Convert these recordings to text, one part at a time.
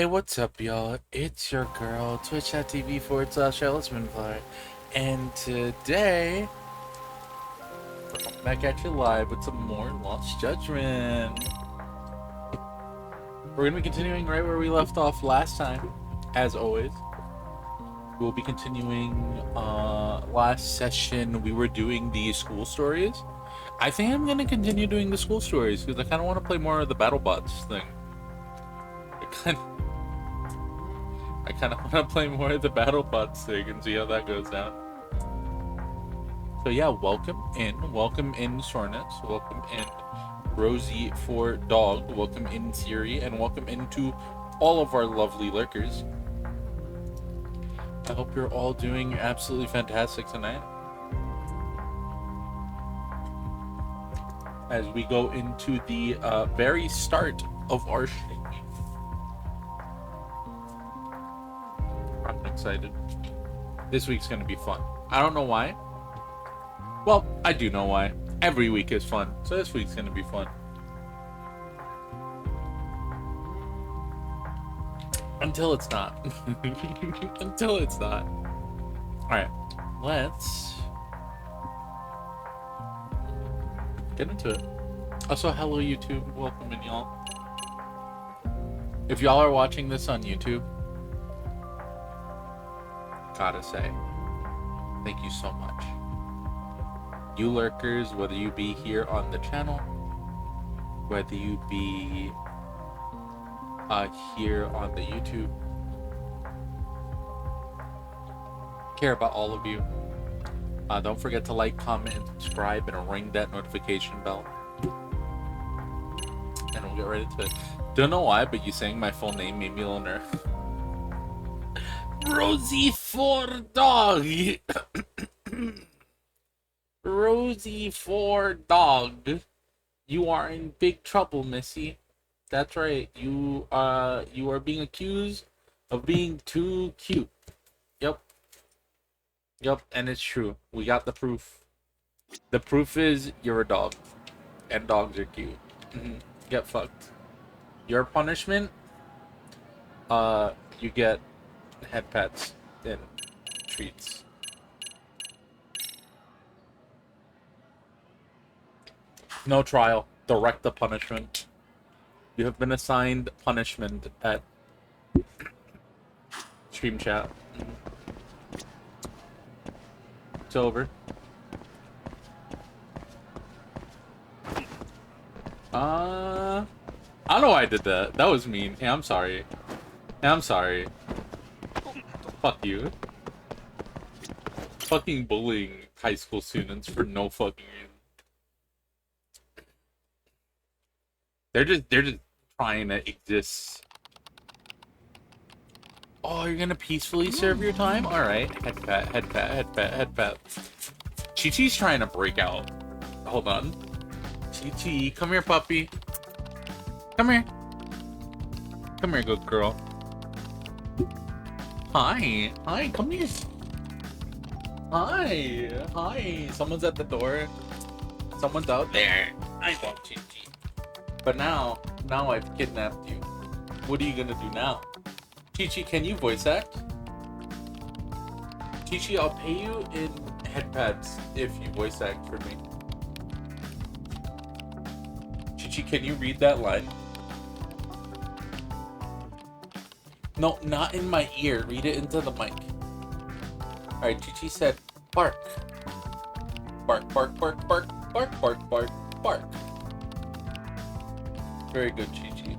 Hey, what's up, y'all? It's your girl, twitch.tv/Ellismanfly, and today, we're back at you live with some more Lost Judgment. We're gonna be continuing right where we left off last time, as always. We'll be continuing, last session we were doing the school stories. I think I'm gonna continue doing the school stories, because I kind of want to play more of the BattleBots thing. I kind of want to play more of the BattleBots thing and see how that goes down. So yeah, welcome in Sornus, welcome in Rosie for Dog, welcome in Siri, and welcome into all of our lovely lurkers. I hope you're all doing absolutely fantastic tonight. As we go into the very start of our stream. I'm excited. This week's gonna be fun. I don't know why. Well, I do know why. Every week is fun, so this week's gonna be fun. Until it's not. Until it's not. Alright, let's get into it. Also, hello YouTube. Welcome in, y'all. If y'all are watching this on YouTube, gotta say, thank you so much. You lurkers, whether you be here on the channel, whether you be here on the YouTube, care about all of you. Don't forget to like, comment, and subscribe, and ring that notification bell. And we'll get right into it. Don't know why, but you saying my full name made me a little nervous. Rosie for Dog. Rosie for Dog. You are in big trouble, Missy. That's right. You are being accused of being too cute. Yep. Yep, and it's true. We got the proof. The proof is you're a dog. And dogs are cute. Get fucked. Your punishment, you get head pats and treats. No trial. Direct the punishment. You have been assigned punishment at stream chat. It's over. I don't know why I did that. That was mean. Hey, I'm sorry. Hey, I'm sorry. Fuck you. Fucking bullying high school students for no fucking reason. They're just trying to exist. Oh, you're gonna peacefully serve your time? Alright. Head pat, head pat, head pat, head pat. Chi-Chi's trying to break out. Hold on. Chi-Chi, come here, puppy. Come here. Come here, good girl. Hi. Hi, come here. Hi. Hi. Someone's at the door. Someone's out there. I love Chi-Chi. But now I've kidnapped you. What are you gonna do now? Chi-Chi, can you voice act? Chi-Chi, I'll pay you in head pads if you voice act for me. Chi-Chi, can you read that line? No, not in my ear. Read it into the mic. Alright, Chi-Chi said, bark. Bark, bark, bark, bark, bark, bark, bark, bark. Very good, Chi-Chi.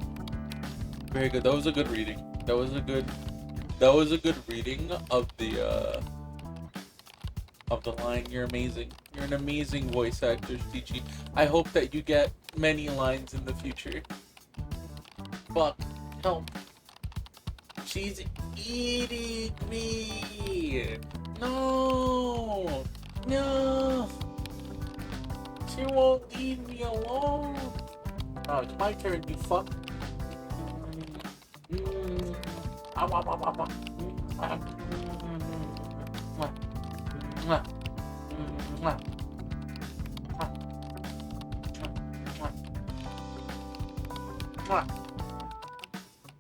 Very good. That was a good reading. That was a good reading of the line. You're amazing. You're an amazing voice actor, Chi-Chi. I hope that you get many lines in the future. Fuck. Help. She's eating me. No. No. She won't leave me alone. Oh, it's my turn, you fuck.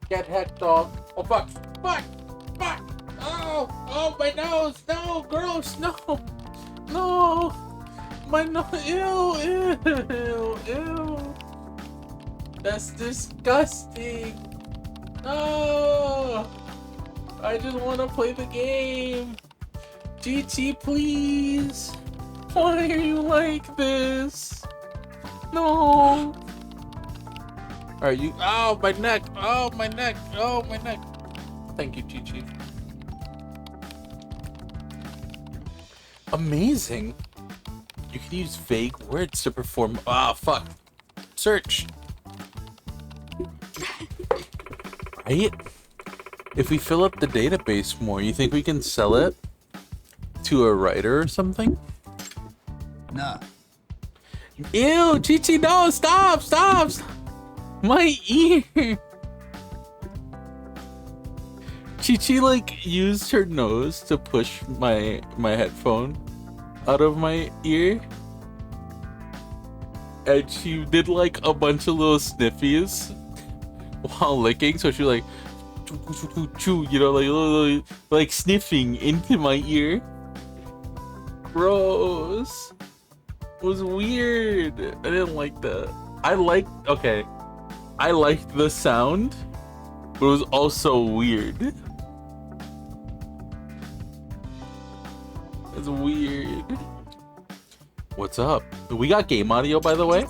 Get head, dog. Oh fuck! Fuck! Fuck! Oh! Oh my nose! No! Gross! No! No! My nose! Ew! Ew! Ew! That's disgusting! No! I just want to play the game! GT, please! Why are you like this? No! Are you? Oh, my neck! Oh, my neck! Oh, my neck! Thank you, Chi-Chi. Amazing! You can use vague words to perform. Ah, fuck! Search! Right? If we fill up the database more, you think we can sell it to a writer or something? Nah. Ew, Chi-Chi, no! Stop! Stop! Stop. My ear! Chi-Chi, like, used her nose to push my headphone out of my ear. And she did, like, a bunch of little sniffies while licking, so she, like, choo, you know, like sniffing into my ear. Gross. It was weird. I didn't like that. Okay. I liked the sound, but it was also weird. It's weird. What's up? We got game audio, by the way.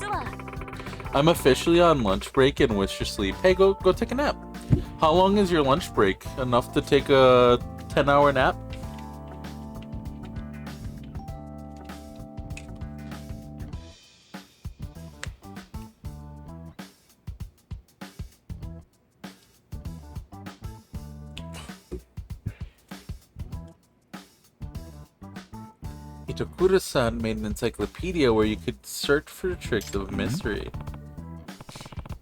I'm officially on lunch break and wish to sleep. Hey, go take a nap. How long is your lunch break? Enough to take a 10-hour nap? Itokura-san made an encyclopedia where you could search for tricks of mystery.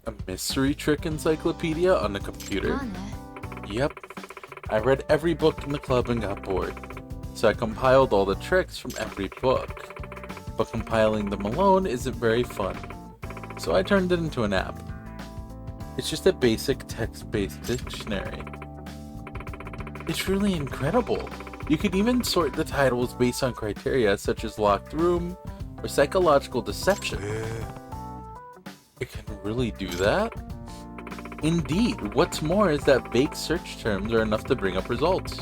A mystery trick encyclopedia on the computer? Yep. I read every book in the club and got bored. So I compiled all the tricks from every book. But compiling them alone isn't very fun. So I turned it into an app. It's just a basic text-based dictionary. It's really incredible. You can even sort the titles based on criteria such as locked room or psychological deception. It can really do that? Indeed, what's more is that vague search terms are enough to bring up results.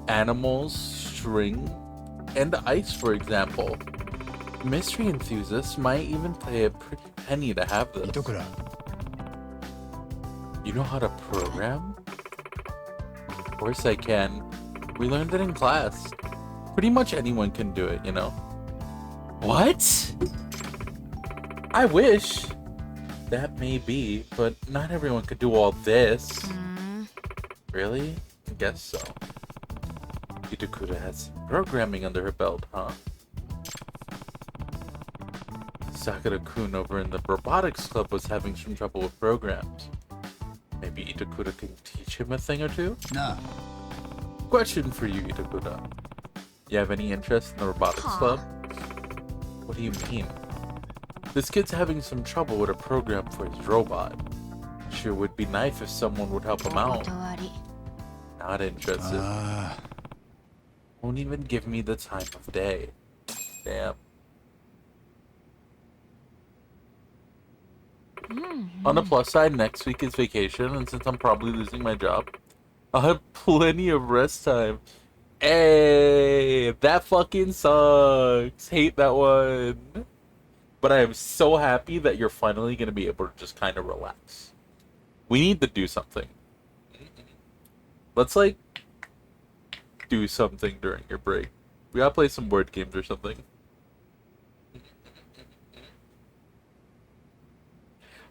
Animals, string, and ice, for example. Mystery enthusiasts might even pay a pretty penny to have this. You know how to program? Of course I can. We learned it in class. Pretty much anyone can do it, you know? What? I wish. That may be, but not everyone could do all this. Really? I guess so. Itokura has some programming under her belt, huh? Sakura-kun over in the robotics club was having some trouble with programs. Maybe Itokura can teach him a thing or two? Nah. Question for you, Itokura. You have any interest in the robotics club? What do you mean? This kid's having some trouble with a program for his robot. Sure would be nice if someone would help him out. Not interested. Won't even give me the time of day. Damn. On the plus side, next week is vacation, and since I'm probably losing my job, I'll have plenty of rest time. Hey, that fucking sucks. Hate that one. But I am so happy that you're finally going to be able to just kind of relax. We need to do something. Let's, like, do something during your break. We gotta play some board games or something.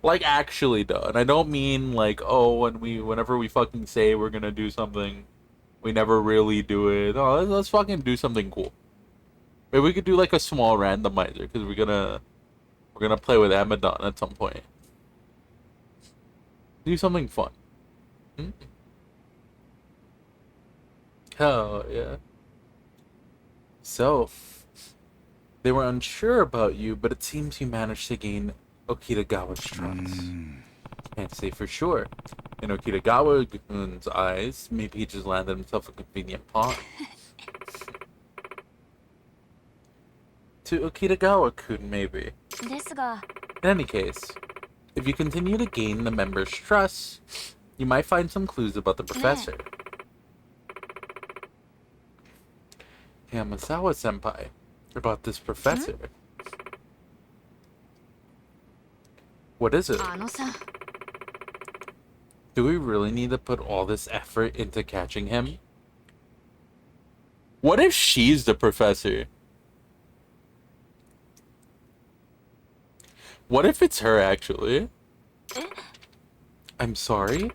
Like, actually, though. And I don't mean, like, oh, whenever we fucking say we're gonna do something, we never really do it. Oh, let's fucking do something cool. Maybe we could do, like, a small randomizer, because we're gonna play with Amadon at some point. Do something fun. Hell yeah. So, they were unsure about you, but it seems you managed to gain Okitagawa's trust. Can't say for sure, In Okitagawa-kun's eyes, maybe he just landed himself a convenient pawn. To Okitagawa-kun, maybe. In any case, if you continue to gain the members' trust, you might find some clues about the professor. Yamasawa-senpai, about this professor. What is it? Do we really need to put all this effort into catching him? What if she's the professor? What if it's her, actually? I'm sorry?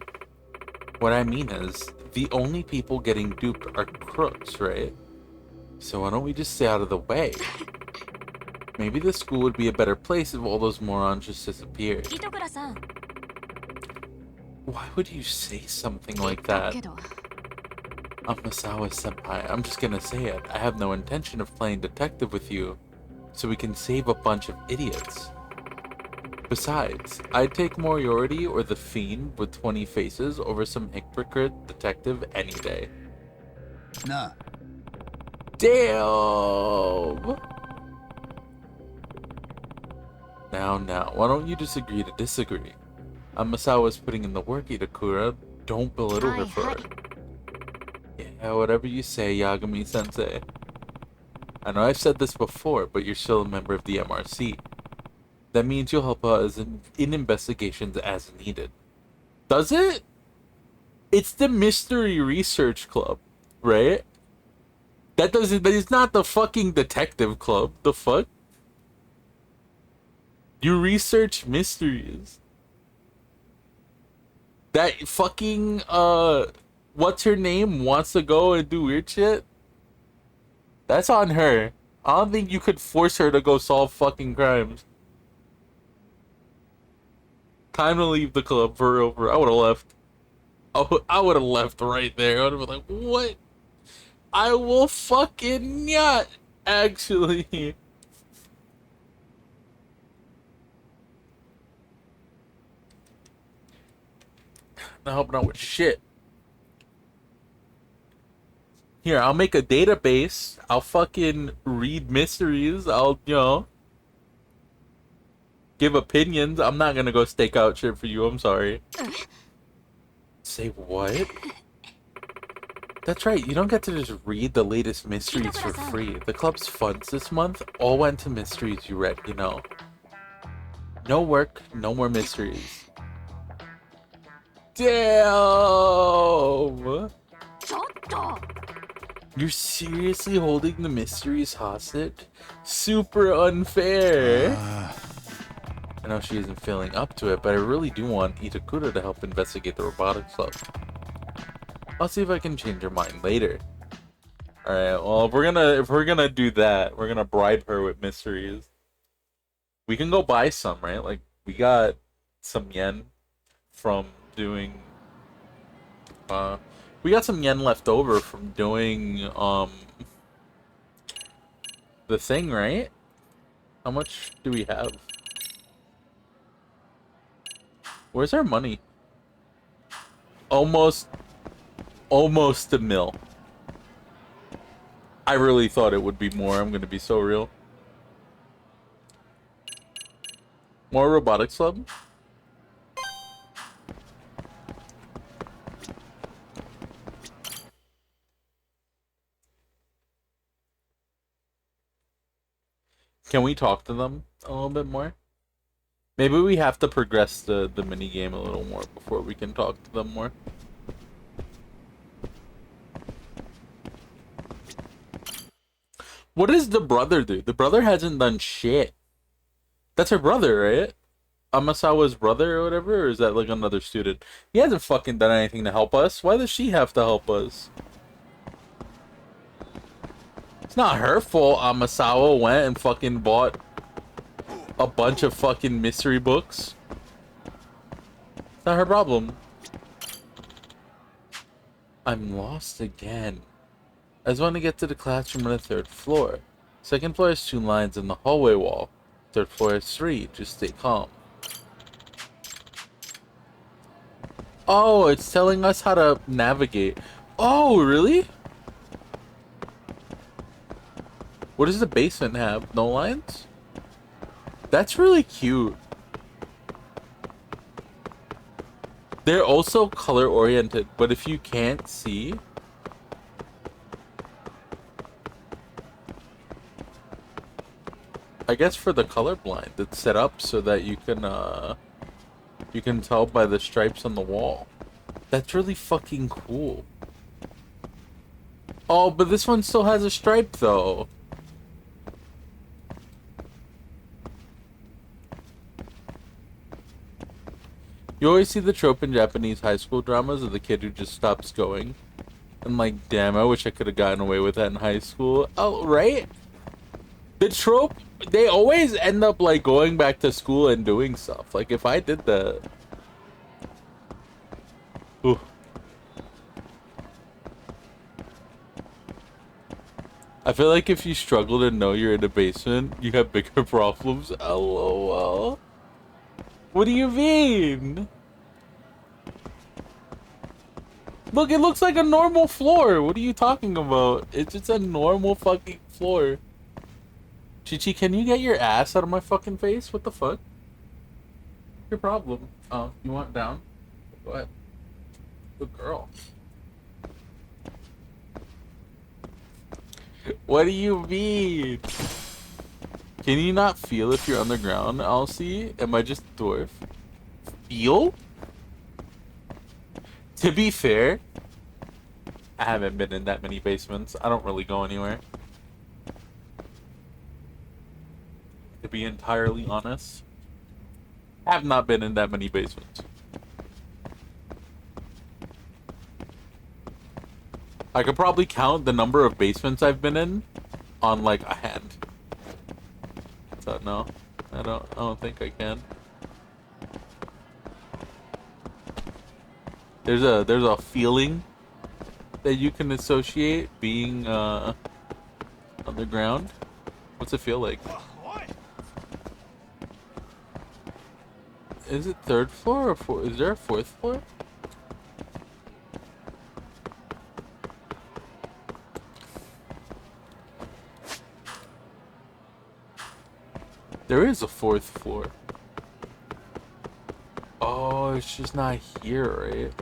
What I mean is, the only people getting duped are crooks, right? So why don't we just stay out of the way? Maybe the school would be a better place if all those morons just disappeared. Why would you say something like that? Amasawa-senpai, I'm just gonna say it. I have no intention of playing detective with you, so we can save a bunch of idiots. Besides, I'd take Moriarty or the Fiend with 20 faces over some hypocrite detective any day. Nah. Damn! Now, why don't you just agree to disagree? Amasawa's putting in the work, Itakura. Don't belittle her for it. Yeah, whatever you say, Yagami-sensei. I know I've said this before, but you're still a member of the MRC. That means you'll help us in investigations as needed. Does it? It's the Mystery Research Club, right? That is not the fucking detective club. The fuck? You research mysteries. That fucking, what's her name wants to go and do weird shit? That's on her. I don't think you could force her to go solve fucking crimes. Time to leave the club for real. I would have left. I would have left right there. I would have been like, what? I will fucking not, actually. Not helping out with shit. Here, I'll make a database. I'll fucking read mysteries. I'll, give opinions. I'm not gonna go stake out shit for you. I'm sorry. Say what? That's right. You don't get to just read the latest mysteries for free. The club's funds this month all went to mysteries you read, No work, no more mysteries. Damn! You're seriously holding the mysteries hostage? Super unfair. I know she isn't feeling up to it, but I really do want Itakura to help investigate the robotics club. I'll see if I can change her mind later. Alright, well, if we're gonna do that, we're gonna bribe her with mysteries. We can go buy some, right? Like, we got some yen from doing, we got some yen left over from doing, the thing, right? How much do we have? Where's our money? Almost a mil. I really thought it would be more. I'm gonna be so real. More robotics club? Can we talk to them a little bit more? Maybe we have to progress the mini game a little more before we can talk to them more. What does the brother do? The brother hasn't done shit. That's her brother, right? Amasawa's brother or whatever? Or is that like another student? He hasn't fucking done anything to help us. Why does she have to help us? It's not her fault Amasawa went and fucking bought a bunch of fucking mystery books. It's not her problem. I'm lost again. I just want to get to the classroom on the 3rd floor. 2nd floor has 2 lines in the hallway wall. 3rd floor has 3. Just stay calm. Oh, it's telling us how to navigate. Oh, really? What does the basement have? No lines? That's really cute. They're also color oriented, but if you can't see, I guess for the colorblind, it's set up so that you can tell by the stripes on the wall. That's really fucking cool. Oh, but this one still has a stripe though. You always see the trope in Japanese high school dramas of the kid who just stops going. And like, damn, I wish I could have gotten away with that in high school. Oh, right? The trope, they always end up like going back to school and doing stuff. Like if I did that. Ooh. I feel like if you struggle to know you're in a basement, you have bigger problems. LOL. What do you mean? Look, it looks like a normal floor. What are you talking about? It's just a normal fucking floor. Chichi, can you get your ass out of my fucking face? What the fuck? Your problem? Oh, you want down? Go ahead. Good girl. What do you mean? Can you not feel if you're underground, LC? Am I just a dwarf? Feel? To be fair, I haven't been in that many basements. I don't really go anywhere. To be entirely honest, I have not been in that many basements. I could probably count the number of basements I've been in on like a hand. So no, I don't think I can. There's a feeling that you can associate being underground. What's it feel like? Is it third floor or fourth? Is there a fourth floor? There is a fourth floor. Oh, it's just not here, right?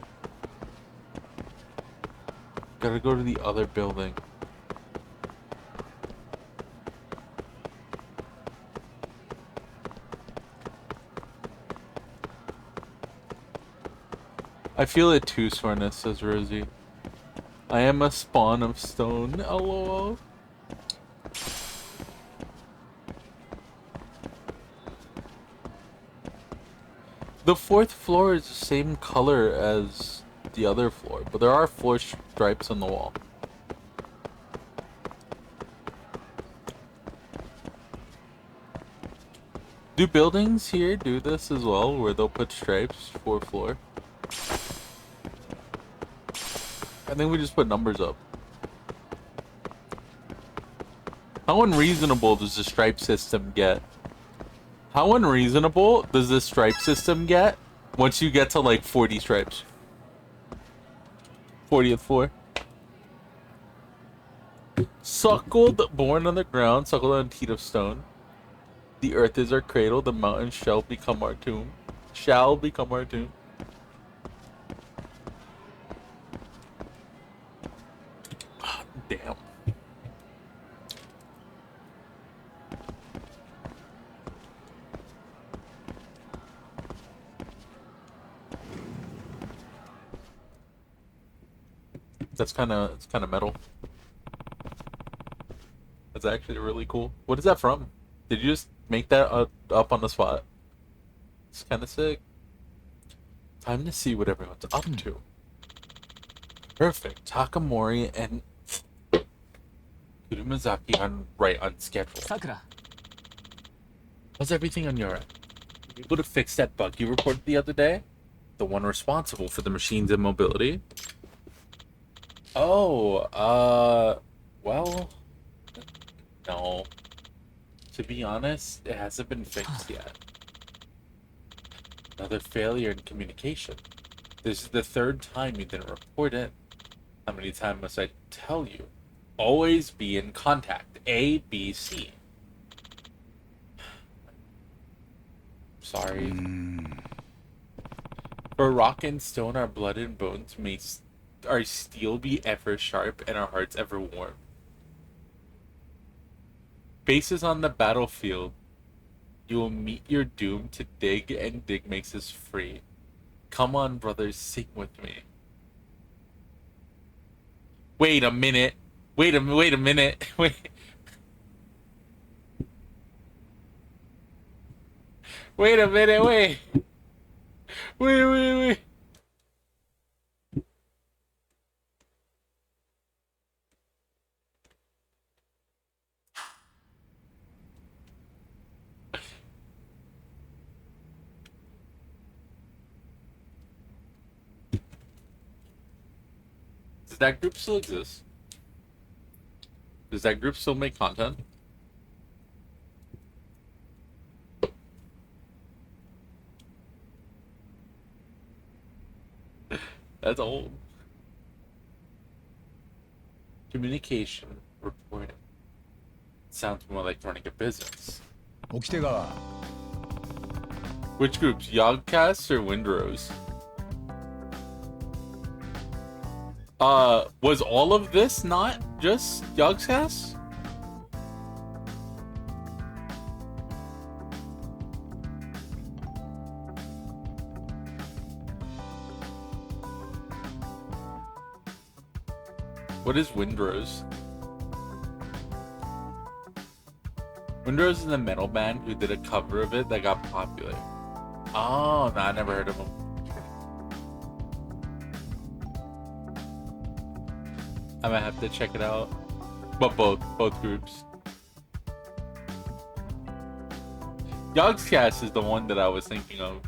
Gotta go to the other building. I feel it too, Sornus, says Rosie. I am a spawn of stone, lol. The fourth floor is the same color as the other floor, but there are 4 stripes on the wall. Do buildings here do this as well, where they'll put stripes for floor? I think we just put numbers up. How unreasonable does the stripe system get? How unreasonable does this stripe system get once you get to like 40 stripes? 40th floor. Suckled, born on the ground, suckled on teat of stone. The earth is our cradle, the mountains shall become our tomb. Shall become our tomb. Damn. It's kind of metal. That's actually really cool. What is that from? Did you just make that up on the spot? It's kind of sick. Time to see what everyone's up to. Perfect. Takamori and Kurumazaki on schedule. Sakura. How's everything on your end? Were you able to fix that bug you reported the other day? The one responsible for the machine's immobility? Oh, well, no. To be honest, it hasn't been fixed yet. Another failure in communication. This is the third time you didn't report it. How many times must I tell you? Always be in contact. A, B, C. Sorry. For rock and stone, our blood and bones may our steel be ever sharp and our hearts ever warm. Faces on the battlefield, you will meet your doom to dig, and dig makes us free. Come on, brothers, sing with me. Wait a minute. Wait a minute. Wait. Wait a minute, wait. Wait. Does that group still exist? Does that group still make content? That's old. Communication, reporting. Sounds more like running a business. Which groups? Yogcast or Windrose? Was all of this not just Yogcast? What is Windrose? Windrose is the metal band who did a cover of it that got popular. Oh, no, I never heard of them. I might have to check it out. But both groups. Yogscast is the one that I was thinking of.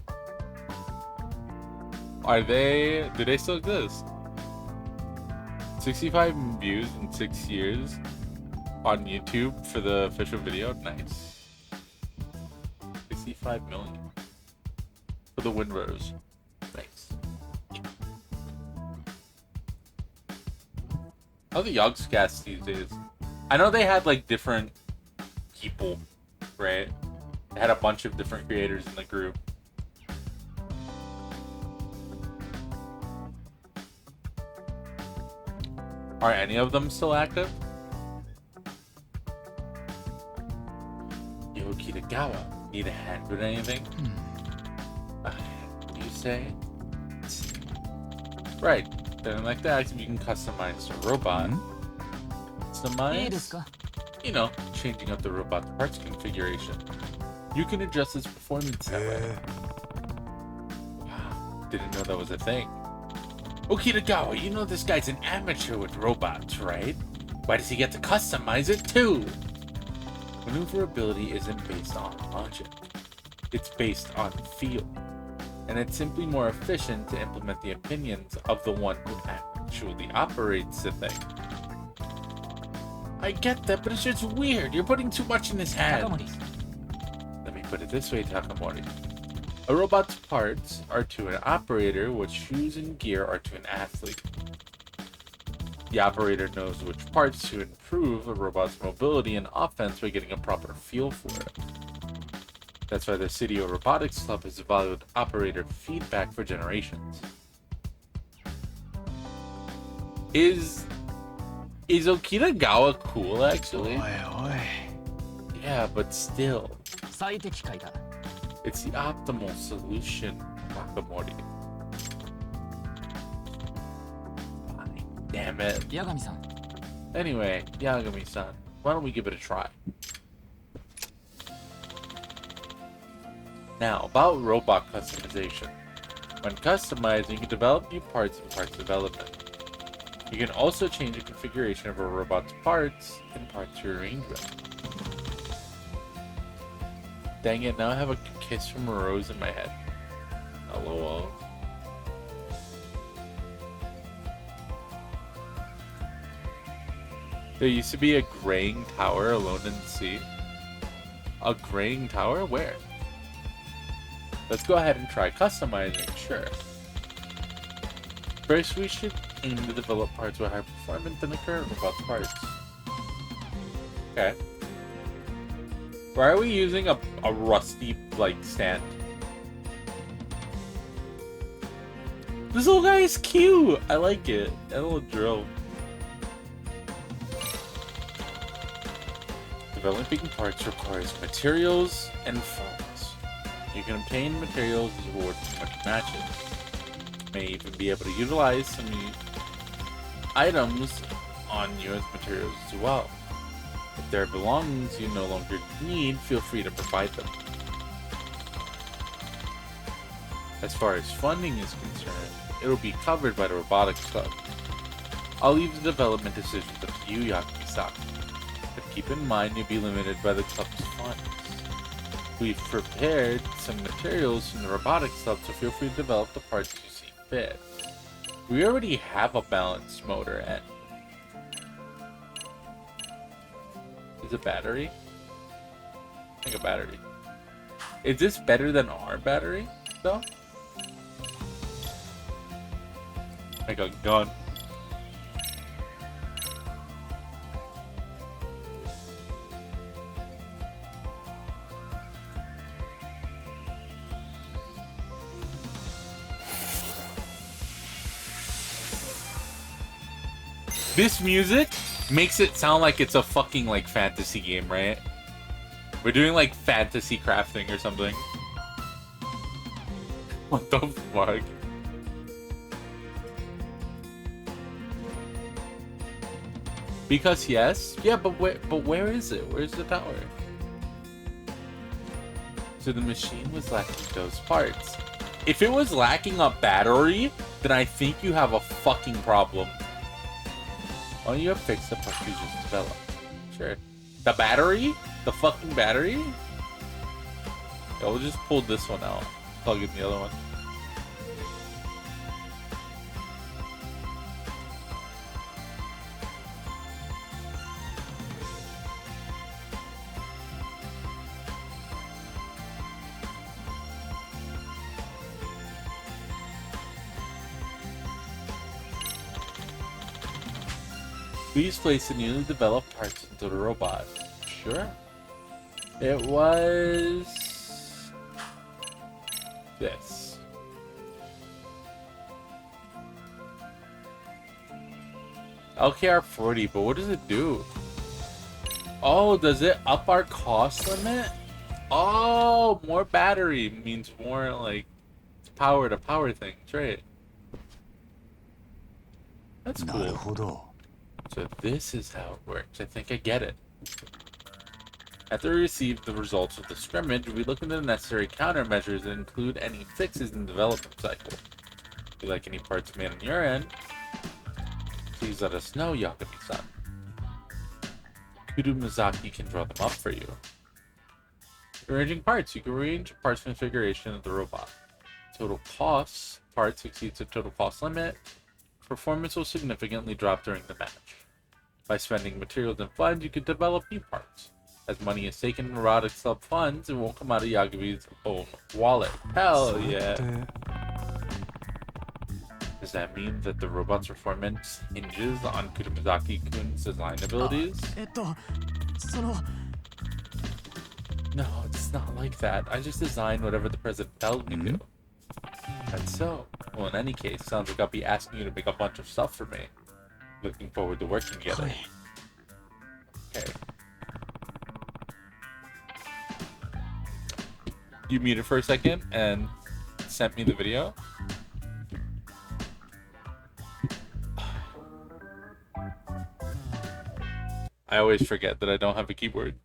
Do they still exist? 65 views in 6 years on YouTube for the official video. Nice. 65 million for the Windrose. Nice. How are the Yogscast these days? I know they had like different people, right? They had a bunch of different creators in the group. Are any of them still active? Yo, Kitagawa, need a hand with anything? What do you say? Right. Then like that, you can customize the robot. Customize? You know, changing up the robot's parts configuration. You can adjust its performance that way. Wow, didn't know that was a thing. Okitagawa, you know this guy's an amateur with robots, right? Why does he get to customize it too? Maneuverability isn't based on logic. It's based on feel. And it's simply more efficient to implement the opinions of the one who actually operates the thing. I get that, but it's just weird. You're putting too much in his hands. Let me put it this way, Takamori. A robot's parts are to an operator what shoes and gear are to an athlete. The operator knows which parts to improve a robot's mobility and offense by getting a proper feel for it. That's why the City Robotics Club has valued operator feedback for generations. Is Okitagawa cool, actually? Yeah, but still. It's the optimal solution, Nakamori. Damn it. Anyway, Yagami-san, why don't we give it a try? Now, about robot customization. When customizing, you can develop new parts in parts development. You can also change the configuration of a robot's parts and parts rearrangement. Dang it, now I have a kiss from a rose in my head. LOL. There used to be a graying tower alone in the sea. A graying tower? Where? Let's go ahead and try customizing, sure. First, we should aim to develop parts with high performance than the current robot parts. Okay. Why are we using a rusty, like, stand? This little guy is cute! I like it. That little drill. Developing parts requires materials and funds. You can obtain materials as rewards from winning matches. You may even be able to utilize some items on you as materials as well. If there are belongings you no longer need, feel free to provide them. As far as funding is concerned, it will be covered by the Robotics Club. I'll leave the development decisions up to you, Yagami-san. But keep in mind you'll be limited by the club's funds. We've prepared some materials from the Robotics Club, so feel free to develop the parts you see fit. We already have a balanced motor and... Is it battery? I think a battery. Is this better than our battery, though? Like a gun. This music makes it sound like it's a fucking, like, fantasy game, right? We're doing, like, fantasy crafting or something. What the fuck? Because yes? Yeah, but where is it? Where's the tower? So the machine was lacking those parts. If it was lacking a battery, then I think you have a fucking problem. Why don't you fix the part you just developed? Sure. The battery? The fucking battery? Yeah, we'll just pull this one out. Plug in the other one. Please place the newly developed parts into the robot. Sure. It was... this. LKR 40, but what does it do? Oh, does it up our cost limit? Oh, more battery means more, like, power to power things, right? That's cool. So this is how it works. I think I get it. After we receive the results of the scrimmage, we look into the necessary countermeasures and include any fixes in the development cycle. If you like any parts made on your end, please let us know, Yagami-san. Kudumazaki can draw them up for you. Arranging parts. You can arrange parts configuration of the robot. Total costs. Parts exceeds the total cost limit. Performance will significantly drop during the match. By spending materials and funds, you can develop new parts. As money is taken in Robotics Club funds, it won't come out of Yagami's own wallet. Hell yeah. Does that mean that the robot's performance hinges on Kudumazaki-kun's design abilities? No, it's not like that. I just design whatever the president tells me to. That's so. Well, in any case, sounds like I'll be asking you to make a bunch of stuff for me. Looking forward to working together. Okay. You muted for a second and sent me the video. I always forget that I don't have a keyboard.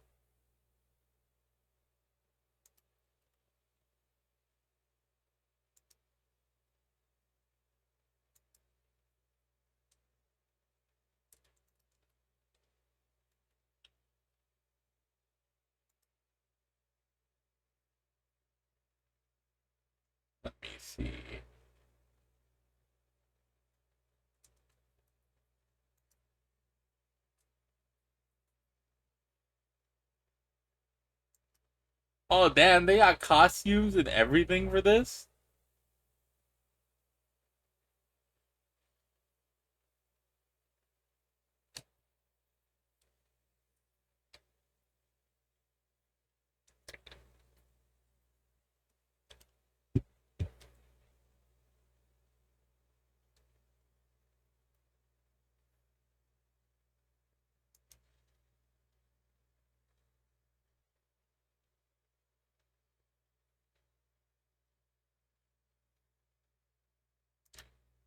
Let me see. Oh, damn, they got costumes and everything for this?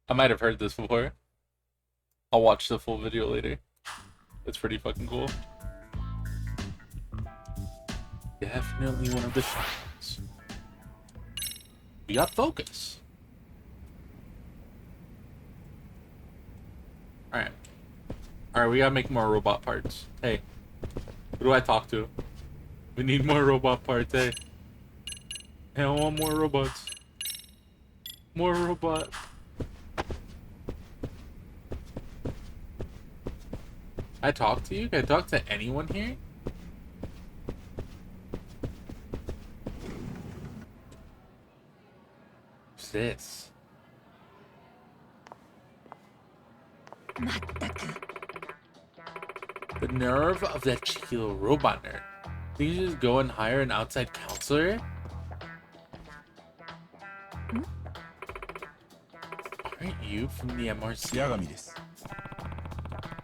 I might have heard this before. I'll watch the full video later. It's pretty fucking cool. Definitely one of the shots. We got focus. Alright. Alright, we gotta make more robot parts. Hey. Who do I talk to? We need more robot parts, hey. Hey, I want more robots. More robot. I talk to you? Can I talk to anyone here? What's this? The nerve of that cheeky little robot nerd. Think you just go and hire an outside counselor? Aren't you from the MRC? Yagami desu.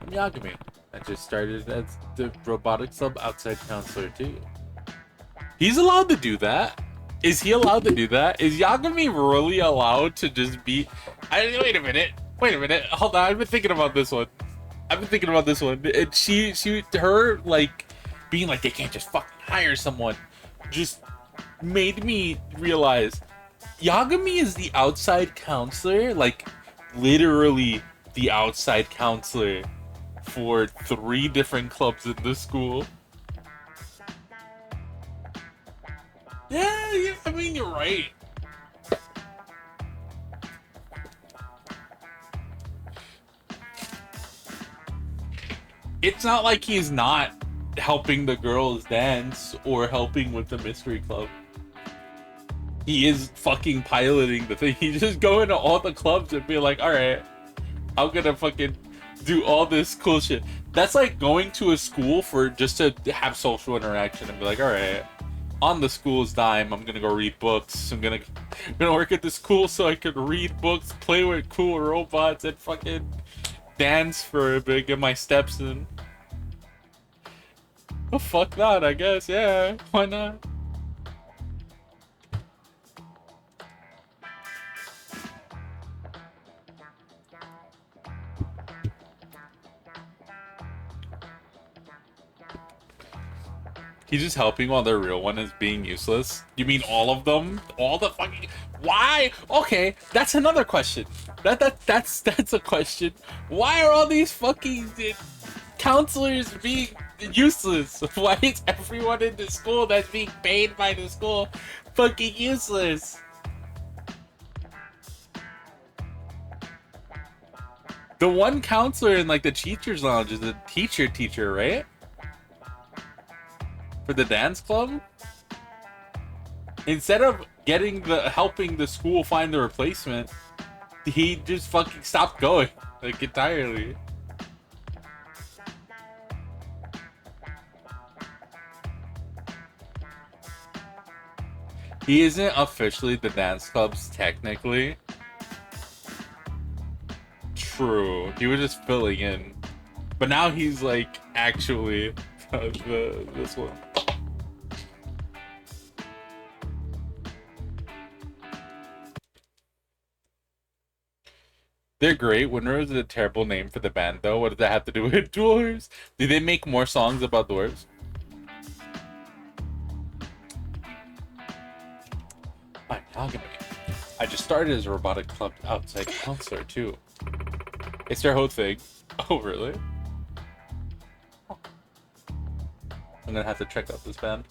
I'm Yagami. I just started as the robotics club outside counselor too. He's allowed to do that. Is he allowed to do that? Is Yagami really allowed to just be? Wait a minute. Wait a minute. Hold on. I've been thinking about this one. And her like being like they can't just fucking hire someone, just made me realize Yagami is the outside counselor, like literally the outside counselor for 3 different clubs in the school. Yeah, I mean, you're right. It's not like he's not helping the girls dance or helping with the mystery club. He is fucking piloting the thing. He's just going to all the clubs and be like, alright, I'm gonna fucking do all this cool shit. That's like going to a school for just to have social interaction and be like, alright, on the school's dime, I'm gonna go read books. I'm gonna work at this school so I can read books, play with cool robots, and fucking dance for a bit, get my steps in. Oh, fuck that, I guess. Yeah, why not? He's just helping while the real one is being useless. You mean all of them? All the fucking... Why? Okay, that's another question. That's a question. Why are all these fucking counselors being useless? Why is everyone in the school that's being paid by the school fucking useless? The one counselor in like the teacher's lounge is a teacher, right? For the dance club? Instead of helping the school find the replacement, he just fucking stopped going, like, entirely. He isn't officially the dance club's technically. True, he was just filling in. But now he's like actually this one. They're great. Winter is a terrible name for the band, though. What does that have to do with dwarves? Do they make more songs about dwarves? Hi, Yagami. I just started as a robotic club outside counselor, too. It's their whole thing. Oh, really? I'm gonna have to check out this band.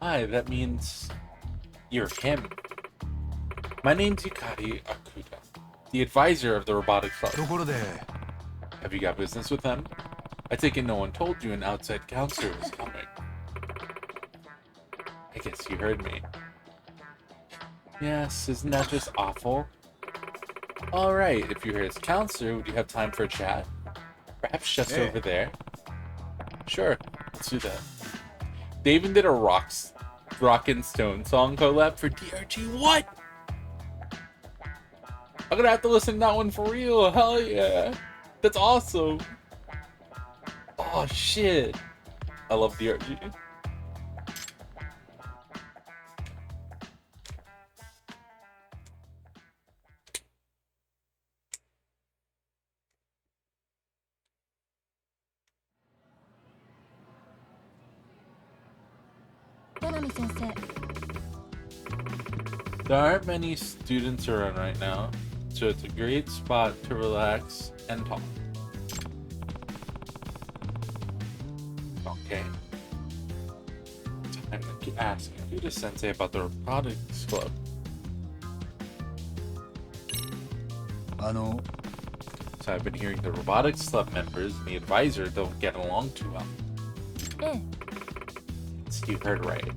Hi, that means you're him. My name's Yukari Akuta, the advisor of the robotics club. Have you got business with them? I take it no one told you an outside counselor was coming. I guess you heard me. Yes, isn't that just awful? Alright, if you're his counselor, would you have time for a chat? Perhaps just over there? Sure, let's do that. They even did a Rock and Stone song collab for DRG. What? I'm gonna have to listen to that one for real. Hell yeah. That's awesome. Oh shit. I love DRG. There aren't many students around right now, so it's a great spot to relax and talk. Okay. Time to ask Yuta-sensei about the robotics club. So I've been hearing the robotics club members and the advisor don't get along too well. So you heard right.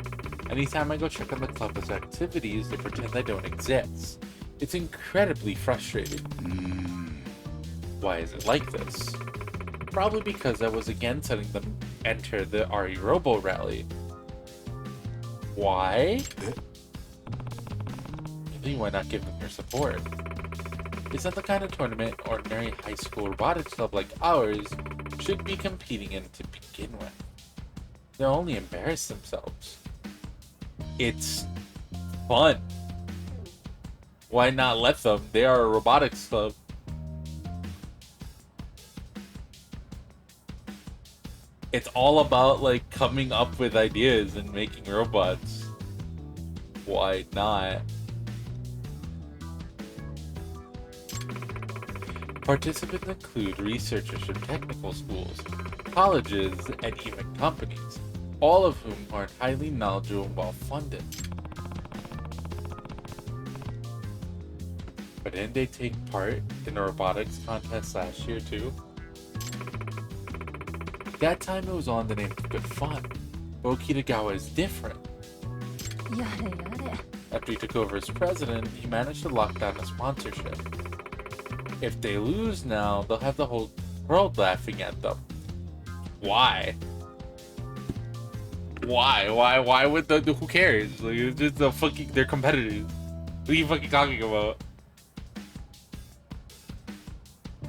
Anytime I go check on the club's activities, they pretend they don't exist. It's incredibly frustrating. Why is it like this? Probably because I was again letting them enter the RE Robo rally. Why? Maybe why not give them your support? It's not the kind of tournament ordinary high school robotics club like ours should be competing in to begin with. They'll only embarrass themselves. It's fun. Why not let them? They are a robotics club. It's all about like coming up with ideas and making robots. Why not? Participants include researchers from technical schools, colleges, and even companies, all of whom are highly knowledgeable and well-funded. But didn't they take part in a robotics contest last year too? That time it was all in the name of good fun, but Okitagawa is different. After he took over as president, he managed to lock down a sponsorship. If they lose now, they'll have the whole world laughing at them. Why? Why would the who cares? Like, it's just the fucking, they're competitors. What are you fucking talking about?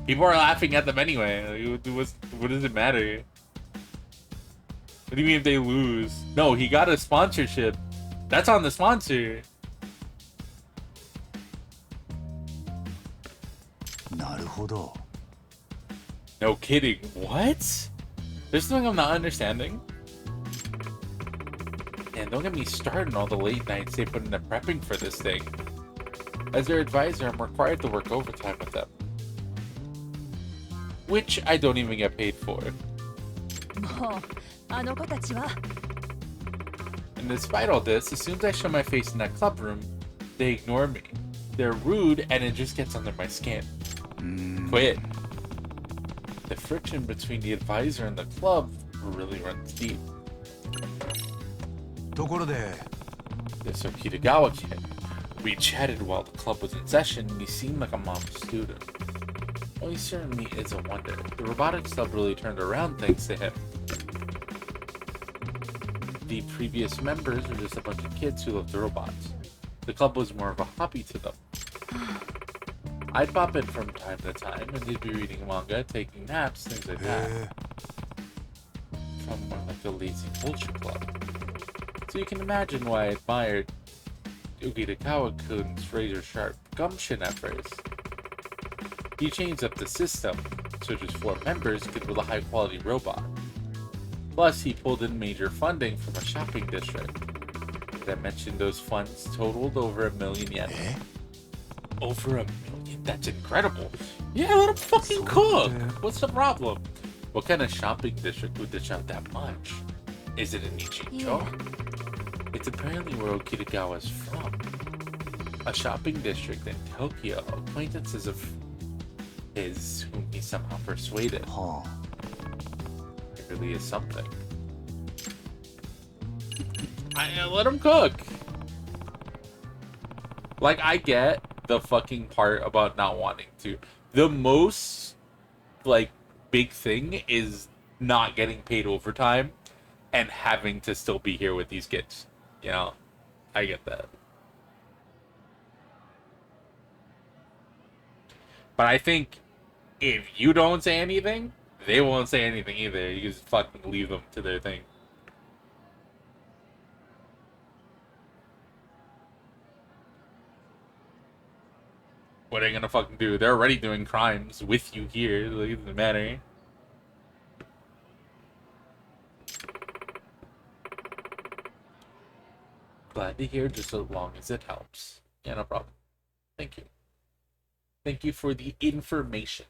People are laughing at them anyway. Like, what does it matter? What do you mean if they lose? No, he got a sponsorship. That's on the sponsor. No kidding. What? There's something I'm not understanding. And don't get me started on all the late nights they put into prepping for this thing. As their advisor, I'm required to work overtime with them. Which I don't even get paid for. And despite all this, as soon as I show my face in that club room, they ignore me. They're rude and it just gets under my skin. Quit. The friction between the advisor and the club really runs deep. This Okitagawa kid. We chatted while the club was in session and he seemed like a model student. Well, he certainly is a wonder. The robotics club really turned around thanks to him. The previous members were just a bunch of kids who loved the robots. The club was more of a hobby to them. I'd pop in from time to time and they'd be reading manga, taking naps, things like that. From more like a lazy culture club. So you can imagine why I admired Okitagawa-kun's razor-sharp gumption at first. He changed up the system, so just 4 members could build a high-quality robot. Plus, he pulled in major funding from a shopping district. As I mentioned, those funds totaled over 1 million yen. Over 1 million? That's incredible. Yeah, let him fucking cook. What's the problem? What kind of shopping district would dish out that much? Is it in Ichincho? It's apparently where Okitagawa's from. A shopping district in Tokyo. Acquaintances of his whom he somehow persuaded. It really is something. I let him cook. Like, I get the fucking part about not wanting to. The most, like, big thing is not getting paid overtime and having to still be here with these kids. You know? I get that. But I think if you don't say anything, they won't say anything either. You just fucking leave them to their thing. What are they gonna fucking do? They're already doing crimes with you here. Like, it doesn't matter. Glad to hear, just as long as it helps. Yeah, no problem. Thank you. Thank you for the information.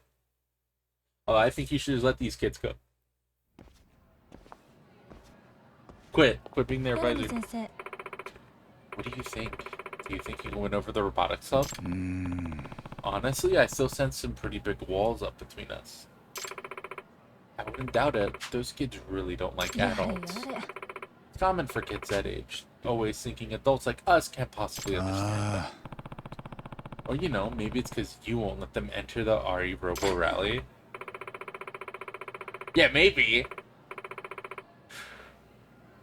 Oh, I think you should just let these kids go. Quit being their advisor. What do you think? Do you think you can win over the robotics club? Honestly, I still sense some pretty big walls up between us. I wouldn't doubt it. Those kids really don't like adults. It's common for kids that age, always thinking adults like us can't possibly understand them. Or, you know, maybe it's because you won't let them enter the RE Robo Rally. Yeah, maybe.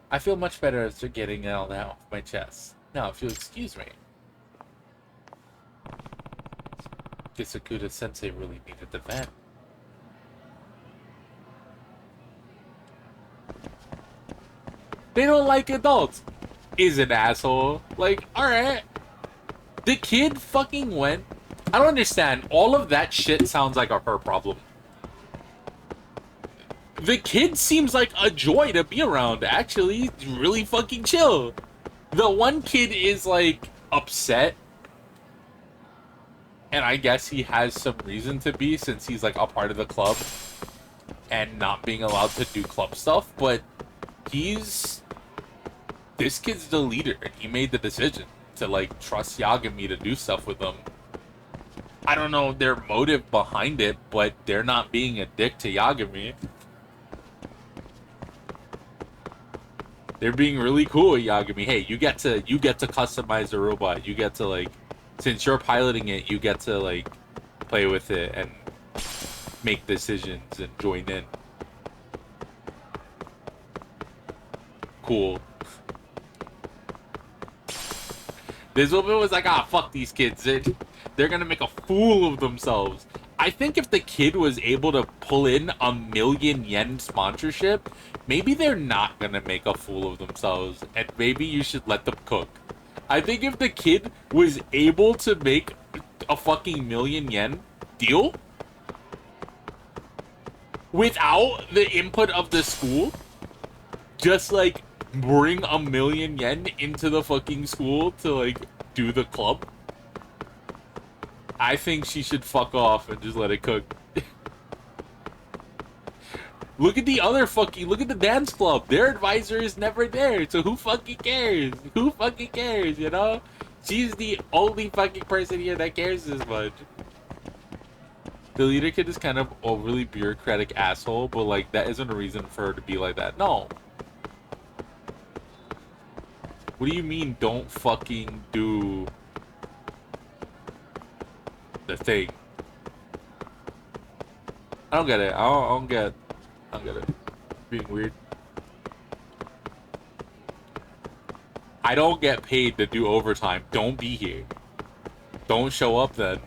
I feel much better after getting all that off my chest. Now, if you'll excuse me. Kisakuda-sensei really needed the vent. They don't like adults. Is an asshole. Like, alright. The kid fucking went. I don't understand. All of that shit sounds like a her problem. The kid seems like a joy to be around, actually. He's really fucking chill. The one kid is, like, upset. And I guess he has some reason to be, since he's, like, a part of the club. And not being allowed to do club stuff. But he's... This kid's the leader, and he made the decision to, like, trust Yagami to do stuff with them. I don't know their motive behind it, but they're not being a dick to Yagami. They're being really cool with Yagami. Hey, you get to customize the robot. You get to, like, since you're piloting it, you get to, like, play with it and make decisions and join in. Cool. This woman was like, fuck these kids. They're gonna make a fool of themselves. I think if the kid was able to pull in $1 million yen sponsorship, maybe they're not gonna make a fool of themselves, and maybe you should let them cook. I think if the kid was able to make a fucking $1 million yen deal without the input of the school, just like bring $1 million yen into the fucking school to like do the club, I think she should fuck off and just let it cook. Look at the dance club. Their advisor is never there, so who fucking cares? Who fucking cares, you know? She's the only fucking person here that cares as much. The leader kid is kind of overly bureaucratic asshole, but like that isn't a reason for her to be like that. No. What do you mean don't fucking do the thing? I don't get it. I don't get it. Being weird. I don't get paid to do overtime. Don't be here. Don't show up then.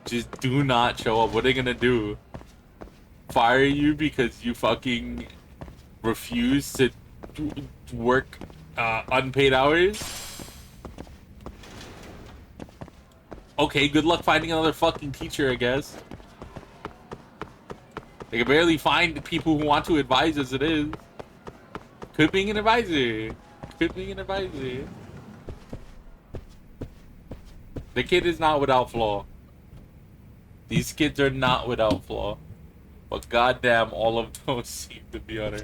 Just do not show up. What are they gonna do? Fire you because you fucking refuse to work unpaid hours? Okay, good luck finding another fucking teacher, I guess. They can barely find people who want to advise as it is. Quit being an advisor. Quit being an advisor. The kid is not without flaw. These kids are not without flaw. But goddamn, all of those seem to be on her.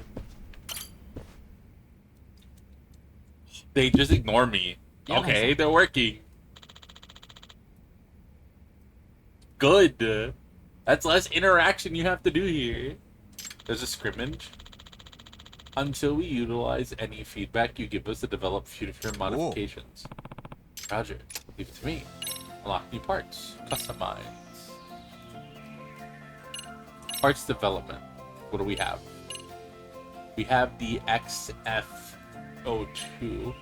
They just ignore me. Okay, they're working. Good. That's less interaction you have to do here. There's a scrimmage. Until we utilize any feedback you give us to develop future modifications. Roger. Leave it to me. Unlock new parts. Customize. Parts development. What do we have? We have the XF02.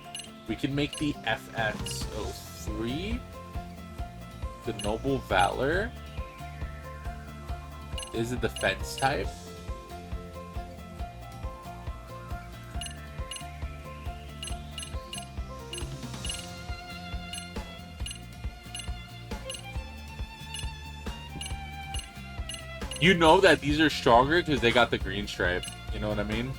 We can make the FX03. The Noble Valor is a defense type. You know that these are stronger because they got the green stripe. You know what I mean?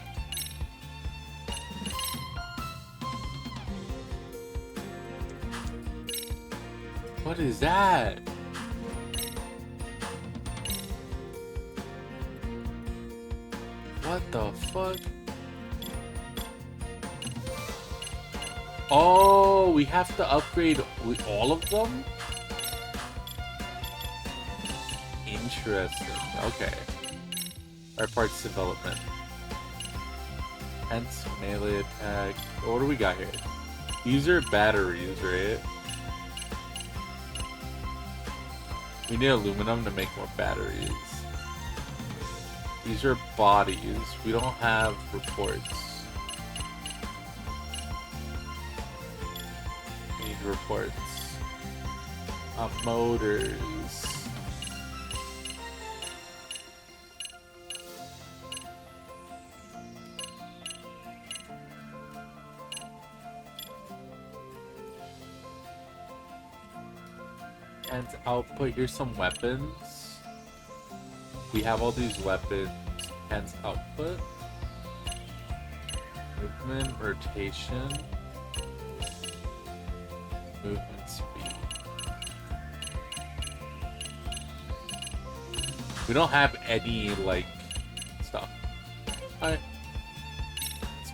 What is that? What the fuck? Oh, we have to upgrade with all of them? Interesting. Okay. Our parts development. Hence melee attack. Oh, what do we got here? These are batteries, right? We need aluminum to make more batteries. These are bodies. We don't have reports. We need reports. Motors. And output. Here's some weapons. We have all these weapons. Hence output. Movement, rotation. Movement speed. We don't have any like stuff. Alright.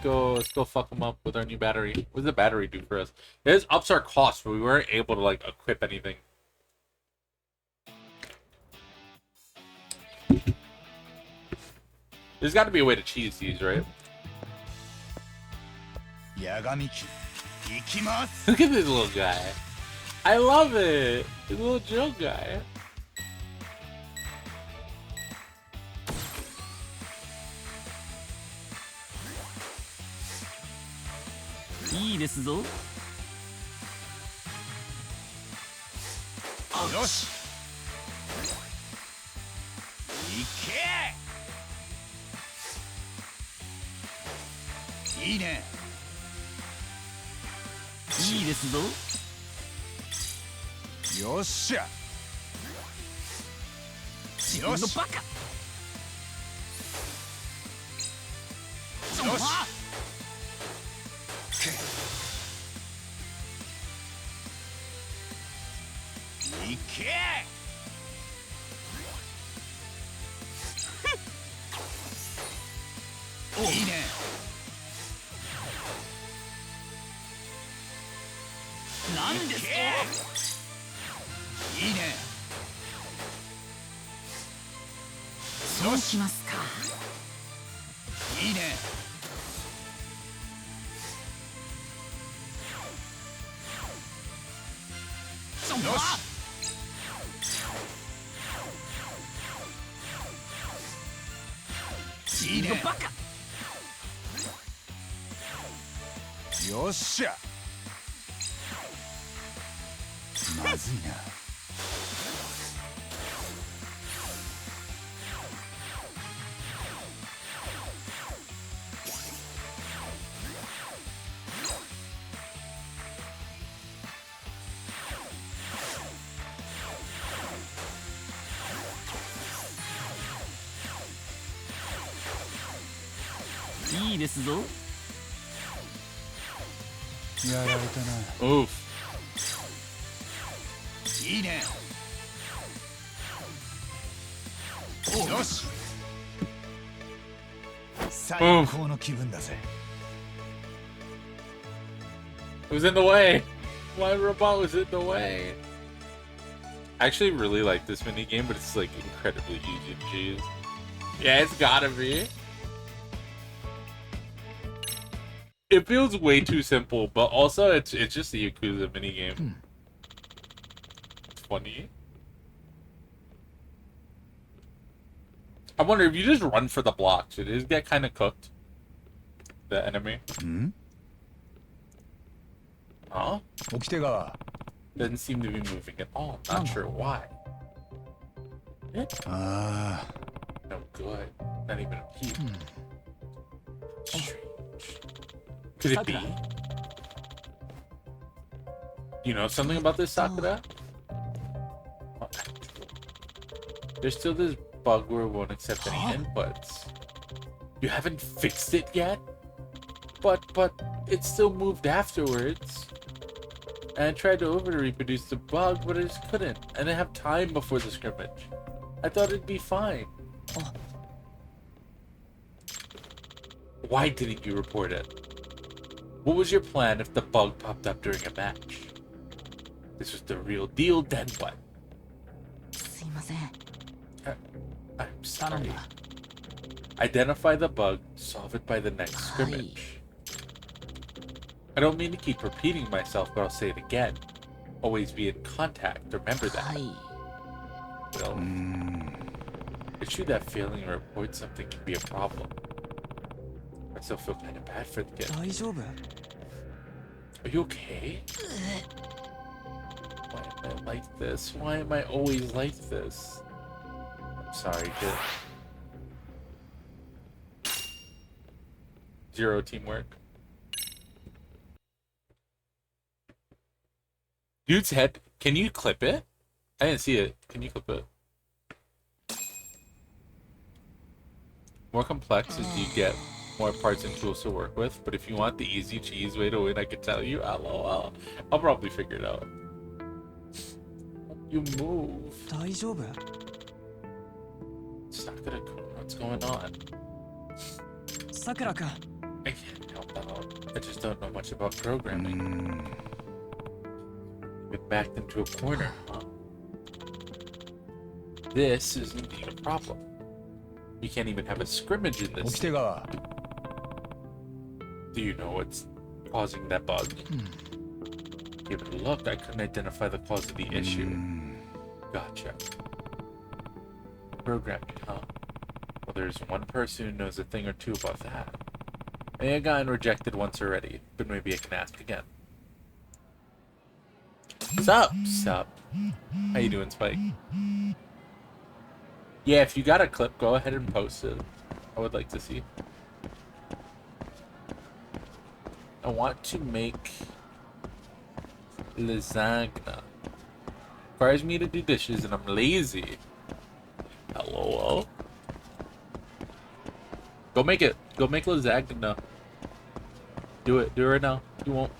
Let's go fuck them up with our new battery. What does the battery do for us? It ups our cost, but we weren't able to like equip anything. There's got to be a way to cheese these, right? Yagami, ikimasu. Look at this little guy. I love it. This little drill guy. Yoshi. Ike. いいね。いいですぞ。よっしゃ。よし。バカ。よし。いけ。いいね。なんですか。いいね。そうしますか。いいね。よし。いいね。よっしゃ。まずいな。いいですぞ。やられたな。Oof. いいね。よし。最高の気分だぜ。It was in the way. My robot was in the way. I actually really like this mini game, but it's like incredibly easy to choose. Yeah, it's gotta be. It feels way too simple, but also it's just the Yakuza mini game. It's funny. I wonder if you just run for the blocks, it does get kind of cooked. The enemy. Huh? Doesn't seem to be moving at all. Not sure why. No good. Not even a peep. Strange. Could it be? You know something about this, Sakura? There's still this bug where it won't accept any inputs. You haven't fixed it yet? But it still moved afterwards. And I tried to over-reproduce the bug, but I just couldn't. I didn't have time before the scrimmage. I thought it'd be fine. Oh. Why didn't you report it? What was your plan if the bug popped up during a match? This was the real deal, then what? すいません I'm 頼ん sorry. だ Identify the bug, solve it by the next scrimmage. I don't mean to keep repeating myself, but I'll say it again. Always be in contact, remember that. はい You know, it's true that failing to report something can be a problem. I still feel kind of bad for the kid. 大丈夫 Are you okay? Why am I like this? Why am I always like this? I'm sorry, kid. Zero teamwork. Dude's head. Can you clip it? I didn't see it. Can you clip it? More complex as you get more parts and tools to work with, but if you want the easy cheese way to win, I can tell you, LOL. I'll probably figure it out. You move. 大丈夫 It's not gonna go. What's going on? さくらくん I can't help out. I just don't know much about programming. Been backed into a corner, huh? This is indeed a problem. You can't even have a scrimmage in 起 this. きてが Do you know what's causing that bug? Give it a look. I couldn't identify the cause of the issue. Gotcha. Programming, huh? Well, there's one person who knows a thing or two about that. I got rejected once already, but maybe I can ask again. Sup? Sup? How you doing, Spike? Yeah, if you got a clip, go ahead and post it. I would like to see. I want to make lasagna. Requires me to do dishes, and I'm lazy. LOL. Go make it. Go make lasagna. Do it. Do it right now. You won't.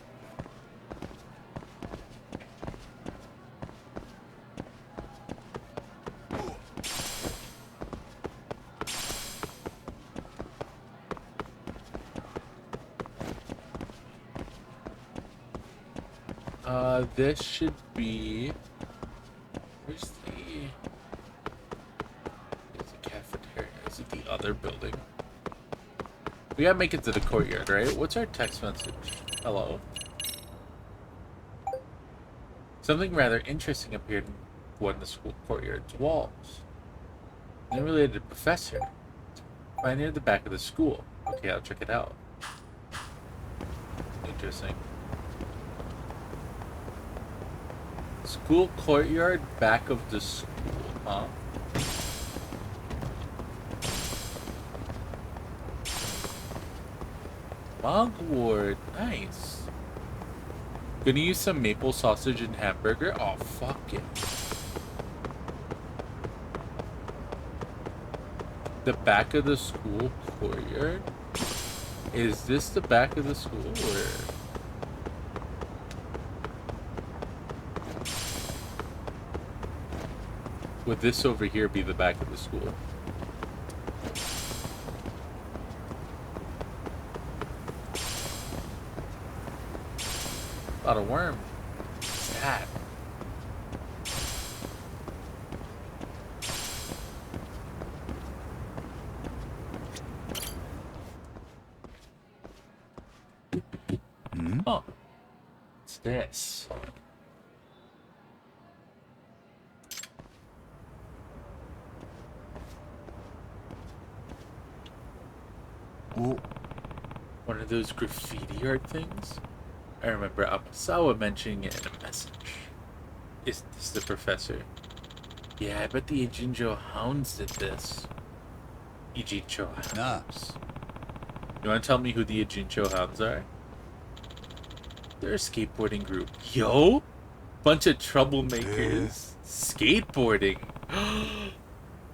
This should be. Where's the? Is the cafeteria? Is it the other building? We gotta make it to the courtyard, right? What's our text message? Hello. Something rather interesting appeared in one of the school courtyard's walls. Unrelated professor. Find near the back of the school. Okay, I'll check it out. Interesting. School courtyard, back of the school, huh? Monk ward, nice. Gonna use some maple sausage and hamburger? Oh, fuck it. The back of the school courtyard? Is this the back of the school, or...? Would this over here be the back of the school? A lot of worm. What's that? Oh. What's this? Oh. One of those graffiti art things? I remember Amasawa mentioning it in a message. Is this the professor? Yeah, I bet the Ijinjo Hounds did this. Ijinjo Hounds. You want to tell me who the Ijinjo Hounds are? They're a skateboarding group. Yo! Bunch of troublemakers. Skateboarding.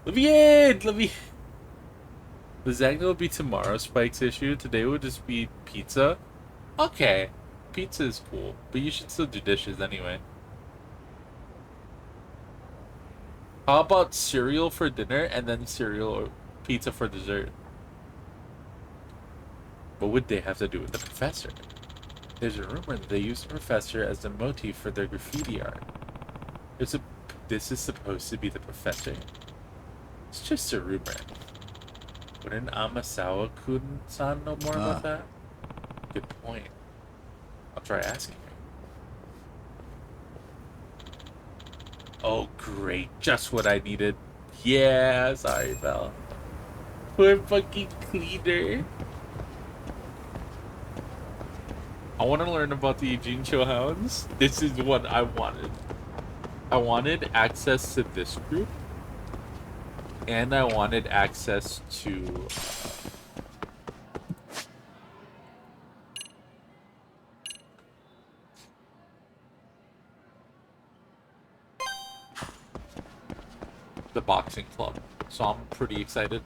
Let me in! Let me... Lasagna will be tomorrow, Spike's issue. Today will just be pizza. Okay. pizza is cool, but you should still do dishes anyway. How about cereal for dinner and then cereal or pizza for dessert? What would they have to do with the professor? There's a rumor that they use the professor as the motif for their graffiti art. There's a, this is supposed to be the professor? It's just a rumor. Wouldn't Amasawa-kun-san know more about that? Good point. I'll try asking her. Oh, great. Just what I needed. Yeah, sorry, Belle. Poor fucking cleaner. I want to learn about the Ijincho hounds. This is what I wanted. I wanted access to this group. And I wanted access to... the boxing club. So I'm pretty excited.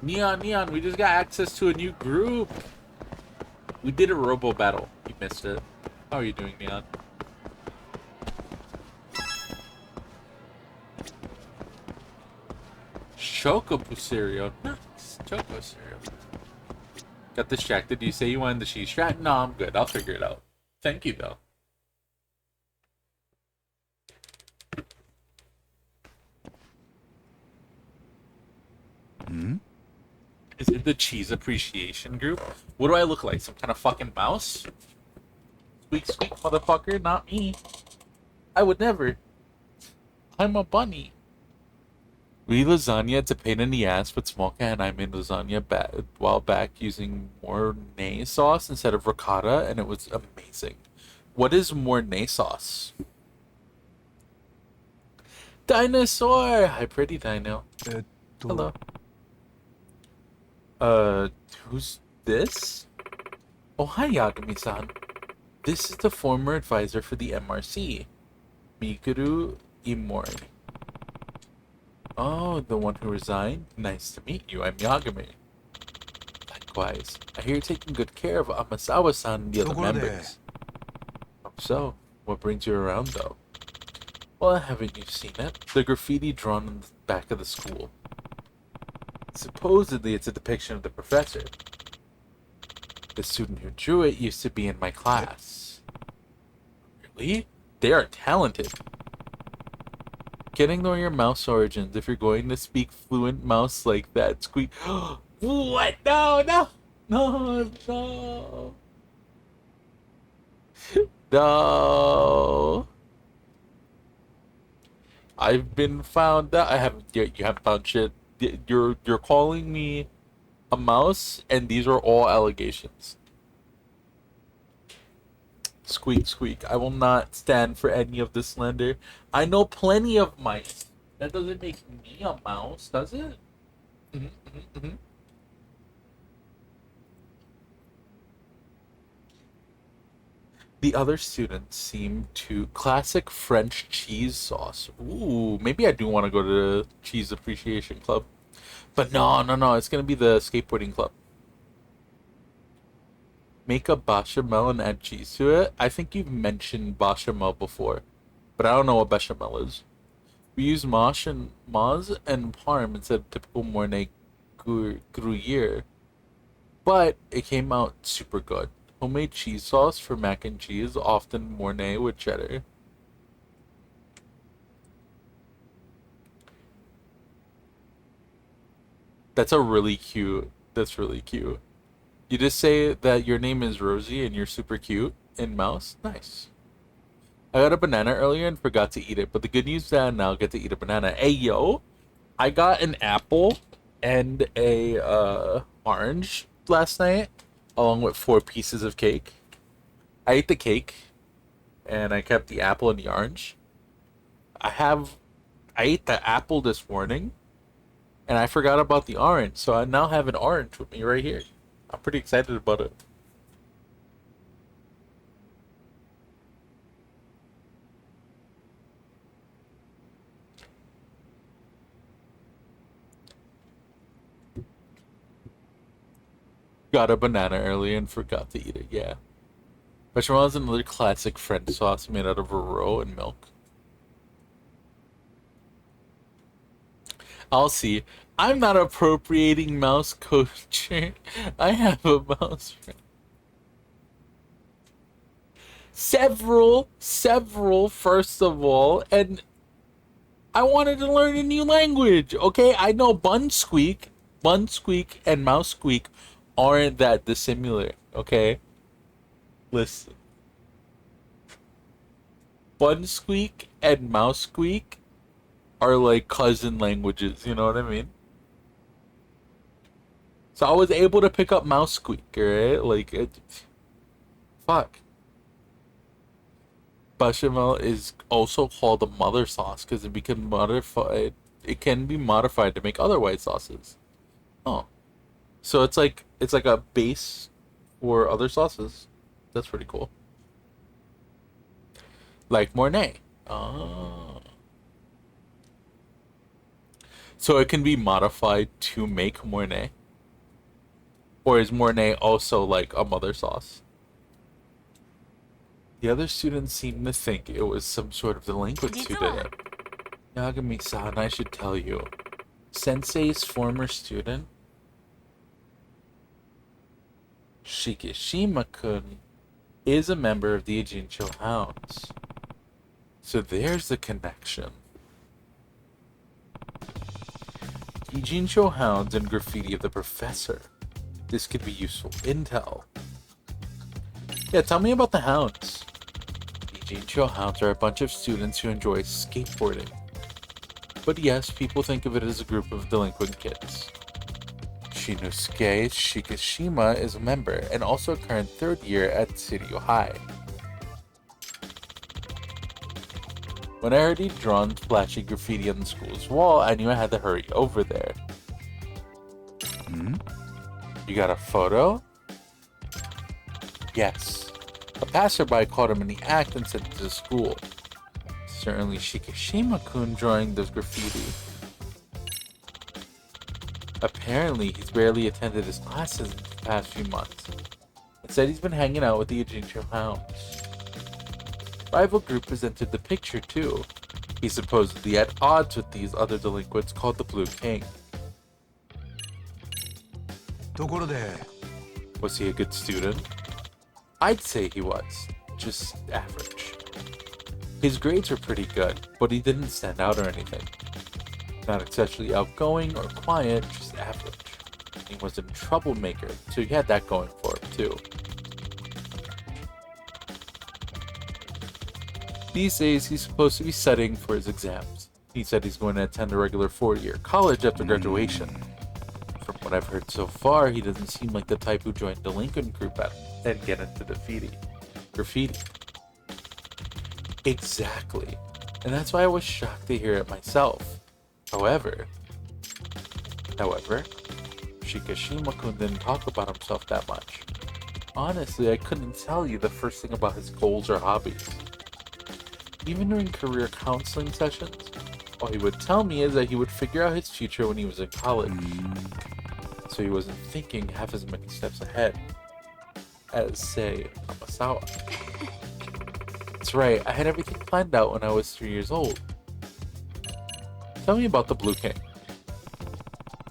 Neon, we just got access to a new group. We did a robo battle. You missed it. How are you doing, Neon? Chocobo cereal. Nice. Choco cereal. Got distracted. You say you wanted the cheese strat? No, I'm good. I'll figure it out. Thank you, though. Hmm? Is it the cheese appreciation group? What do I look like? Some kind of fucking mouse? Squeak, squeak, motherfucker. Not me. I would never. I'm a bunny. We eat lasagna. It's a pain in the ass, but Small Cat and I made lasagna a while back using Mornay sauce instead of ricotta, and it was amazing. What is Mornay sauce? Dinosaur! Hi, pretty dino. Hello. Who's this? Oh, hi, Yagami-san. This is the former advisor for the MRC, Mikuru Imori. Oh, the one who resigned? Nice to meet you. I'm Yagami. Likewise. I hear you're taking good care of Amasawa-san and the other members. So, what brings you around, though? Well, haven't you seen it? The graffiti drawn on the back of the school. Supposedly, it's a depiction of the professor. The student who drew it used to be in my class. Really? They are talented. Can't ignore your mouse origins if you're going to speak fluent mouse like that. Squeak. What? No, no. No, no. No. I've been found out. I haven't. You haven't found shit. You're calling me a mouse, and these are all allegations. Squeak, squeak. I will not stand for any of this slander. I know plenty of mice. That doesn't make me a mouse, does it? The other students seem to classic French cheese sauce. Ooh, maybe I do want to go to the cheese appreciation club. But no, it's gonna be the skateboarding club. Make a bechamel and add cheese to it. I think you've mentioned bechamel before, but I don't know what bechamel is. We use mosh and maz and parm instead of typical Mornay Gruyere, but it came out super good. Homemade cheese sauce for mac and cheese, often Mornay with cheddar. That's really cute. That's really cute. You just say that your name is Rosie and you're super cute in mouse. Nice. I got a banana earlier and forgot to eat it, but the good news is that I now get to eat a banana. Hey yo, I got an apple and a orange last night, along with 4 pieces of cake. I ate the cake, and I kept the apple and the orange. I ate the apple this morning, and I forgot about the orange, so I now have an orange with me right here. I'm pretty excited about it. Got a banana earlier and forgot to eat it, yeah. Bechamel is another classic French sauce made out of roux and milk. I'll see. I'm not appropriating mouse culture. I have a mouse friend. Several, first of all, and I wanted to learn a new language, okay? I know bun squeak, and mouse squeak aren't that dissimilar, okay? Listen. Bun squeak and mouse squeak are like cousin languages, you know what I mean? So I was able to pick up mouse squeak, right? Like, fuck. Bechamel is also called a mother sauce because it can modified. It can be modified to make other white sauces. Oh, so it's like a base for other sauces. That's pretty cool. Like Mornay. Oh. So it can be modified to make Mornay. Or is Mornay also like a mother sauce? The other students seemed to think it was some sort of delinquents who did it. Yagami-san, I should tell you. Sensei's former student, Shikishima-kun, is a member of the Ijincho Hounds. So there's the connection. Ijincho Hounds and graffiti of the professor. This could be useful intel. Yeah, tell me about the Hounds. The Ijincho Hounds are a bunch of students who enjoy skateboarding. But yes, people think of it as a group of delinquent kids. Shinosuke Shikishima is a member and also a current third year at Siryu High. When I heard he'd drawn flashy graffiti on the school's wall, I knew I had to hurry over there. You got a photo? Yes. A passerby caught him in the act and sent it to the school. Certainly Shikishima-kun drawing those graffiti. Apparently, he's barely attended his classes in the past few months. Instead, he's been hanging out with the Ijincho Hounds. Rival group presented the picture, too. He's supposedly at odds with these other delinquents called the Blue King. Was he a good student? I'd say he was. Just average. His grades were pretty good, but he didn't stand out or anything. Not especially outgoing or quiet, just average. He wasn't a troublemaker, so he had that going for him, too. These days, he's supposed to be studying for his exams. He said he's going to attend a regular 4-year college after graduation. From what I've heard so far, he doesn't seem like the type who joined delinquent group and get into graffiti. Exactly. And that's why I was shocked to hear it myself. However, Shikishima-kun didn't talk about himself that much. Honestly, I couldn't tell you the first thing about his goals or hobbies. Even during career counseling sessions, all he would tell me is that he would figure out his future when he was in college. So he wasn't thinking half as many steps ahead as, say, Amasawa. That's right, I had everything planned out when I was 3 years old. Tell me about the Blue King.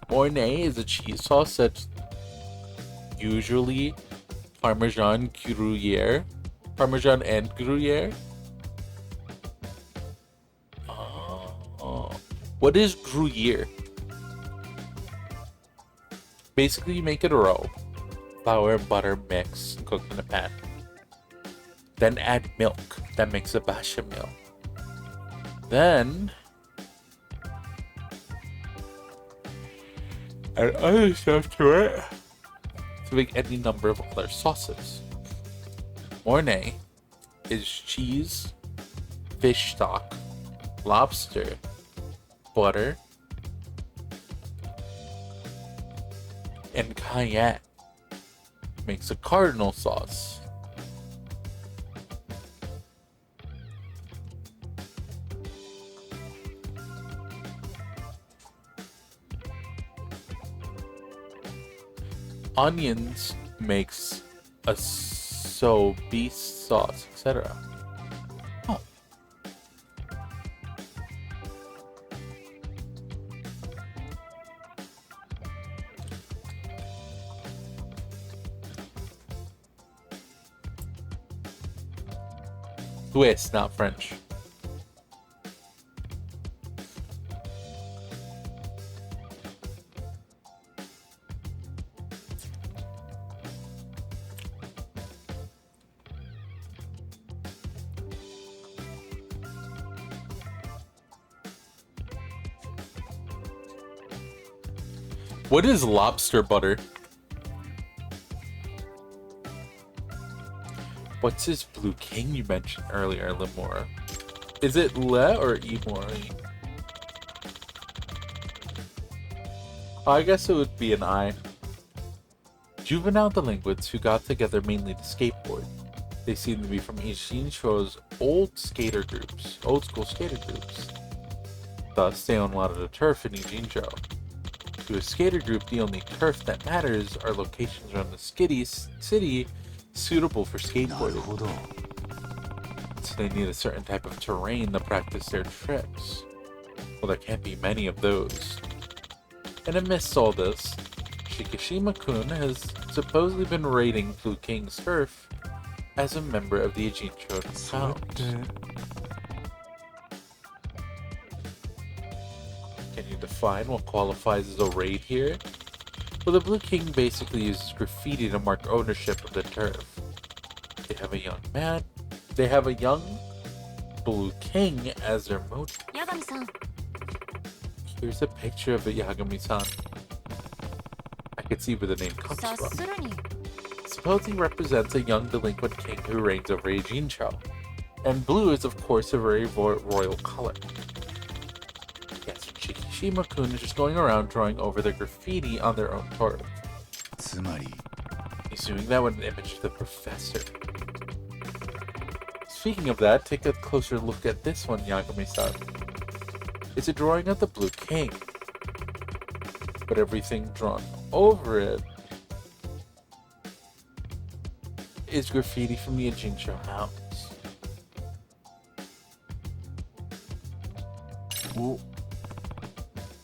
Mornay is a cheese sauce that's usually Parmesan and Gruyere. Oh. What is Gruyere? Basically, you make it a roll. Flour and butter mix, cooked in a pan. Then add milk. That makes a bechamel. Then add other stuff to it to make any number of other sauces. Mornay is cheese, fish stock, lobster, butter, and cayenne. Makes a cardinal sauce. Onions makes a so beast sauce, etc. Oh. Swiss, not French. What is lobster butter? What's this blue king you mentioned earlier, Lemora? Is it Le or Imori? Oh, I guess it would be an I. Juvenile delinquents who got together mainly to skateboard. They seem to be from Ishinsho's old school skater groups. Thus, they own a lot of the turf in Ijincho. To a skater group, the only turf that matters are locations around the city suitable for skateboarding. So they need a certain type of terrain to practice their tricks. Well, there can't be many of those. And amidst all this, Shikishima-kun has supposedly been raiding Blue King's turf as a member of the Ijincho town. Can you define what qualifies as a raid here? Well, the Blue King basically uses graffiti to mark ownership of the turf. They have a young Blue King as their motive. Yagami-san. Here's a picture of the Yagami-san. I can see where the name comes from. Suppose he represents a young delinquent king who reigns over Ijincho. And blue is of course a very royal color. Yes, Shikishima-kun is just going around drawing over the graffiti on their own turf. He's doing that with an image of the professor. Speaking of that, take a closer look at this one, Yagami-san. It's a drawing of the Blue King. But everything drawn over it is graffiti from the Ijincho house.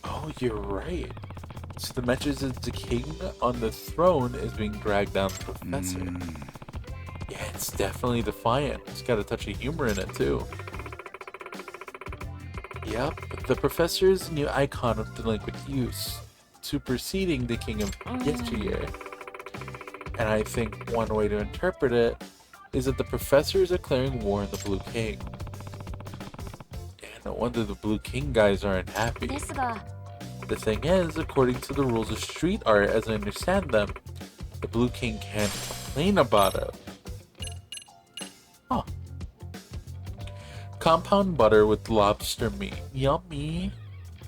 Oh, you're right. So the message is the king on the throne is being dragged down the professor. Yeah, it's definitely defiant. It's got a touch of humor in it too. Yep, the professor is a new icon of delinquent youth, superseding the king of yesteryear. And I think one way to interpret it is that the professor is declaring war on the Blue King. Yeah, no wonder the Blue King guys aren't happy. The thing is, according to the rules of street art as I understand them, the Blue King can't complain about it. Huh. Compound butter with lobster meat. Yummy.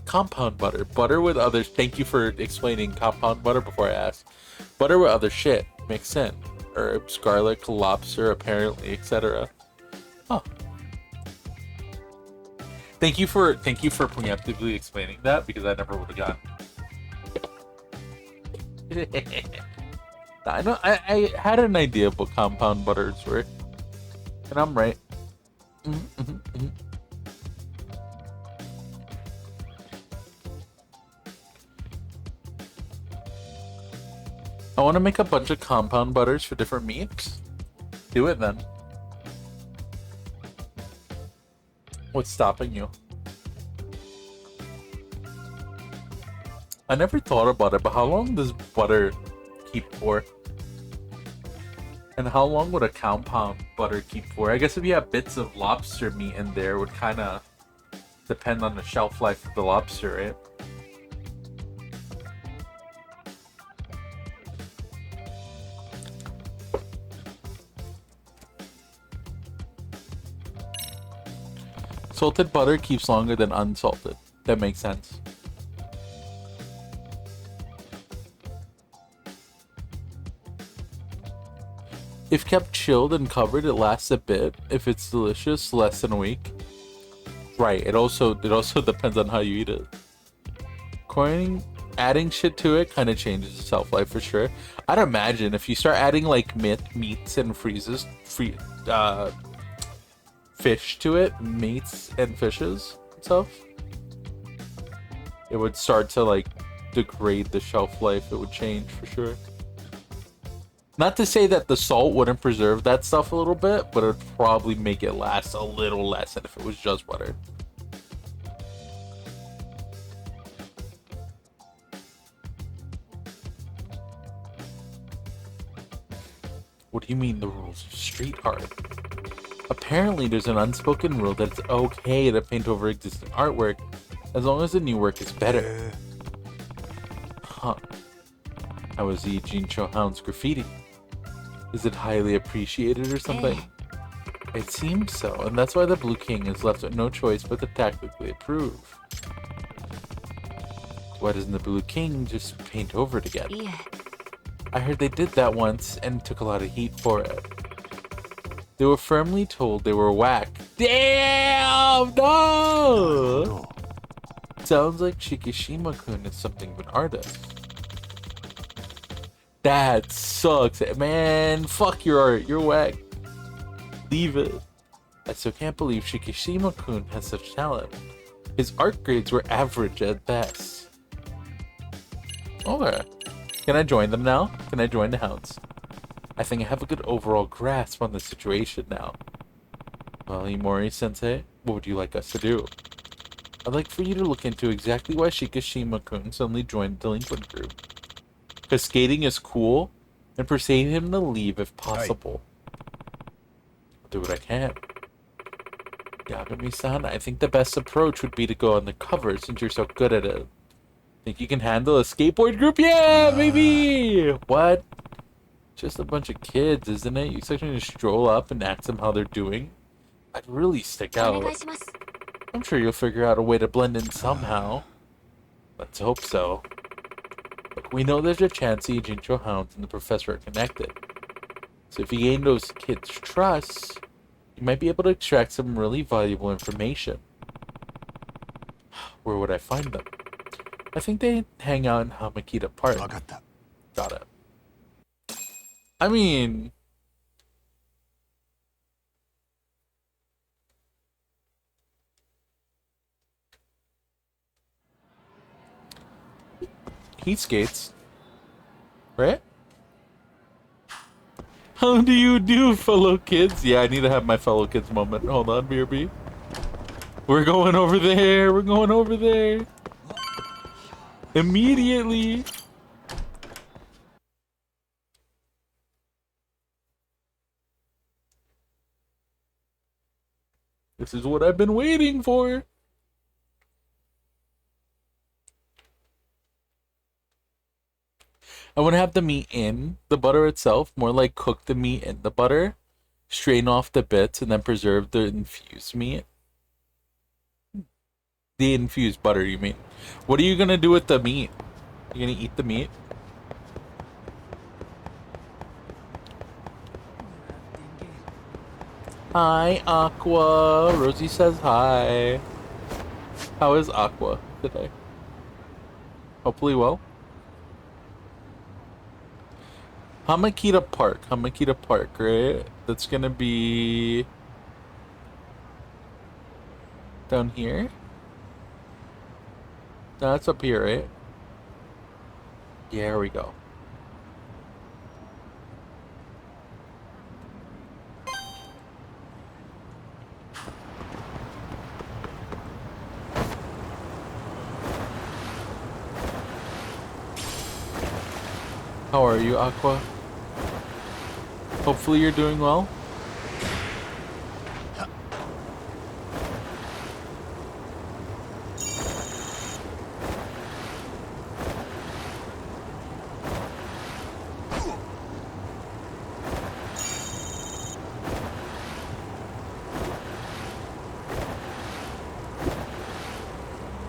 Compound butter. Butter with other... Thank you for explaining compound butter before I asked. Butter with other shit. Mixed in. Herbs, garlic, lobster, apparently, etc. Huh. Thank you for preemptively explaining that, because I never would have gotten. I know I had an idea of what compound butters were, and I'm right. I want to make a bunch of compound butters for different meats. Do it then. What's stopping you? I never thought about it, but how long does butter keep for? And how long would a compound butter keep for? I guess if you have bits of lobster meat in there, it would kind of depend on the shelf life of the lobster, right? Salted butter keeps longer than unsalted. That makes sense. If kept chilled and covered, it lasts a bit. If it's delicious, less than a week. Right. It also depends on how you eat it. adding shit to it kind of changes the shelf life for sure. I'd imagine if you start adding like meats and fish to it, meats and fishes and stuff, it would start to like degrade the shelf life. It would change for sure. Not to say that the salt wouldn't preserve that stuff a little bit, but it would probably make it last a little less than if it was just butter. What do you mean the rules of street art? Apparently there's an unspoken rule that it's okay to paint over existing artwork as long as the new work is better. Huh. How is the Jincho Hound's graffiti? Is it highly appreciated or something? It seems so, and that's why the Blue King is left with no choice but to tactically approve. Why doesn't the Blue King just paint over it again? I heard they did that once and took a lot of heat for it. They were firmly told they were whack. Damn! No! Sounds like Shikishima-kun is something of an artist. That sucks. Man, fuck your art. You're whack. Leave it. I still can't believe Shikishima-kun has such talent. His art grades were average at best. Okay. Can I join them now? Can I join the hounds? I think I have a good overall grasp on the situation now. Well, Imori-sensei, what would you like us to do? I'd like for you to look into exactly why Shikishima-kun suddenly joined the delinquent group. Because skating is cool, and persuade him to leave if possible. I'll do what I can. Yagami-san, I think the best approach would be to go on the cover since you're so good at it. Think you can handle a skateboard group? Yeah, baby! What? Just a bunch of kids, isn't it? You expect me to stroll up and ask them how they're doing? I'd really stick out. I'm sure you'll figure out a way to blend in somehow. Let's hope so. Look, we know there's a chance the Jincho Hounds and the professor are connected. So if you gain those kids' trust, you might be able to extract some really valuable information. Where would I find them? I think they hang out in Hamakita Park. Got it. I mean... he skates. Right? How do you do, fellow kids? Yeah, I need to have my fellow kids moment. Hold on, BRB. We're going over there. We're going over there. Immediately. This is what I've been waiting for. I want to have the meat in the butter itself, more like cook the meat in the butter, strain off the bits, and then preserve the infused meat. The infused butter, you mean? What are you gonna do with the meat? You gonna eat the meat? Hi, Aqua. Rosie says hi. How is Aqua today? Hopefully well. Hamakita Park, right? That's gonna be down here. No, that's up here, right? Yeah, here we go. How are you, Aqua? Hopefully you're doing well.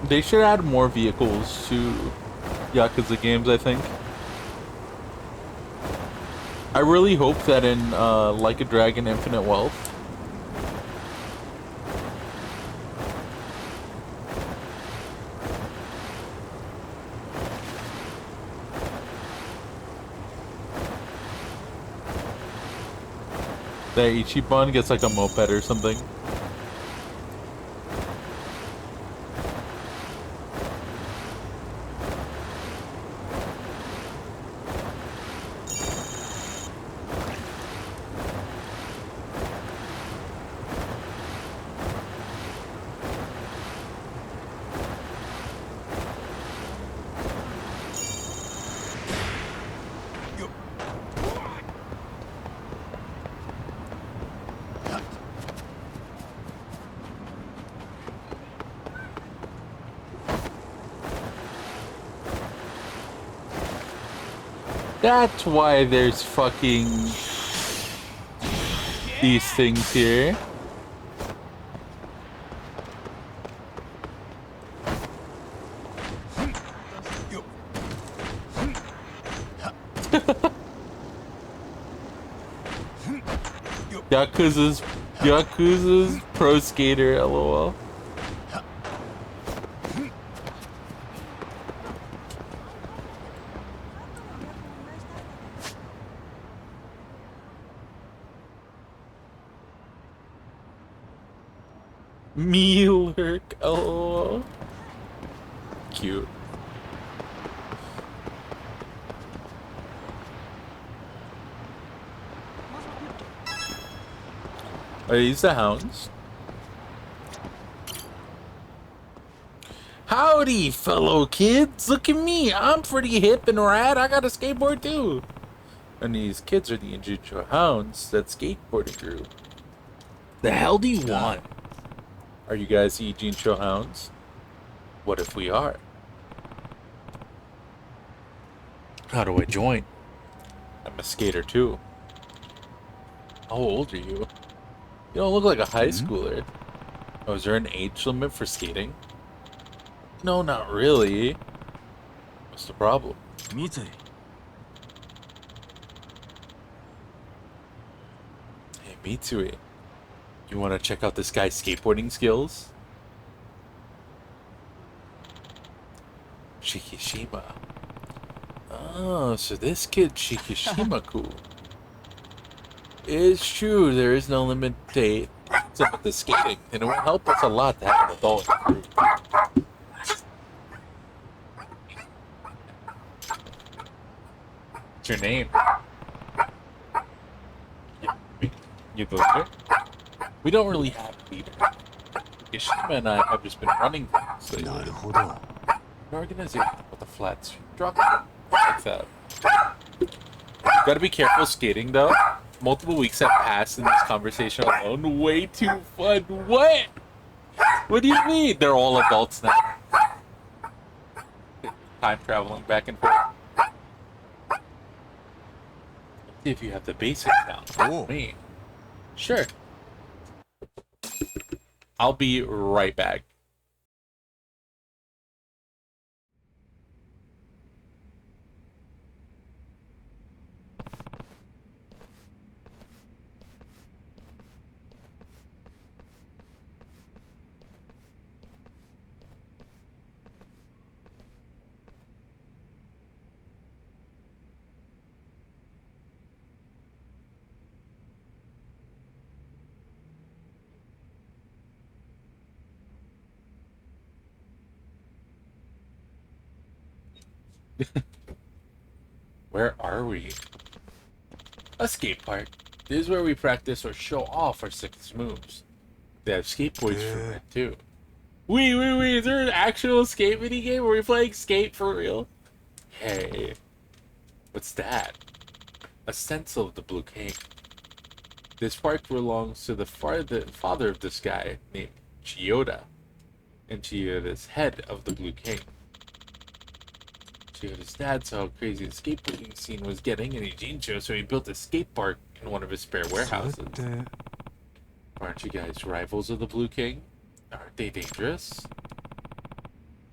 They should add more vehicles to Yakuza games, I think. I really hope that in Like a Dragon Infinite Wealth, That Ichiban gets like a moped or something. That's why there's fucking these things here. Yakuza's pro skater, lol. Mealwork, lol. Cute. Are these the hounds? Howdy, fellow kids! Look at me! I'm pretty hip and rad. I got a skateboard too. And these kids are the Injincho hounds, that skateboarding group. The hell do you want? Are you guys the Injincho hounds? What if we are? How do I join? I'm a skater too. How old are you? You don't look like a high schooler. Oh, is there an age limit for skating? No, not really. What's the problem? Mitsui. Hey, Mitsui. You want to check out this guy's skateboarding skills? Shikishima. Oh, so this kid Shikishima-ku. It's true, there is no limit to the skating, and it will help us a lot to have an adult in the group. What's your name? You the leader? We don't really have a leader. Shikishima and I have just been running things lately. なるほど。 An organization with a flat structure like that. Gotta be careful skating though. Multiple weeks have passed in this conversation alone. Way too fun. What? What do you mean? They're all adults now. Time traveling back and forth. If you have the basics down. Oh. Me. Sure. I'll be right back. Where are we? A skate park. This is where we practice or show off our sickest moves. They have skateboards for it too. Wait, is there an actual skate mini game? Are we playing skate for real? Hey, what's that? A stencil of the Blue King. This park belongs to the father of this guy named Chiyoda, and Chiyoda's head of the Blue King. Chiyoda's dad saw how crazy the skateboarding scene was getting in Ijincho, so he built a skate park in one of his spare warehouses. それって Aren't you guys rivals of the Blue King? Aren't they dangerous?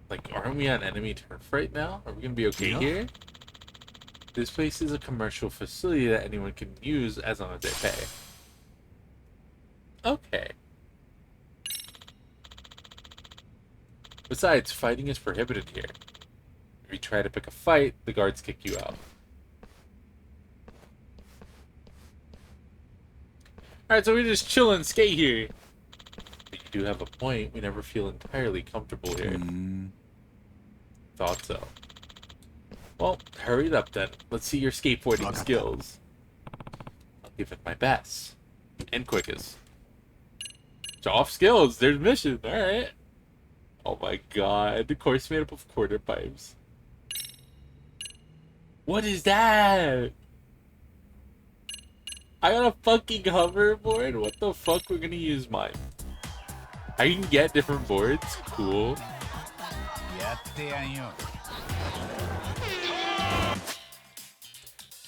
Like, aren't we on enemy turf right now? Are we gonna be okay Yeah. here? This place is a commercial facility that anyone can use as long as they pay. Okay. Besides, fighting is prohibited here. If you try to pick a fight, the guards kick you out. Alright, so we just chill and skate here. But you do have a point. We never feel entirely comfortable here. Thought so. Well, hurry it up then. Let's see your skateboarding skills. I'll give it my best. And quickest. Show off skills. There's mission. Alright. Oh my god. The course made up of quarter pipes. What is that? I got a fucking hoverboard? What the fuck? We're gonna use mine. I can get different boards? Cool.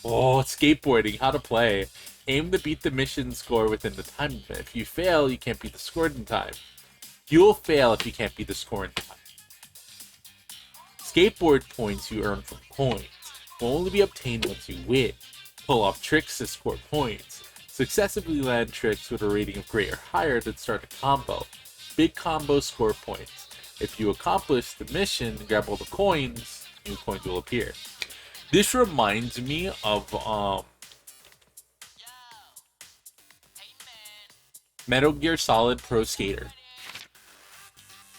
Oh, skateboarding. How to play. Aim to beat the mission score within the time limit. If you fail, you can't beat the score in time. You'll fail if you can't beat the score in time. Skateboard points you earn from coins will only be obtained once you win. Pull off tricks to score points. Successively land tricks with a rating of great or higher that start a combo. Big combos score points. If you accomplish the mission and grab all the coins, new coins will appear. This reminds me of Metal Gear Solid Pro Skater.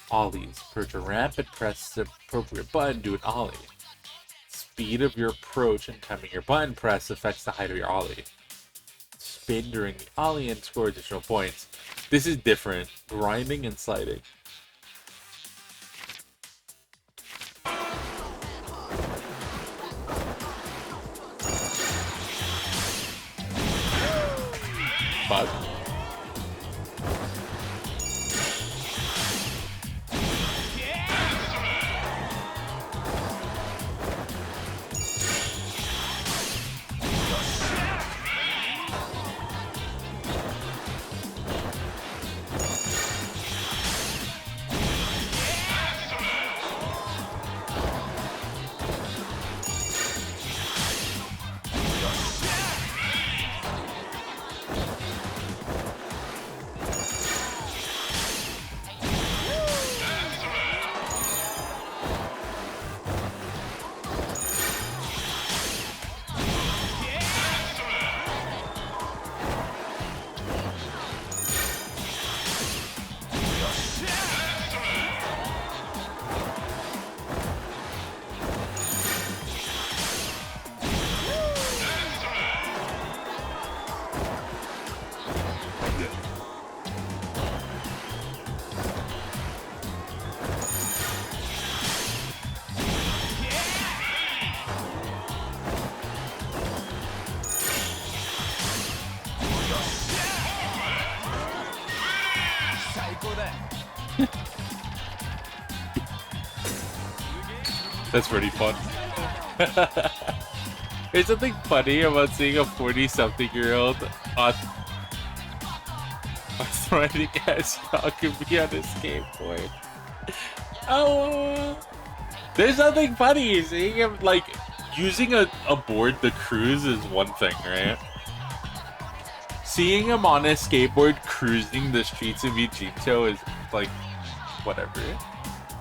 Ollies. Perch a ramp and press the appropriate button, do an ollie. Speed of your approach and timing your button press affects the height of your ollie. Spin during the ollie and score additional points. This is different. Grinding and sliding. But that's pretty fun. There's something funny about seeing a 40-something-year-old arthritic as Yagami on a skateboard. Oh, there's nothing funny. Seeing him like using a board to cruise is one thing, right? Seeing him on a skateboard cruising the streets of Ijincho is like whatever.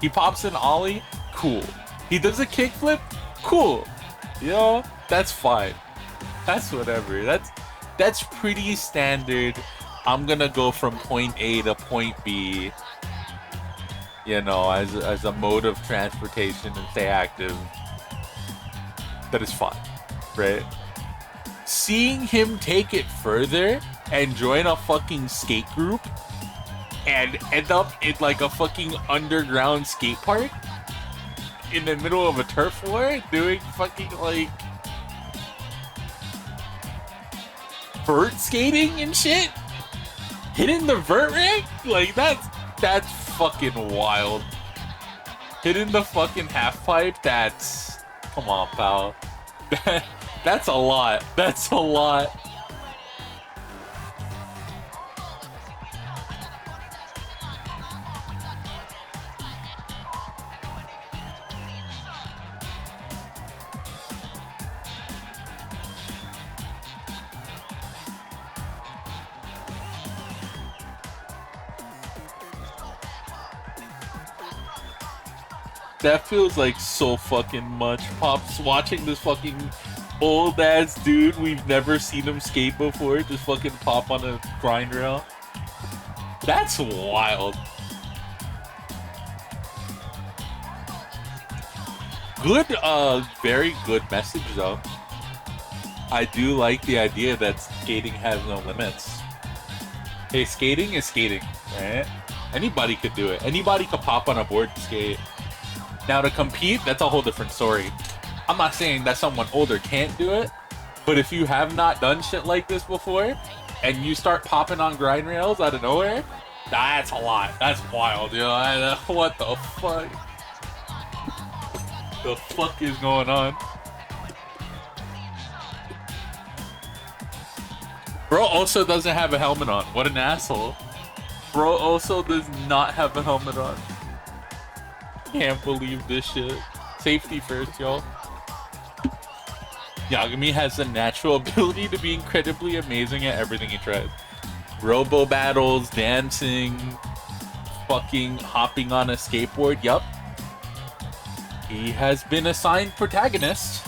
He pops an ollie, cool. He does a kickflip, cool. You know, that's fine. That's whatever. That's pretty standard. I'm gonna go from point A to point B, you know, as a mode of transportation and stay active. That is fine, right? Seeing him take it further and join a fucking skate group and end up in like a fucking underground skate park in the middle of a turf war doing fucking like vert skating and shit, hitting the vert ramp, like that's fucking wild. Hitting the fucking half pipe, that's, come on, pal. That's a lot. That's a lot. That feels like so fucking much. Pops watching this fucking Old ass dude, we've never seen him skate before, just fucking pop on a grind rail. That's wild. Good, very good message though. I do like the idea that skating has no limits. Hey, skating is skating, right? Anybody could do it. Anybody could pop on a board and skate. Now to compete, that's a whole different story. I'm not saying that someone older can't do it, but if you have not done shit like this before, and you start popping on grind rails out of nowhere, that's a lot. That's wild, yo. What the fuck? The fuck is going on? Bro also doesn't have a helmet on. What an asshole. Bro also does not have a helmet on. Can't believe this shit. Safety first, y'all. Yagami has the natural ability to be incredibly amazing at everything he tries. Robo battles, dancing, fucking hopping on a skateboard. Yup. He has been assigned protagonist.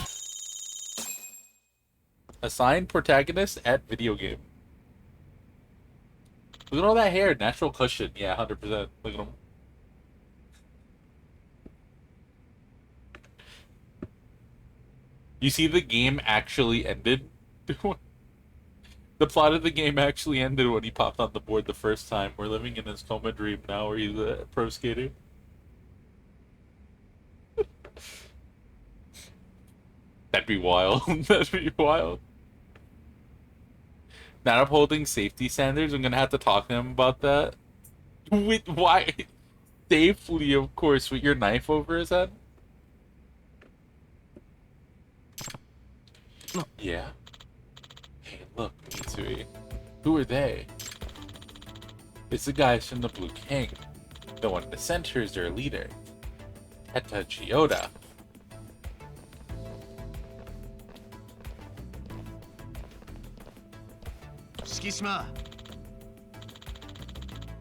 Assigned protagonist at video game. Look at all that hair. Natural cushion. Yeah, 100%. Look at him. You see, the game actually ended. The plot of the game actually ended when he popped on the board the first time. We're living in his coma dream now where he's a pro skater. That'd be wild. That'd be wild. Not upholding safety standards. I'm gonna have to talk to him about that. With why? Safely, of course, with your knife over his head. Yeah. Hey, look, Mitsui. Who are they? It's the guys from the Blue King. The one in the center is their leader, Heta Chioda. Shikishima.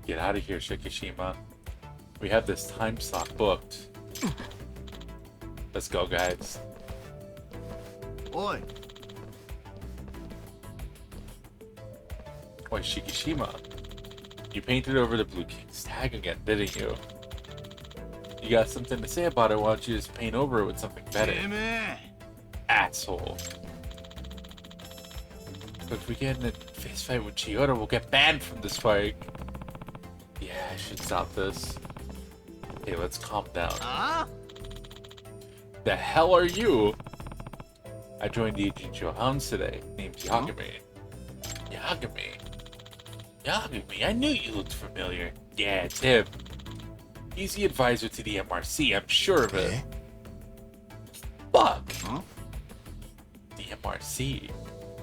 Get out of here, Shikishima. We have this time slot booked. Let's go, guys. Oi. Wait, Shikishima. You painted over the Blue King's tag again, didn't you? You got something to say about it, why don't you just paint over it with something better? Asshole. But if we get in a fist fight with Chioda, we'll get banned from this fight. Yeah, I should stop this. Hey, let's calm down. The hell are you? I joined the Ijincho Hounds today, named Yagami. Yagami? Yagami, I knew you looked familiar. Yeah, it's him. He's the advisor to the MRC, I'm sure of it. Fuck! Huh? The MRC.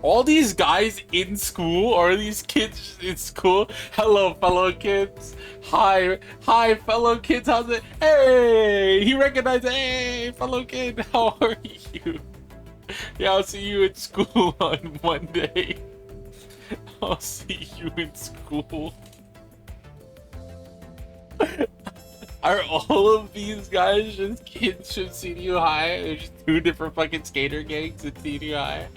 All these guys in school, or these kids in school? Hello, fellow kids. Hi, fellow kids. How's it? Hey, he recognized. Hey, fellow kid. How are you? Yeah, I'll see you in school on Monday. I'll see you in school. Are all of these guys just kids from senior high? There's two different fucking skater gangs in senior high.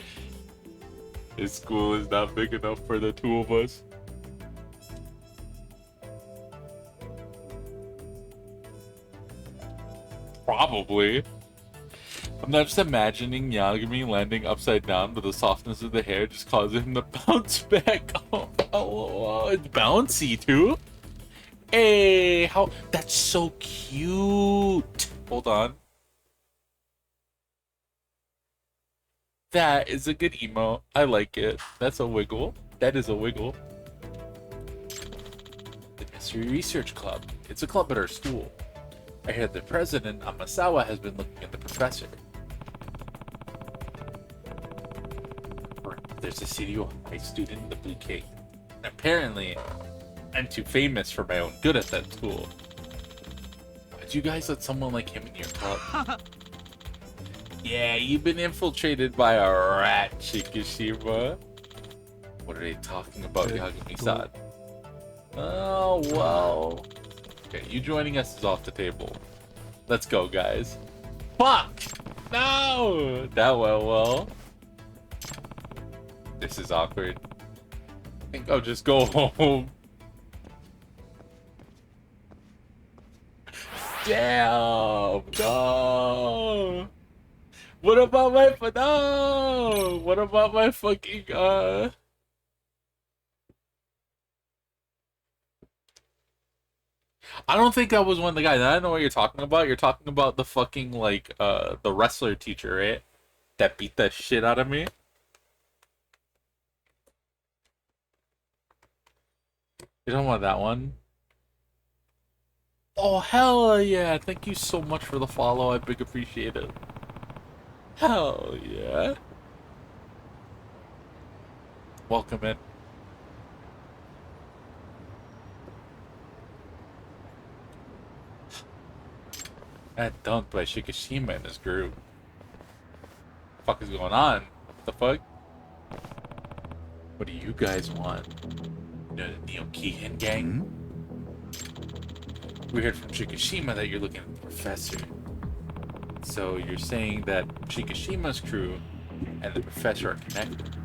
This school is not big enough for the two of us. Probably. I'm not just imagining Yagami landing upside down, but the softness of the hair just causing him to bounce back. Oh, it's bouncy too. Hey, how? That's so cute. Hold on. That is a good emo. I like it. That's a wiggle. That is a wiggle. The Mystery Research Club. It's a club at our school. I heard the president, Amasawa, has been looking at the professor. There's a senior high student in the Blue King. And apparently, I'm too famous for my own good at that school. Would you guys let someone like him in your club? Yeah, you've been infiltrated by a rat, Shikishima. What are they talking about, Yagami-san? Oh, well. Okay, you joining us is off the table. Let's go, guys. Fuck! No! That went well. This is awkward. I think I'll just go home. Damn! No! What about my no? What about my fucking I don't think that was one of the guys. I don't know what you're talking about. You're talking about the fucking like the wrestler teacher, right? That beat the shit out of me. You're talking about that one? Oh hell yeah! Thank you so much for the follow. I big appreciate it. Hell yeah! Welcome in. That dunked by Shikishima in this group. What the fuck is going on? What the fuck? What do you guys want? You know, the Neo Keehan gang? We heard from Shikishima that you're looking at the professor. So you're saying that Shikishima's crew and the professor are connected?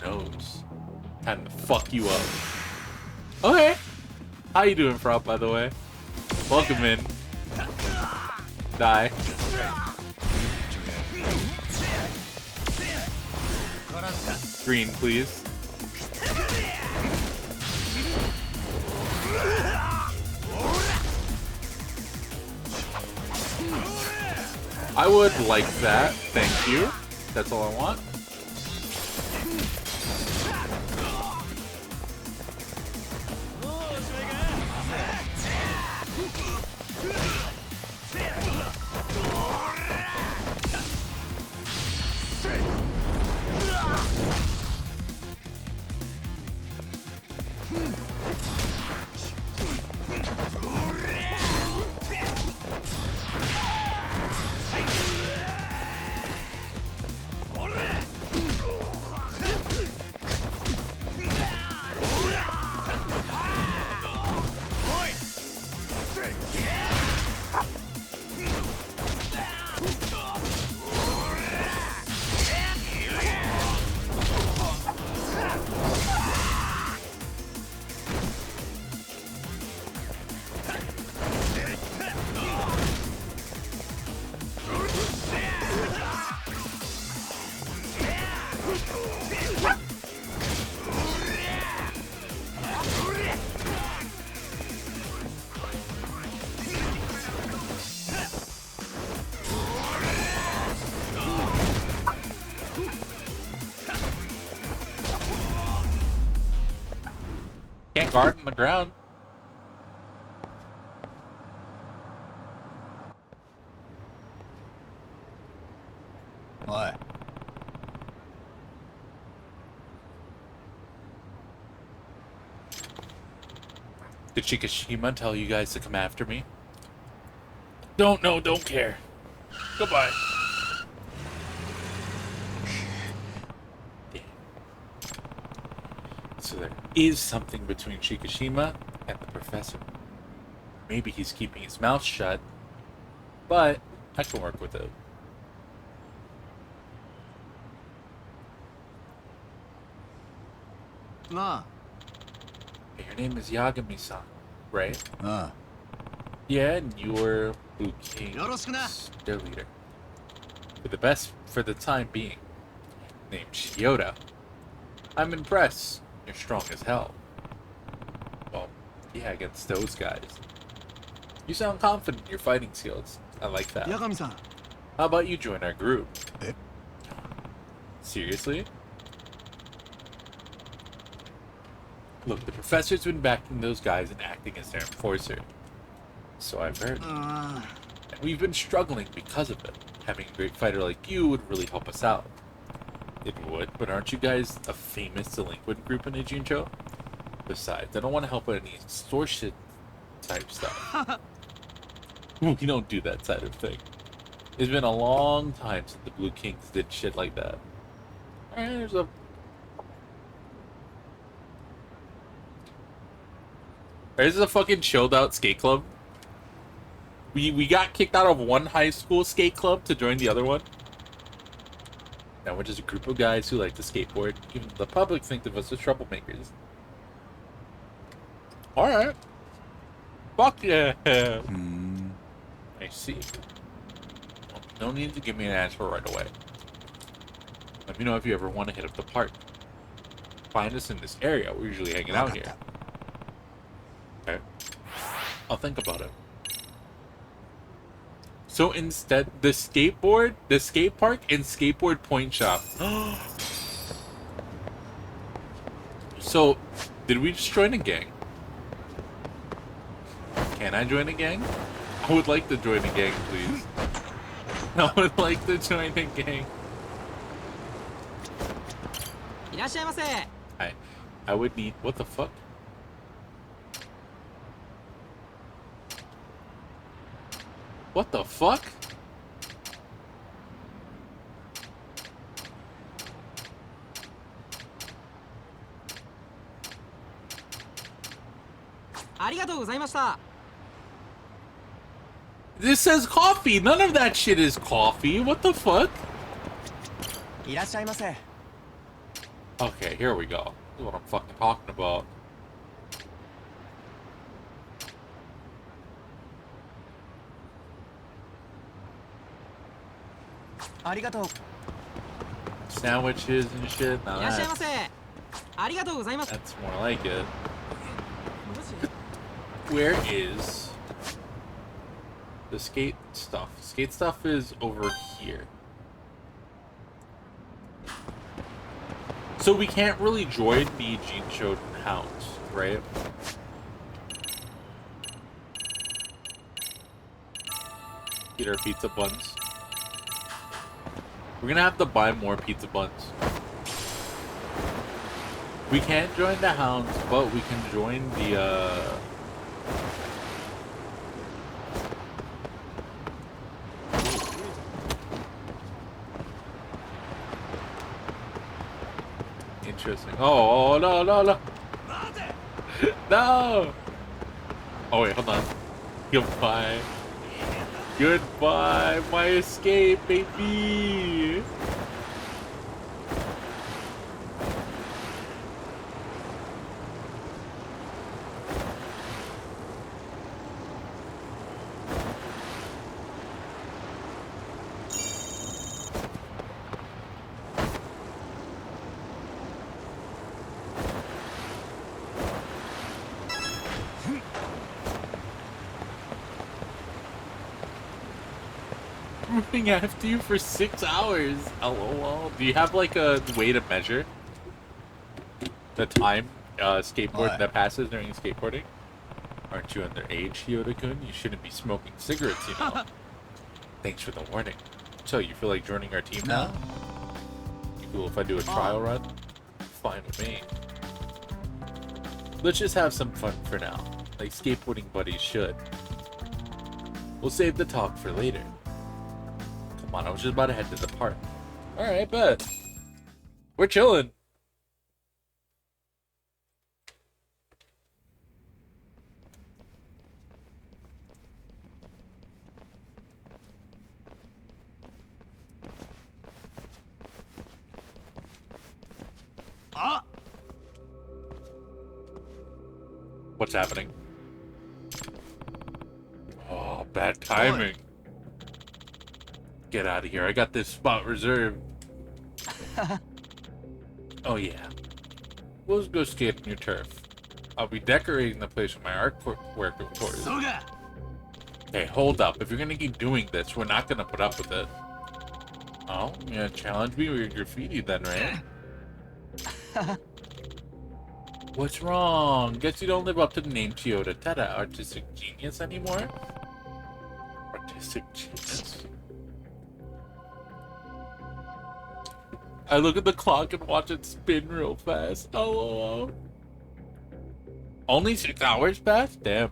Who knows? Time to fuck you up. Okay. How you doing, Frog, by the way? Welcome in. Die. Green, please. I would like that. Thank you. That's all I want. Can't guard on the ground. What? Did Shikishima tell you guys to come after me? Don't know, don't care. Goodbye. Damn. So there is something between Shikishima and the professor. Maybe he's keeping his mouth shut, but I can work with it. Nah. Hey, your name is Yagami-san, right? Ah. Yeah, and you're Blue King's Yoroshiku. their leader. For the best for the time being. Named Shiota. I'm impressed. You're strong as hell. Well, yeah, against those guys. You sound confident in your fighting skills. I like that. Yagami-san. How about you join our group? Eh? Seriously? Look, the professor's been backing those guys and acting as their enforcer. So I've heard. And we've been struggling because of it. Having a great fighter like you would really help us out. It would, but aren't you guys a famous delinquent group in Ijincho? Besides, I don't want to help with any extortion type stuff. We don't do that side of thing. It's been a long time since the Blue Kings did shit like that. Alright, there's a... This is a fucking chilled out skate club. We got kicked out of one high school skate club to join the other one. Now we're just a group of guys who like to skateboard. Even the public think of us as troublemakers. Alright. Fuck yeah. I see. Well, no need to give me an answer right away. Let me know if you ever want to hit up the park. Find us in this area. We're usually hanging out here. Okay. I'll think about it. So instead, the skate park and skateboard point shop. So, did we just join a gang? Can I join a gang? I would like to join a gang, please. I would like to join a gang. I would need... What the fuck? What the fuck? This says coffee. None of that shit is coffee. What the fuck? Okay, here we go. This is what I'm fucking talking about. Sandwiches and shit. Now that's more like it. Where is the skate stuff? Skate stuff is over here. So we can't really join the Gene Showed Hounds, right? Eat our pizza buns. We're gonna have to buy more pizza buns. We can't join the Hounds, but we can join the, Interesting. Oh, no, no, no. No! Oh, wait, hold on. Goodbye. Goodbye, my escape, baby! Running after you for 6 hours. LOL. Do you have like a way to measure the time skateboarding that passes during skateboarding? Aren't you underage, Yoda-kun? You shouldn't be smoking cigarettes, you know. Thanks for the warning. So, you feel like joining our team now? You cool if I do a trial run? Fine with me. Let's just have some fun for now, like skateboarding buddies should. We'll save the talk for later. Come on, I was just about to head to the park. Alright, bet. We're chilling. What's happening? Oh, bad timing. Get out of here. I got this spot reserved. Oh, yeah. We'll go skate on your turf. I'll be decorating the place with my artwork, of course. Hey, hold up. If you're gonna keep doing this, we're not gonna put up with it. Oh, you're gonna challenge me with your graffiti then, right? What's wrong? Guess you don't live up to the name Toyota Tada Artistic Genius anymore? Artistic Genius? I look at the clock and watch it spin real fast. Oh. Only 6 hours passed? Damn.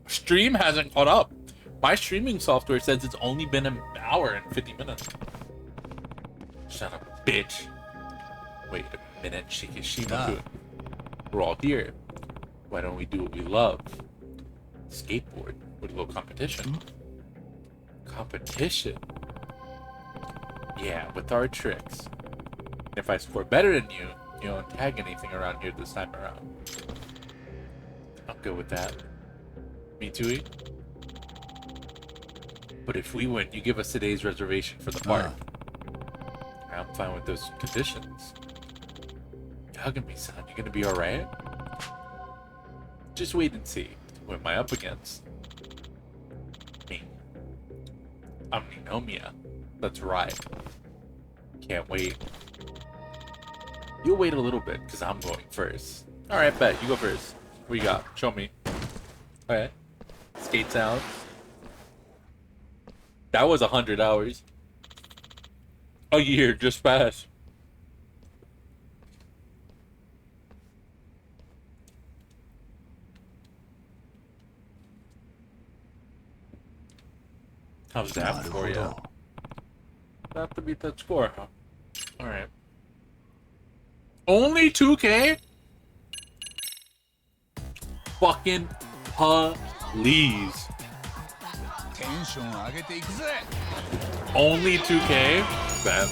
Stream hasn't caught up. My streaming software says it's only been an hour and 50 minutes. Son of a bitch. Wait a minute, Shikishima. We're all here. Why don't we do what we love? Skateboard with a little competition. Competition? Yeah, with our tricks. If I score better than you, you don't tag anything around here this time around. I'm good with that. Me too. But if we win, you give us today's reservation for the park. I'm fine with those conditions. Yagami-san, you gonna be alright? Just wait and see. Who am I up against? Me. I'm Ninomiya. That's right. Can't wait. You'll wait a little bit, because I'm going first. Alright, bet. You go first. What you got? Show me. Alright. Skate sounds. That was 100 hours. A year just passed. How's that for you? Have to beat that score, huh? Alright. Only 2K? Fucking please. Only 2K? Bet.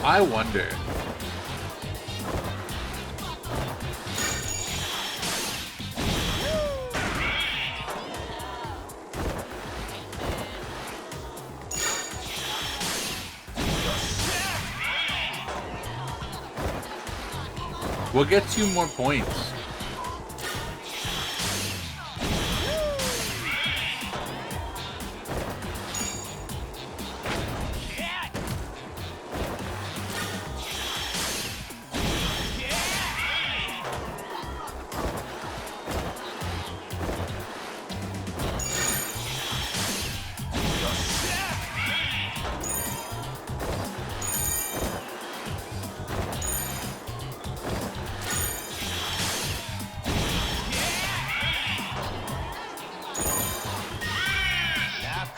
I wonder. What gets you more points?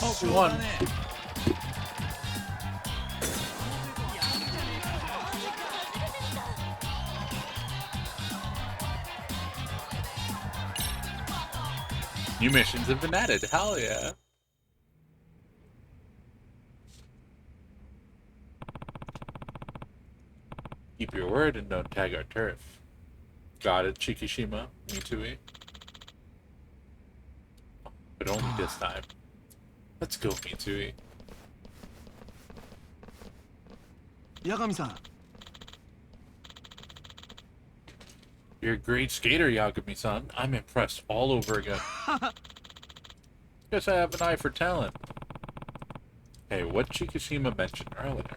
Oh, we won. New missions have been added. Hell yeah. Keep your word and don't tag our turf. Got it, Chikishima. Me too. But only this time. Let's go, Mitsui. Yagami-san. You're a great skater, Yagami-san. I'm impressed all over again. Guess I have an eye for talent. Hey, what Chikishima mentioned earlier?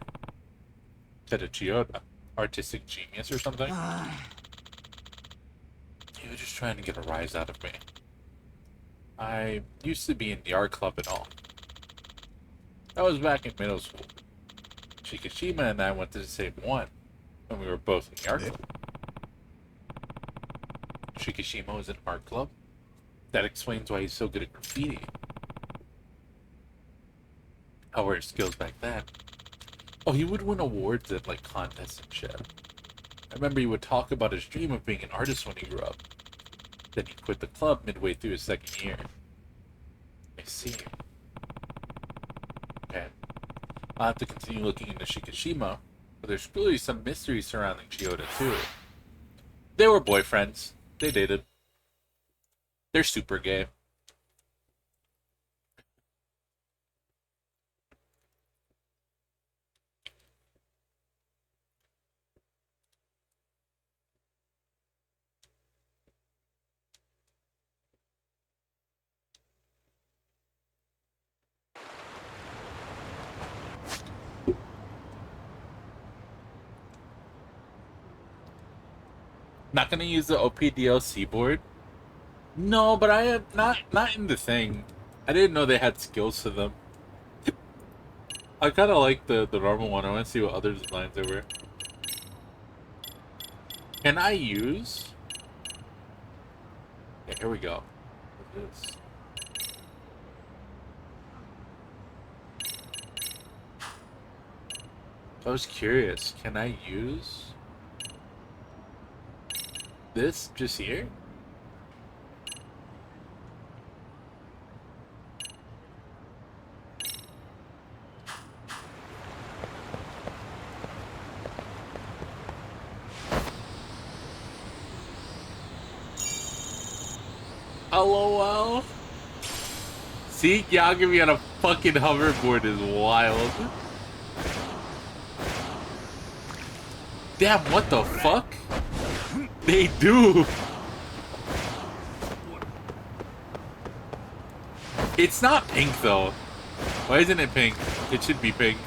Said a Chiyoda, artistic genius or something? You were just trying to get a rise out of me. I used to be in the art club and all. That was back in middle school. Chikishima and I went to the same one when we were both in the art club. Chikishima was in art club? That explains why he's so good at graffiti. How were his skills back then? Oh, he would win awards at like contests and shit. I remember he would talk about his dream of being an artist when he grew up. Then he quit the club midway through his second year. I see. Okay. I'll have to continue looking into Shikishima, but there's clearly some mystery surrounding Chiyoda too. They were boyfriends. They dated. They're super gay. Not gonna use the OPDLC board? No, but I am not in the thing. I didn't know they had skills to them. I kinda like the normal one. I wanna see what other designs there were. Can I use? Okay, here we go. this? I was curious. Can I use this just here? LOL. See, Yagami on a fucking hoverboard is wild. Damn, what the fuck? They do. It's not pink though. Why isn't it pink? It should be pink.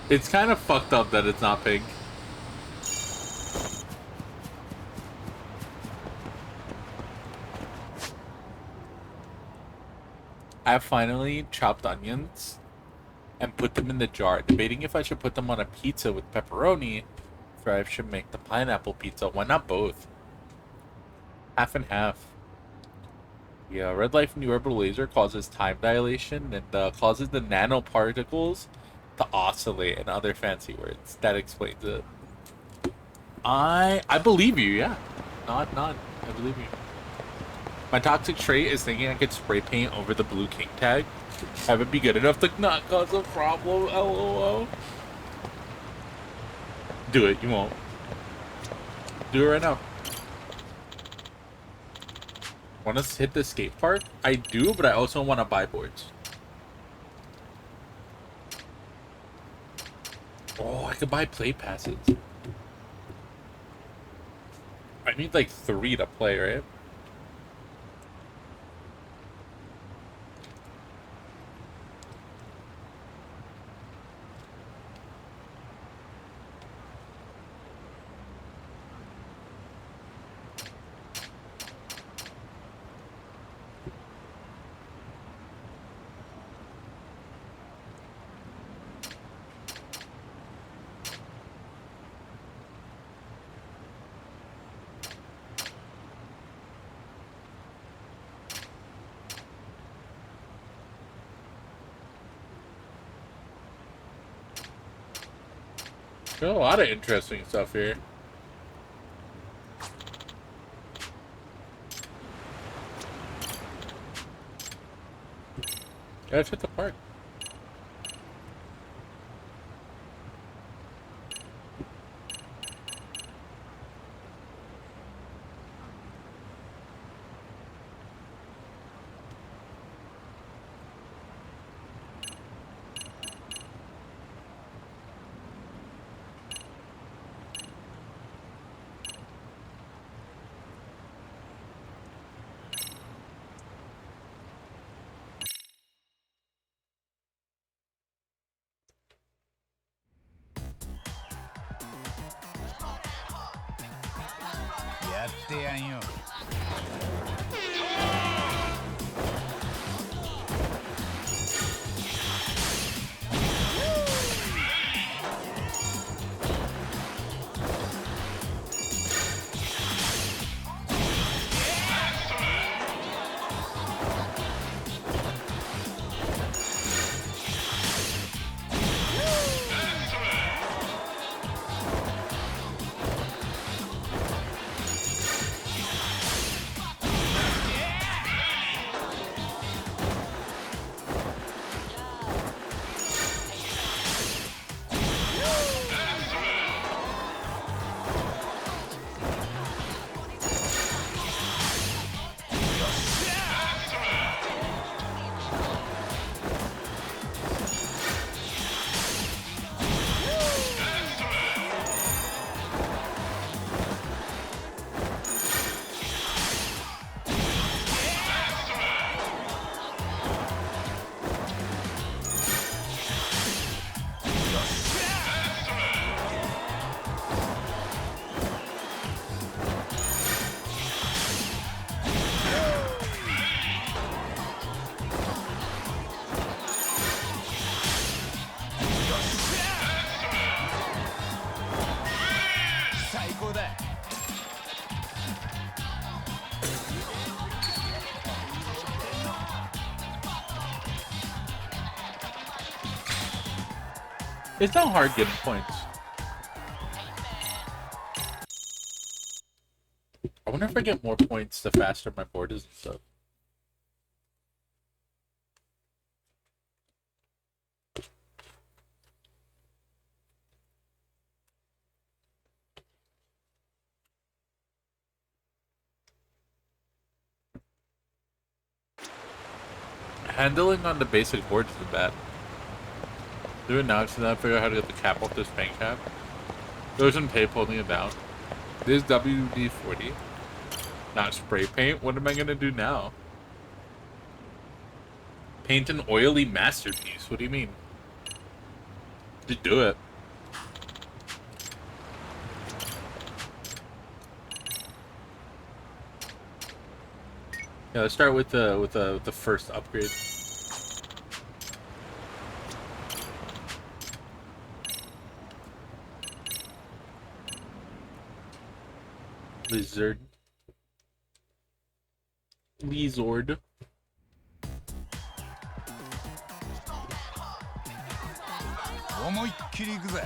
It's kind of fucked up that it's not pink. I finally chopped onions and put them in the jar, debating if I should put them on a pizza with pepperoni or if I should make the pineapple pizza. Why not both? Half and half. Yeah, red light from the orbital laser causes time dilation and causes the nanoparticles to oscillate and other fancy words. That explains it. I believe you, yeah. Not. I believe you. My toxic trait is thinking I could spray paint over the blue king tag. Have it be good enough to not cause a problem, LOL. Do it, you won't. Do it right now. Want us to hit the skate park? I do, but I also want to buy boards. Oh, I could buy play passes. I need like 3 to play, right? There's a lot of interesting stuff here. Gotta hit the park. It's not hard getting points. I wonder if I get more points the faster my board is and stuff. Handling on the basic board isn't bad. Do it now, so then I figure out how to get the cap off this paint cap. Goes in tape holding it down. This WD-40. Not spray paint. What am I gonna do now? Paint an oily masterpiece. What do you mean? Just do it. Yeah, let's start with the first upgrade. Lizard. 思いっきりいくぜ。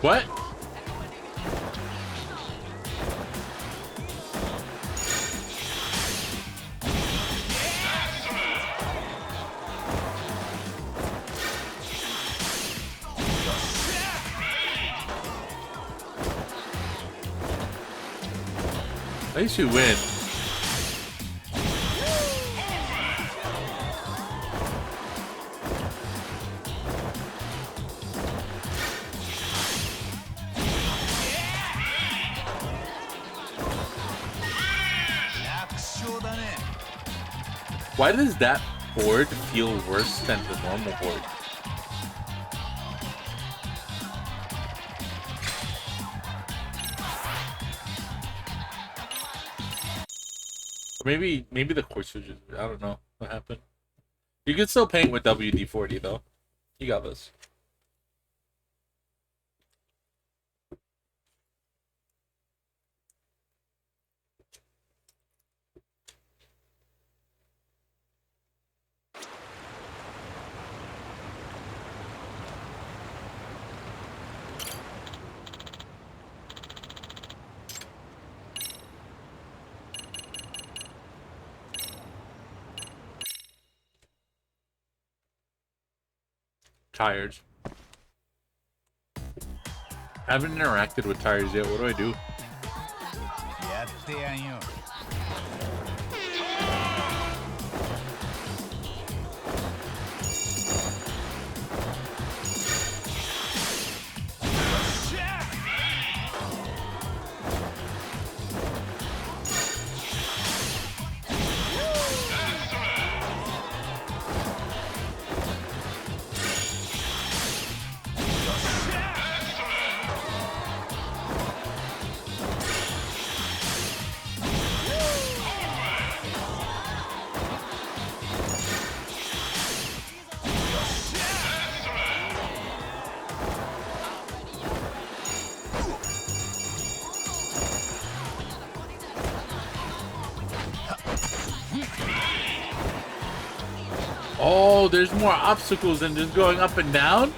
What? At least you win. Why does that board feel worse than the normal board? Maybe the course was just, I don't know what happened. You can still paint with WD-40 though. You got this. Tires. I haven't interacted with tires yet. What do I do? やってやんよ。Oh, there's more obstacles than just going up and down?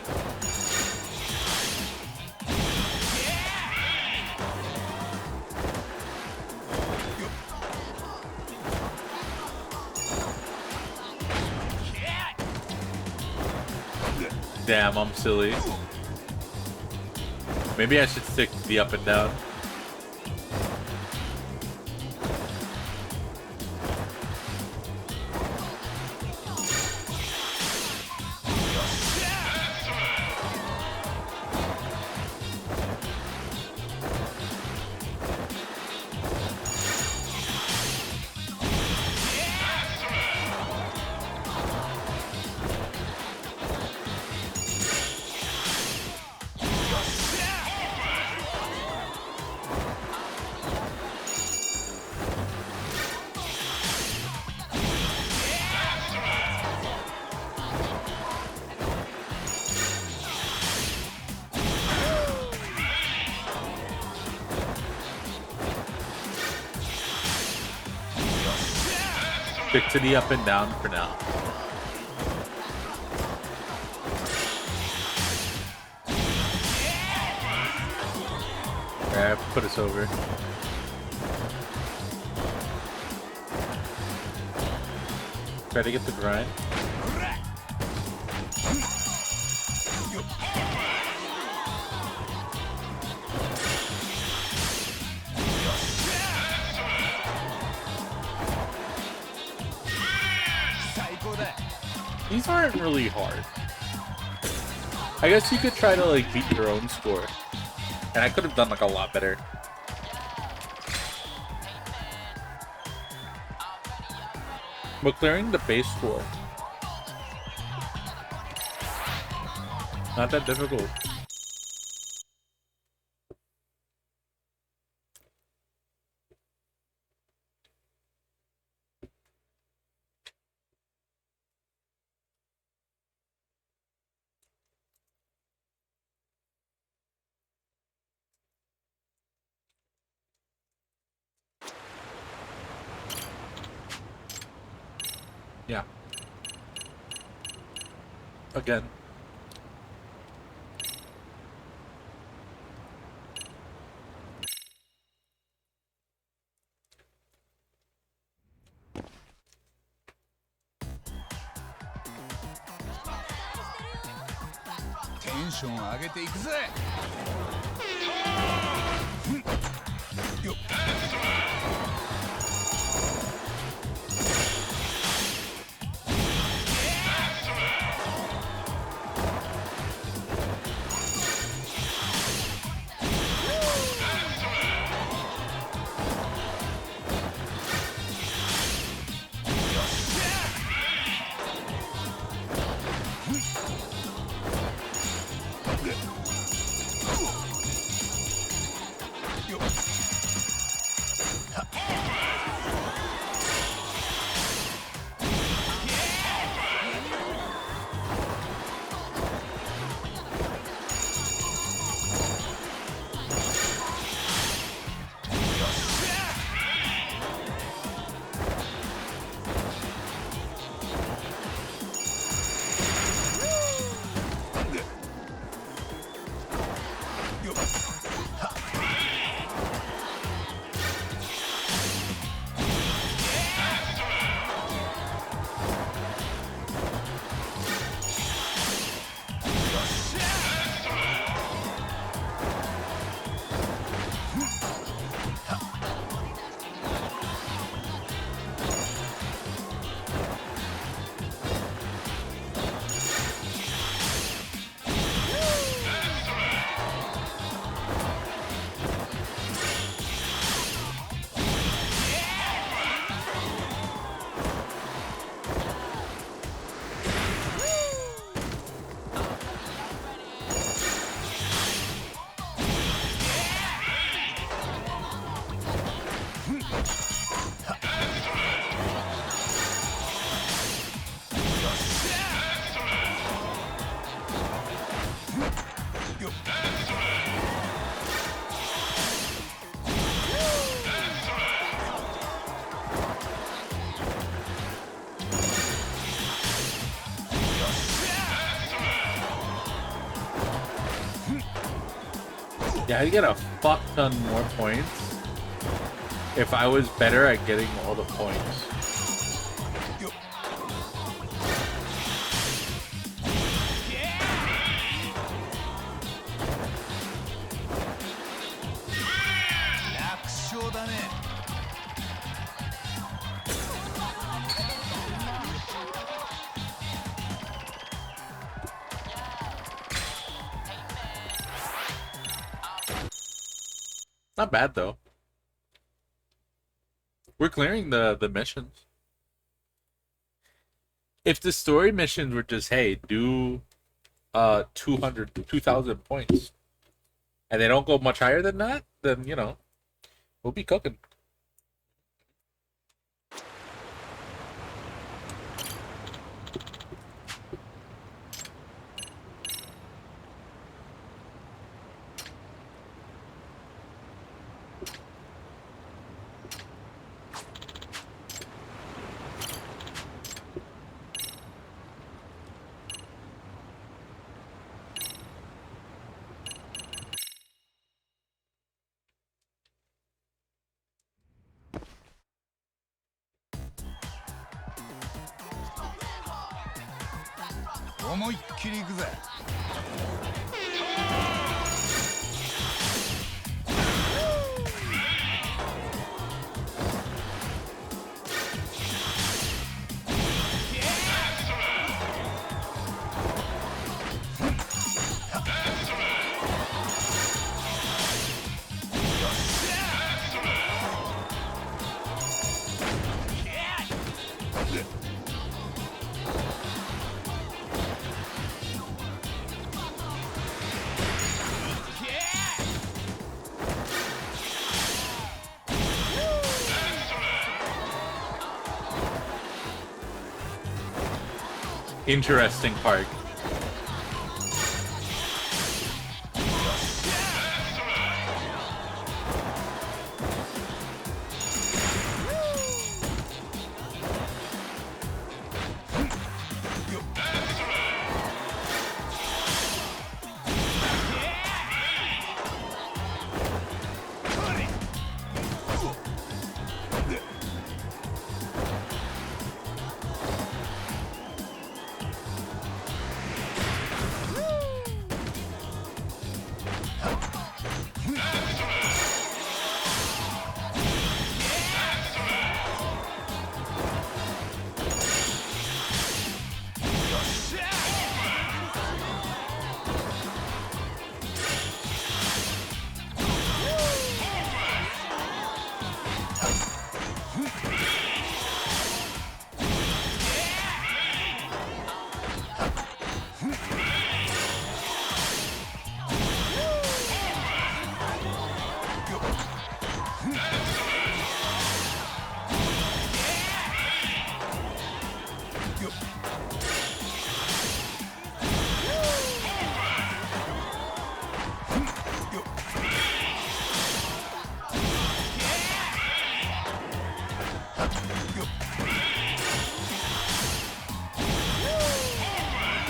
Damn, I'm silly. Maybe I should stick to the up and down. Stick to the up and down for now. Alright, put us over. Try to get the grind. These aren't really hard. I guess you could try to like beat your own score. And I could have done like a lot better. But clearing the base score, not that difficult. Yeah. Again. Tension 上げていくぜ。Yeah, I'd get a fuck ton more points if I was better at getting all the points. Not bad though. We're clearing the missions. If the story missions were just, hey, do 2,000 points, and they don't go much higher than that, then you know, we'll be cooking. 思いっきり行くぜ。Interesting part.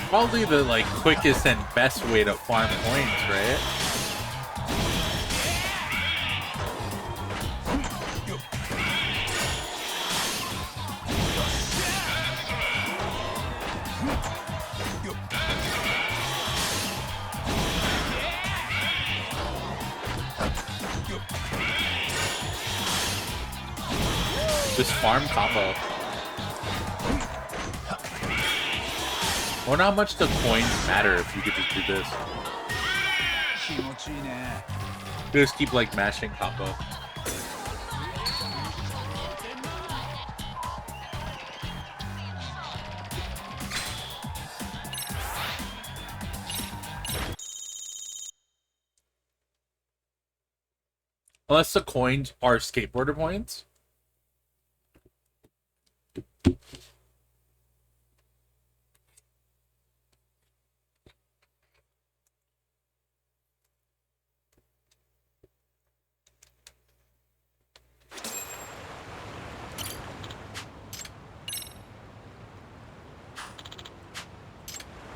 Probably the like quickest and best way to farm points, right? This farm combo. I wonder how much the coins matter if you could just do this. Just keep like mashing combo. Unless the coins are skateboarder points.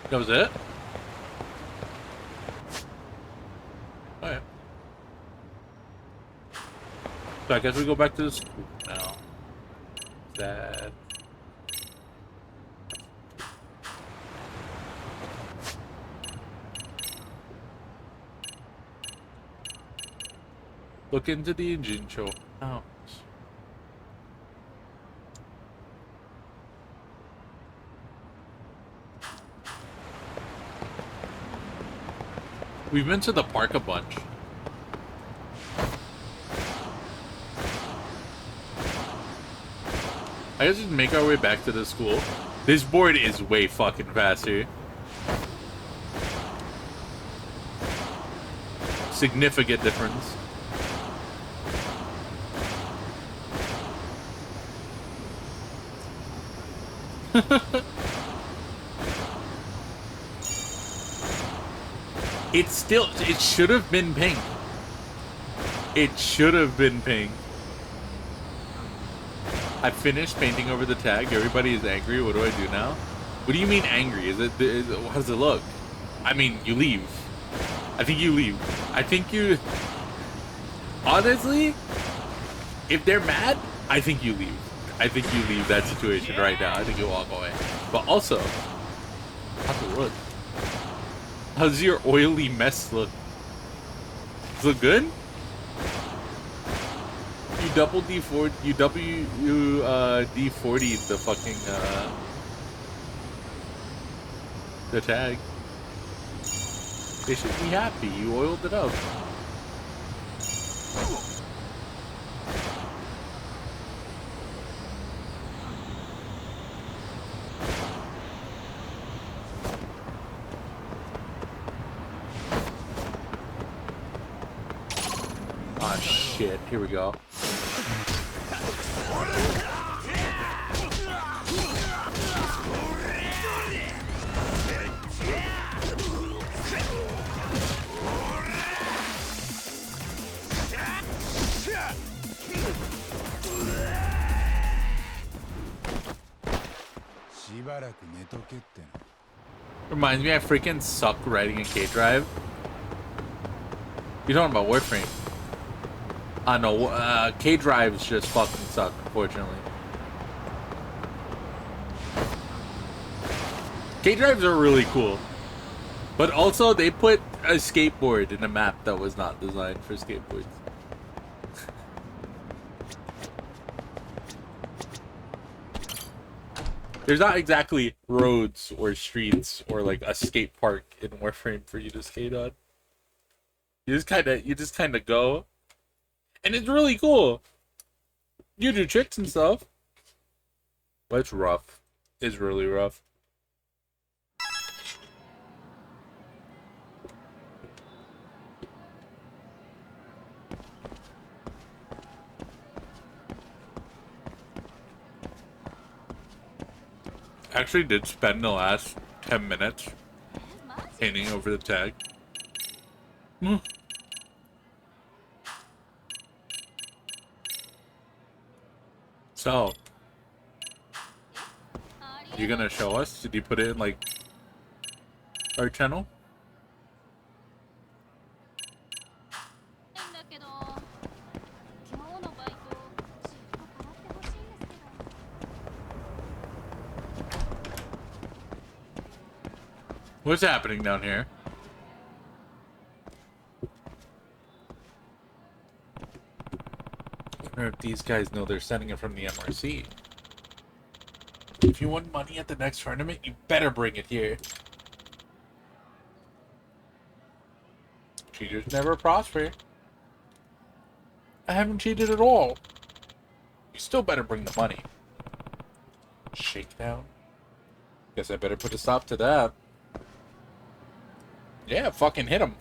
That was it? Alright. So I guess we go back to the school now. Sad. Look into the engine show. Oh. We've been to the park a bunch. I guess just make our way back to the school. This board is way fucking faster. Significant difference. It should have been pink. It should have been pink. I finished painting over the tag. Everybody is angry. What do I do now? What do you mean angry? How does it look? I mean, you leave. I think you leave. I think you... Honestly, if they're mad, I think you leave. I think you leave that situation right now. I think you walk away. But also, How's it look? How's your oily mess look? Does it look good? You double D4, you D40 the fucking the tag. They should be happy. You oiled it up. Ah, shit. Here we go. Reminds me, I freaking suck riding a K-Drive. You're talking about Warframe. I know, K-Drives just fucking suck, unfortunately. K-Drives are really cool. But also, they put a skateboard in a map that was not designed for skateboards. There's not exactly roads or streets or like a skate park in Warframe for you to skate on. You just kind of go, and it's really cool. You do tricks and stuff, but it's rough. It's really rough. Actually did spend the last 10 minutes painting over the tag. So, you gonna show us? Did you put it in like our channel? What's happening down here? I wonder if these guys know they're sending it from the MRC. If you want money at the next tournament, you better bring it here. Cheaters never prosper. I haven't cheated at all. You still better bring the money. Shakedown? Guess I better put a stop to that. Yeah, fucking hit him.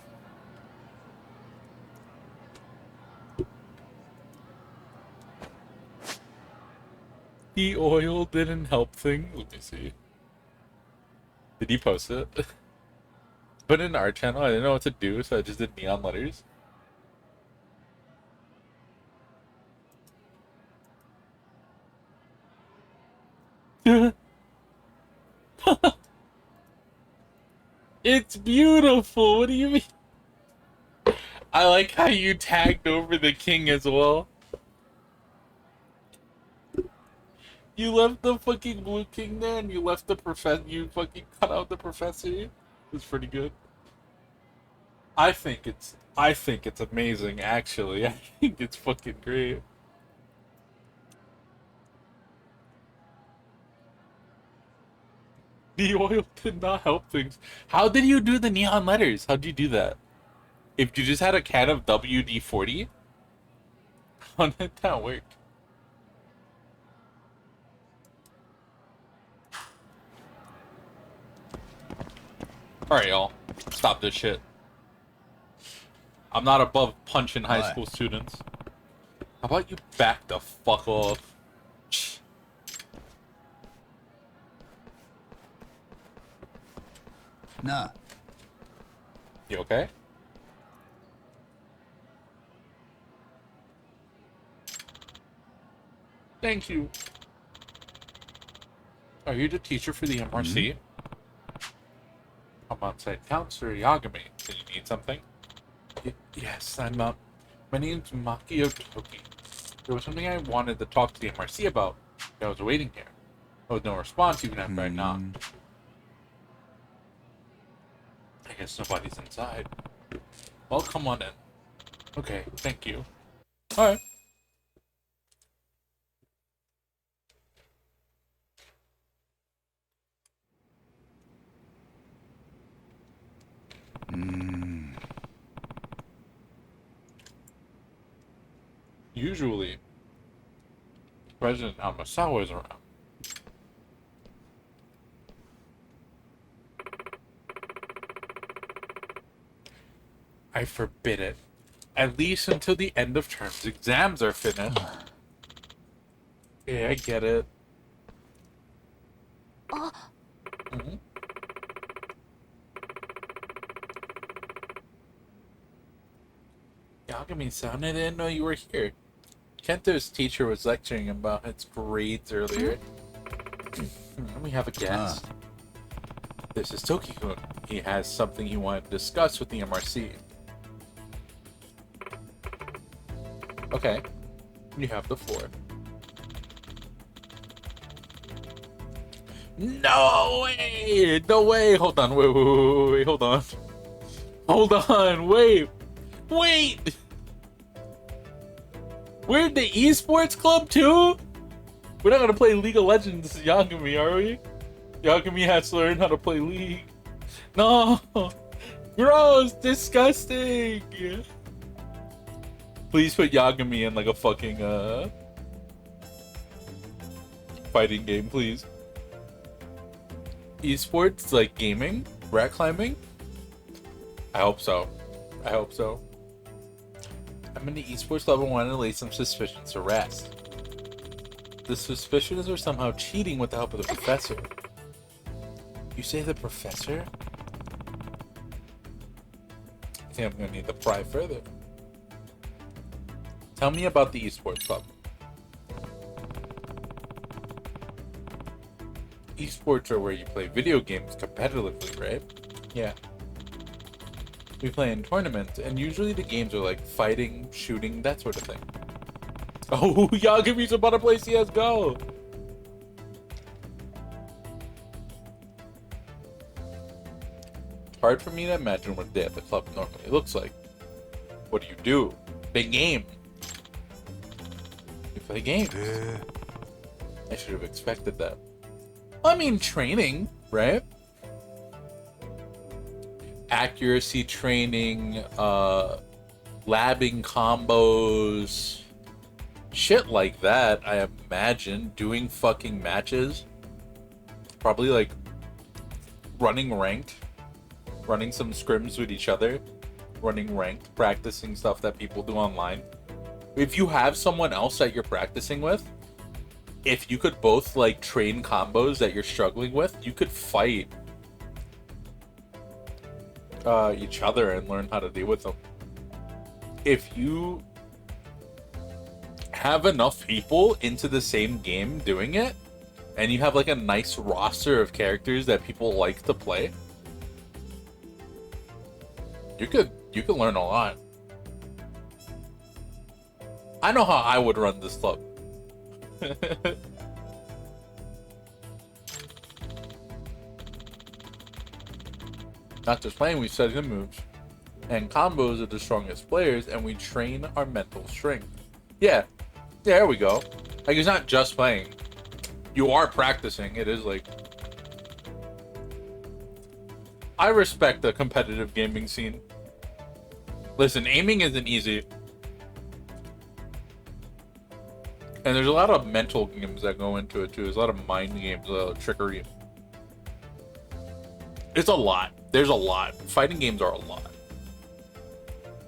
The oil didn't help thing. Let me see. Did he post it? Put it in our channel. I didn't know what to do, so I just did neon letters. It's beautiful. What do you mean? I like how you tagged over the king as well. You left the fucking blue king there, and you left the professor. You fucking cut out the professor. It's pretty good. I think it's amazing. Actually, I think it's fucking great. The oil did not help things. How did you do the neon letters? How'd you do that? If you just had a can of WD-40, how did that work? Alright, y'all. Stop this shit. I'm not above punching high school students. How about you back the fuck off? Nah. You okay? Thank you. Are you the teacher for the MRC? I'm on site. Counselor Yagami. Do you need something? Yes, I'm up. My name's Makio Toki. There was something I wanted to talk to the MRC about. I was waiting here. There was no response even after I knocked. guess nobody's inside. Well, come on in. Okay, thank you. Alright. Usually, President Amasawa is around. I forbid it. At least until the end of terms. Exams are finished. Yeah, I get it. Mhm. Yagami-san, I didn't know you were here. Kento's teacher was lecturing about its grades earlier. We have a guest. This is Toki-kun. He has something he wanted to discuss with the MRC. Okay. You have the floor. No way! No way! Hold on. Wait. Hold on. Hold on. Wait. We're in the esports club too? We're not gonna play League of Legends, Yagami, are we? Yagami has to learn how to play League. No! Gross! Disgusting! Please put Yagami in like a fucking fighting game, please. Esports, like gaming? Rock climbing? I hope so. I'm in the esports club and wanted to lay some suspicions to rest. The suspicions are somehow cheating with the help of the professor. You say the professor? I think I'm gonna need to pry further. Tell me about the esports club. Esports are where you play video games competitively, right? Yeah. We play in tournaments, and usually the games are like fighting, shooting, that sort of thing. Oh, Yagami's about to play CSGO! Hard for me to imagine what a day at the club normally looks like. What do? Big game! You play games. I should have expected that. I mean, training, right? Accuracy training, labbing combos, shit like that, I imagine. Doing fucking matches. Probably like running ranked. Running some scrims with each other. Running ranked. Practicing stuff that people do online. If you have someone else that you're practicing with, if you could both like train combos that you're struggling with, you could fight each other and learn how to deal with them. If you have enough people into the same game doing it, and you have like a nice roster of characters that people like to play, you could learn a lot. I know how I would run this club. Not just playing, we study the moves and combos of the strongest players, and we train our mental strength. Yeah, there we go. Like, it's not just playing. You are practicing. It is like... I respect the competitive gaming scene. Listen, aiming isn't easy. And there's a lot of mental games that go into it too. There's a lot of mind games, a lot of trickery. It's a lot. There's a lot. Fighting games are a lot.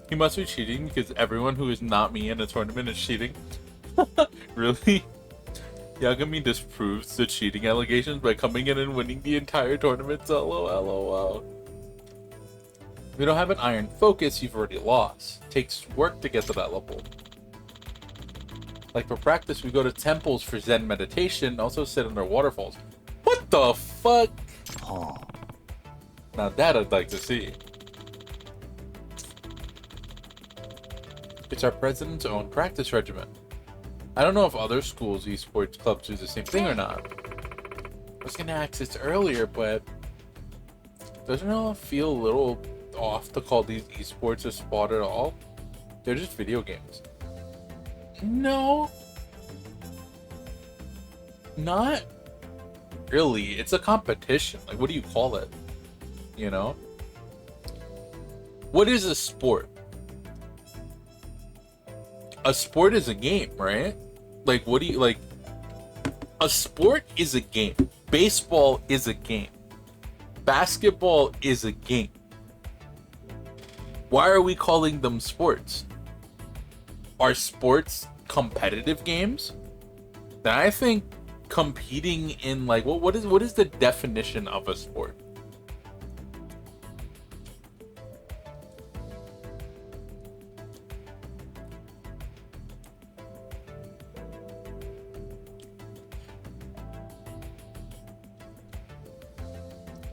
He must be cheating because everyone who is not me in a tournament is cheating. Really? Yagami disproves the cheating allegations by coming in and winning the entire tournament. LOL. If you don't have an iron focus, you've already lost. It takes work to get to that level. Like for practice, we go to temples for Zen meditation, also sit under waterfalls. What the fuck? Oh. Now that I'd like to see. It's our president's own practice regimen. I don't know if other schools' esports clubs do the same thing or not. I was gonna ask this earlier, but Doesn't it feel a little off to call these esports a sport at all? They're just video games. No. Not really. It's a competition. Like, what do you call it? You know? What is a sport? A sport is a game, right? Like, what do you like? A sport is a game. Baseball is a game. Basketball is a game. Why are we calling them sports? Are sports competitive games? Then I think competing in like what is the definition of a sport?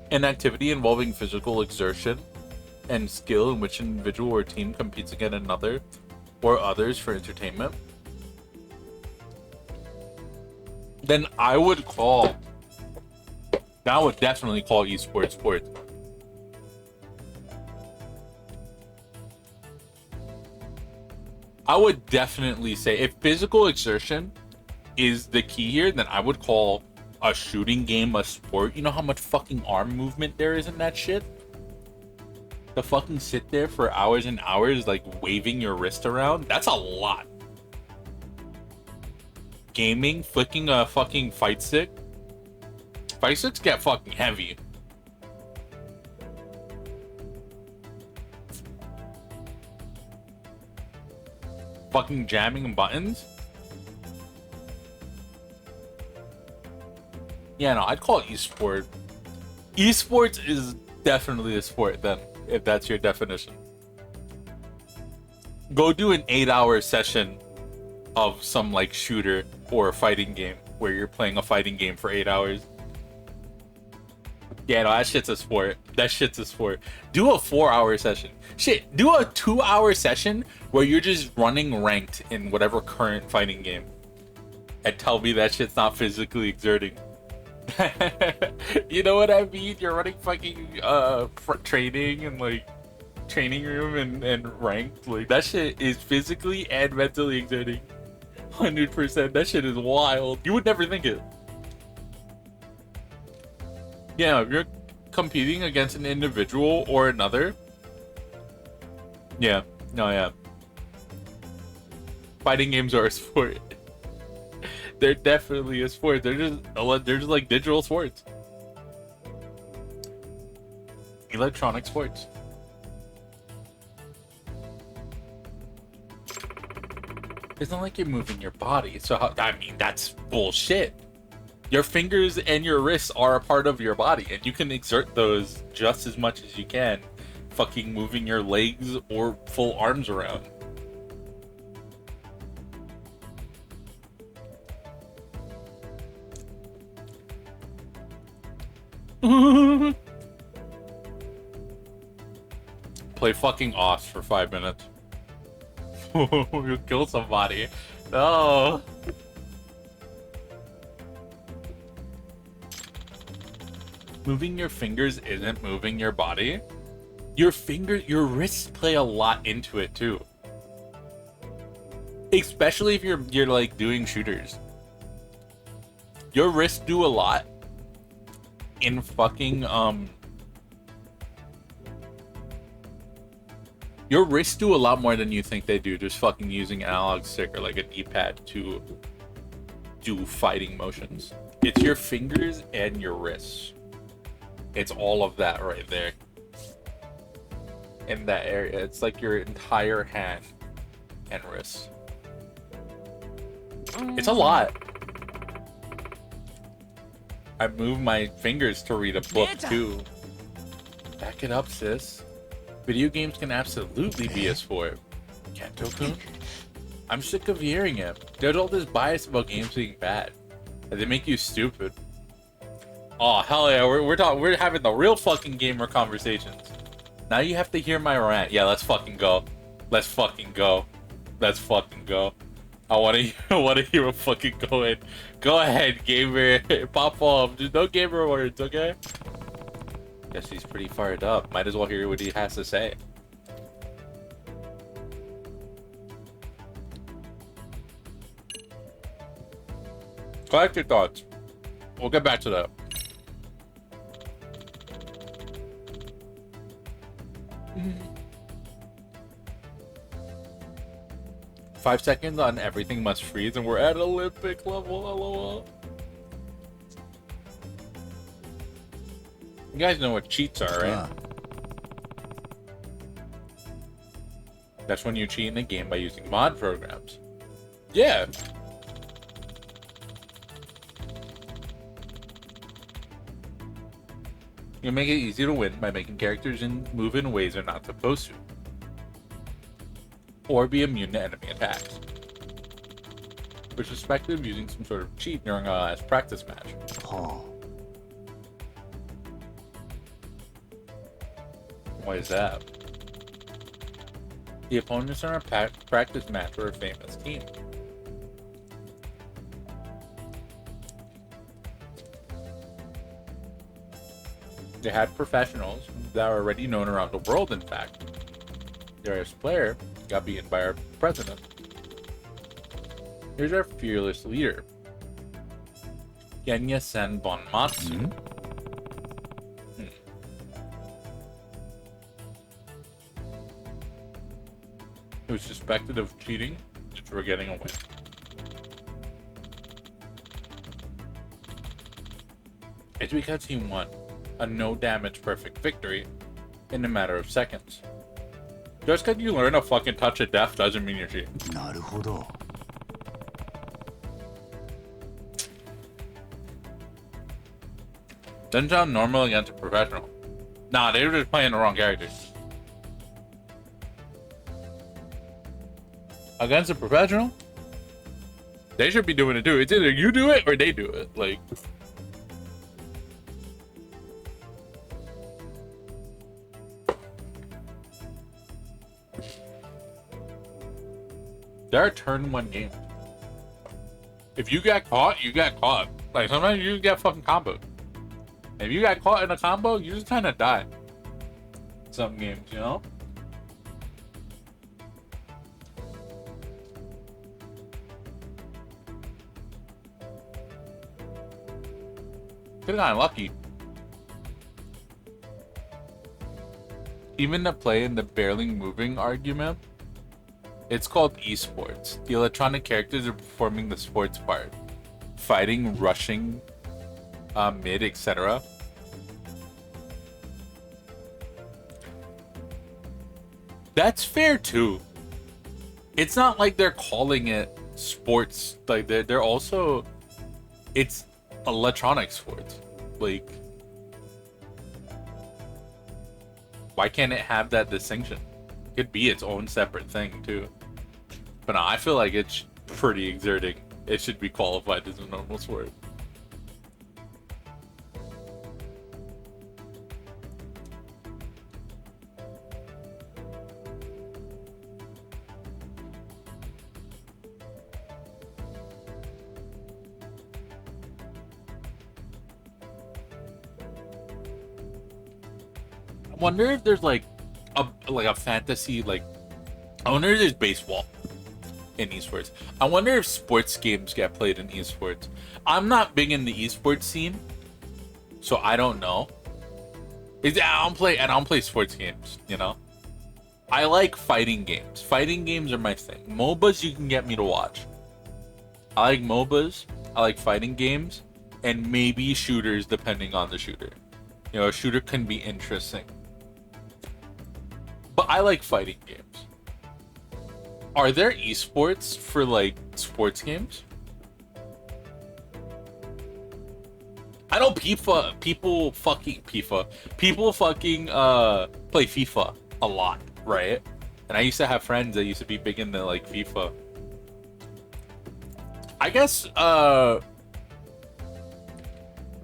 An activity involving physical exertion and skill in which an individual or team competes against another or others for entertainment. Then I would definitely call esports sports. I would definitely say if physical exertion is the key here, then I would call a shooting game a sport. You know how much fucking arm movement there is in that shit? To fucking sit there for hours and hours like waving your wrist around, that's a lot. Gaming, flicking a fucking fight stick. Fight sticks get fucking heavy. Fucking jamming buttons. Yeah, no, I'd call it esport. Esports is definitely a sport then, if that's your definition. Go do an 8-hour session of some like shooter or a fighting game where you're playing a fighting game for 8 hours. Yeah, no, that shit's a sport. That shit's a sport. Do a 4-hour session. Shit, do a 2-hour session where you're just running ranked in whatever current fighting game. And tell me that shit's not physically exerting. You know what I mean? You're running fucking training and like training room and ranked. Like that shit is physically and mentally exerting. 100%. That shit is wild. You would never think it. Yeah, if you're competing against an individual or another. Yeah. No, yeah. Fighting games are a sport. They're definitely a sport. They're just like digital sports. Electronic sports. It's not like you're moving your body. So I mean, that's bullshit. Your fingers and your wrists are a part of your body, and you can exert those just as much as you can fucking moving your legs or full arms around. Play fucking Oz for 5 minutes. You'll kill somebody. No. Moving your fingers isn't moving your body. Your wrists play a lot into it too. Especially if you're like doing shooters. Your wrists do a lot in fucking your wrists do a lot more than you think they do, just fucking using an analog stick or like a D-pad to do fighting motions. It's your fingers and your wrists. It's all of that right there. In that area. It's like your entire hand and wrist. It's a lot. I move my fingers to read a book too. Back it up, sis. Video games can absolutely be a sport. Kanto-kun? I'm sick of hearing it. There's all this bias about games being bad. And they make you stupid. Oh, hell yeah, we're having the real fucking gamer conversations. Now you have to hear my rant. Yeah, let's fucking go. Let's fucking go. Let's fucking go. I wanna hear what fucking going. Go ahead, gamer. Pop off. Just no gamer words, okay? Guess he's pretty fired up. Might as well hear what he has to say. Collect your thoughts. We'll get back to that. Five seconds on everything must freeze, and we're at Olympic level. LOL. You guys know what cheats are, right? That's when you cheat in a game by using mod programs. Yeah. You make it easy to win by making characters move in ways they're not supposed to, or be immune to enemy attacks, which is suspected of using some sort of cheat during a last practice match. Why is that? The opponents in a practice match were a famous team. They had professionals that are already known around the world, in fact. Their player got beaten by our president. Here's our fearless leader, Genya Sen Bonmatsu. Who was suspected of cheating just for getting a win. It's because he won a no-damage perfect victory in a matter of seconds. Just because you learn a fucking touch of death doesn't mean you're cheating. Doesn't sound normal against a professional. Nah, they were just playing the wrong characters. Against a professional, they should be doing it too. It's either you do it or they do it. Like, there are turn one games. If you got caught, you got caught. Like, sometimes you get fucking comboed. If you got caught in a combo, you just kind of die. Some games, you know? Could've gotten lucky. Even to play in the barely moving argument, it's called esports. The electronic characters are performing the sports part. Fighting, rushing, mid, etc. That's fair too. It's not like they're calling it sports. Like they're also, it's electronic sports. Like, why can't it have that distinction? It could be its own separate thing too. But no, I feel like it's pretty exerting. It should be qualified as a normal sport. I wonder if there's like a fantasy, like, I wonder if there's baseball in esports. I wonder if sports games get played in esports. I'm not big in the esports scene, so I don't know. I don't play sports games, you know? I like fighting games. Fighting games are my thing. MOBAs you can get me to watch. I like MOBAs, I like fighting games, and maybe shooters depending on the shooter. You know, a shooter can be interesting. But I like fighting games. Are there esports for, like, sports games? I know people fucking play FIFA a lot, right? And I used to have friends that used to be big into, like, FIFA. I guess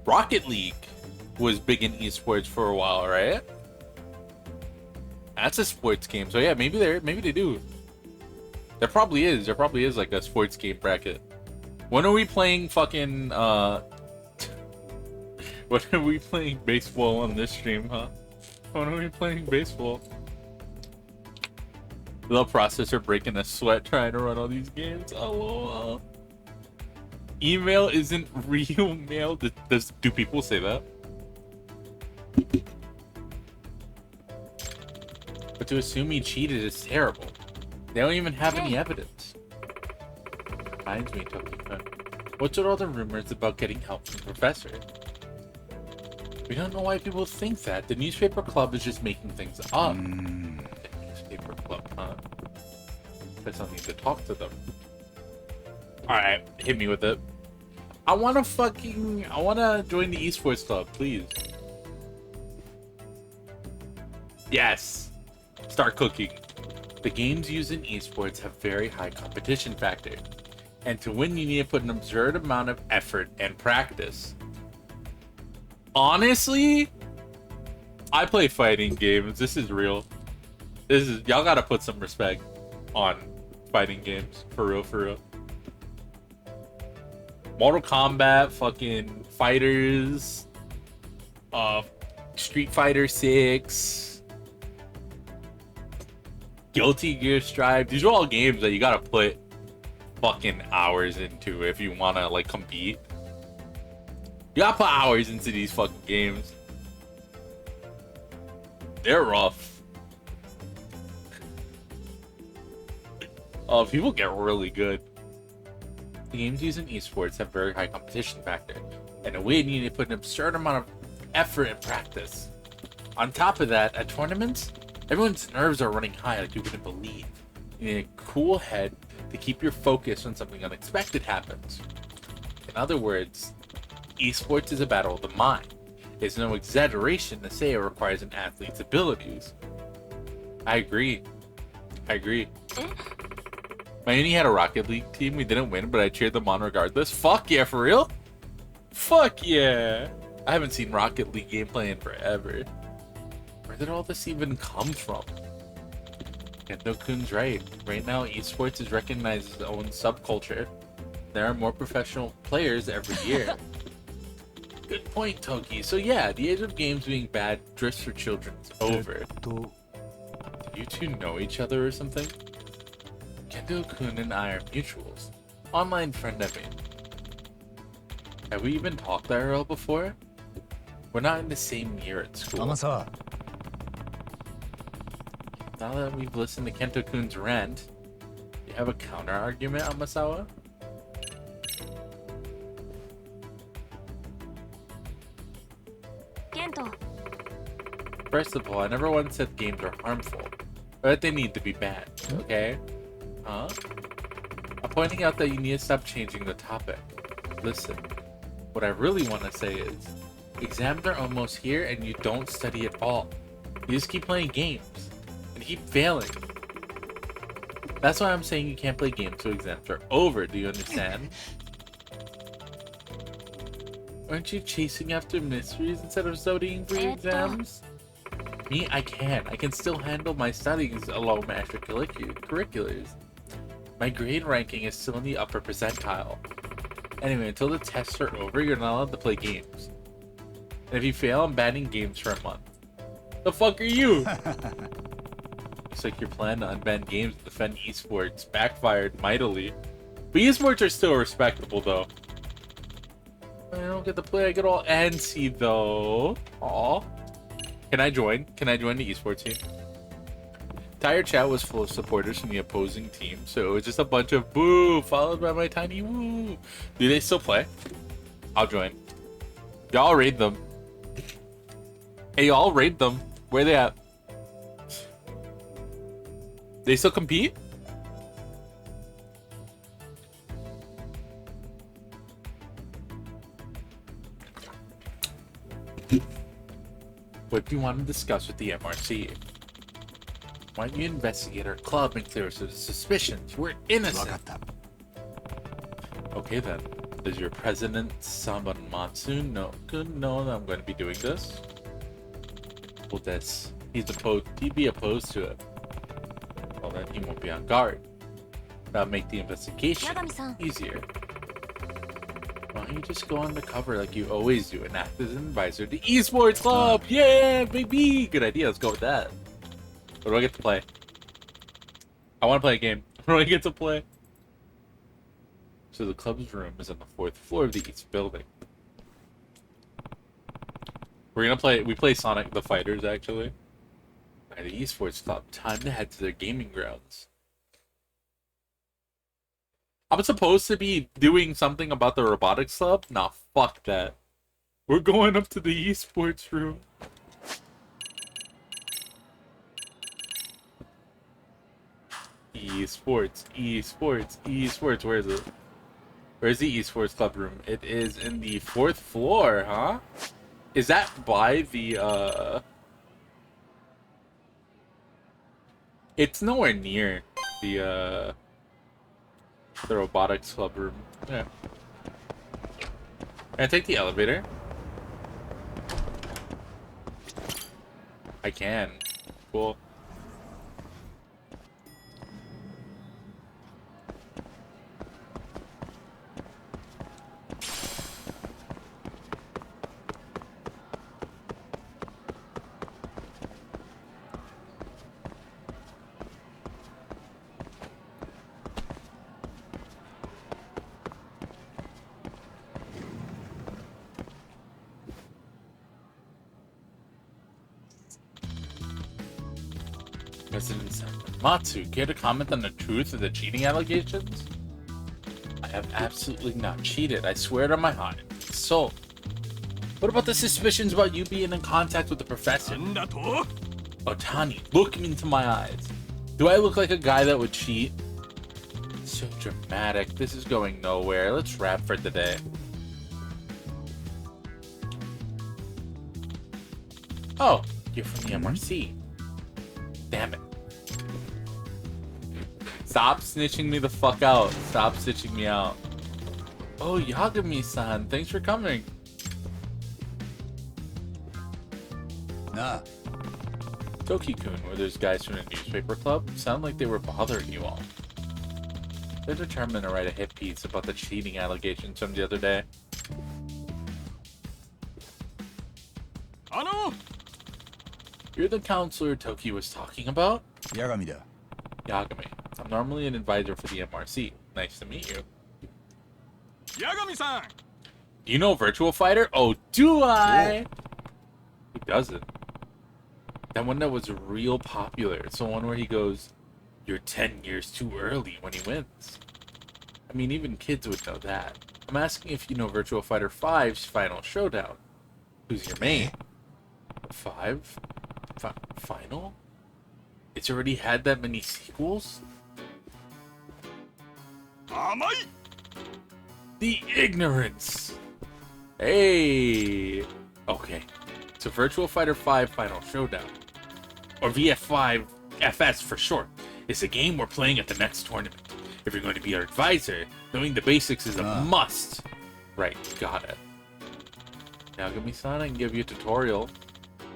Rocket League was big in esports for a while, right? That's a sports game, so yeah, maybe they do. There probably is like a sports game bracket. When are we playing fucking when When are we playing baseball on this stream, huh? When are we playing baseball? The processor breaking a sweat trying to run all these games. Oh, email isn't real mail. Do people say that? But to assume he cheated is terrible. They don't even have any evidence. Reminds me, Tokyo. What's with all the rumors about getting help from the professor? We don't know why people think that. The newspaper club is just making things up. The newspaper club, huh? Guess I'll need to talk to them. Alright, hit me with it. I wanna join the esports club, please. Yes. Start cooking. The games used in esports have very high competition factor. And to win, you need to put an absurd amount of effort and practice. Honestly, I play fighting games. This is real. Y'all gotta put some respect on fighting games. For real, for real. Mortal Kombat, fucking Fighters, Street Fighter 6, Guilty Gear Strive. These are all games that you gotta put fucking hours into if you wanna like compete. You gotta put hours into these fucking games. They're rough. People get really good. The games used in esports have very high competition factor, and a way you need to put an absurd amount of effort and practice. On top of that, at tournaments, everyone's nerves are running high like you wouldn't believe. You need a cool head to keep your focus when something unexpected happens. In other words, esports is a battle of the mind. It's no exaggeration to say it requires an athlete's abilities. I agree. My uni had a Rocket League team. We didn't win, but I cheered them on regardless. Fuck yeah, for real? Fuck yeah. I haven't seen Rocket League gameplay in forever. Where did all this even come from? Kendo-kun's right. Right now, esports is recognized as its own subculture. There are more professional players every year. Good point, Toki. So yeah, the age of games being bad just for children is over. Do you two know each other or something? Kendo-kun and I are mutuals. Online friend, I mean. Have we even talked IRL before? We're not in the same year at school. Now that we've listened to Kento-kun's rant, do you have a counter argument, Amasawa? First of all, I never once said games are harmful, or that they need to be bad, okay? Huh? I'm pointing out that you need to stop changing the topic. Listen, what I really want to say is, exams are almost here and you don't study at all. You just keep playing games, and keep failing. That's why I'm saying you can't play games till exams are over, do you understand? Aren't you chasing after mysteries instead of studying for your exams? Me, I can. I can still handle my studies along my extracurriculars. My grade ranking is still in the upper percentile. Anyway, until the tests are over, you're not allowed to play games. And if you fail, I'm banning games for a month. The fuck are you? Looks like your plan to unban games to defend esports backfired mightily. But esports are still respectable, though. I don't get to play, I get all antsy, though. Aw. Can I join? Can I join the esports team? Entire chat was full of supporters from the opposing team, so it was just a bunch of boo, followed by my tiny woo. Do they still play? I'll join. Y'all raid them. Hey, y'all raid them. Where they at? They still compete? What do you want to discuss with the MRC? Why don't you investigate our club and clear us of the suspicions? We're innocent. Okay then. Does your president Sabanmatsu know that I'm going to be doing this? Well, he'd be opposed to it. Well, then he won't be on guard. That'll make the investigation easier. Why don't you just go undercover like you always do and act as an advisor to Esports Club? Yeah, baby! Good idea, let's go with that. What do I get to play? I want to play a game. What do I get to play? So the club's room is on the 4th floor of the East building. We play Sonic the Fighters, actually. By the Esports Club, time to head to their gaming grounds. I'm supposed to be doing something about the robotics club? Nah, fuck that. We're going up to the esports room. Esports. Where is it? Where's the esports club room? It is in the 4th floor, huh? Is that by the, It's nowhere near the robotics club room. Yeah. Can I take the elevator? I can. Cool. President Matsu, care to comment on the truth of the cheating allegations? I have absolutely not cheated. I swear it on my heart and soul. What about the suspicions about you being in contact with the professor? Otani, look into my eyes. Do I look like a guy that would cheat? So dramatic. This is going nowhere. Let's wrap for today. Oh, you're from the MRC. Damn it. Stop snitching me the fuck out. Stop snitching me out. Oh, Yagami-san, thanks for coming. Nah. Toki-kun, were those guys from the newspaper club? Sound like they were bothering you all. They're determined to write a hit piece about the cheating allegations from the other day. Ano! You're the counselor Toki was talking about? Yagami da. Yagami. I'm normally an advisor for the MRC. Nice to meet you. Yagami-san! Do you know Virtual Fighter? Oh, do I? Who doesn't? That one that was real popular. It's the one where he goes, "You're 10 years too early" when he wins. I mean, even kids would know that. I'm asking if you know Virtual Fighter 5's Final Showdown. Who's your main? 5? Final? It's already had that many sequels? Amai! The ignorance! Hey! Okay, so Virtual Fighter 5 Final Showdown, or VF5 FS for short, is a game we're playing at the next tournament. If you're going to be our advisor, knowing the basics is a must. Right, got it. Yagami-san, I can give you a tutorial.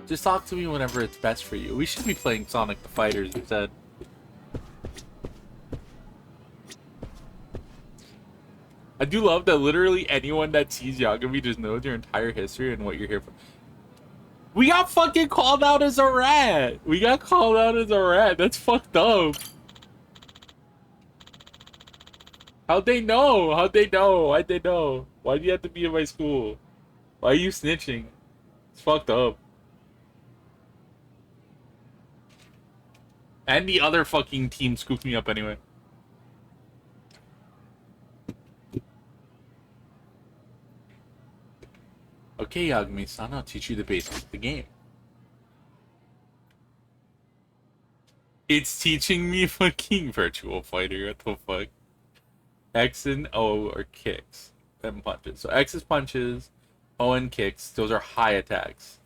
Just talk to me whenever it's best for you. We should be playing Sonic the Fighters instead. I do love that literally anyone that sees Yagami just knows your entire history and what you're here for. We got fucking called out as a rat! We got called out as a rat. That's fucked up. How'd they know? How'd they know? Why'd they know? Why do you have to be in my school? Why are you snitching? It's fucked up. And the other fucking team scooped me up anyway. Okay, Yagami-san, I'll teach you the basics of the game. It's teaching me fucking Virtual Fighter, what the fuck? X and O are kicks and punches. So X is punches, O and kicks, those are high attacks.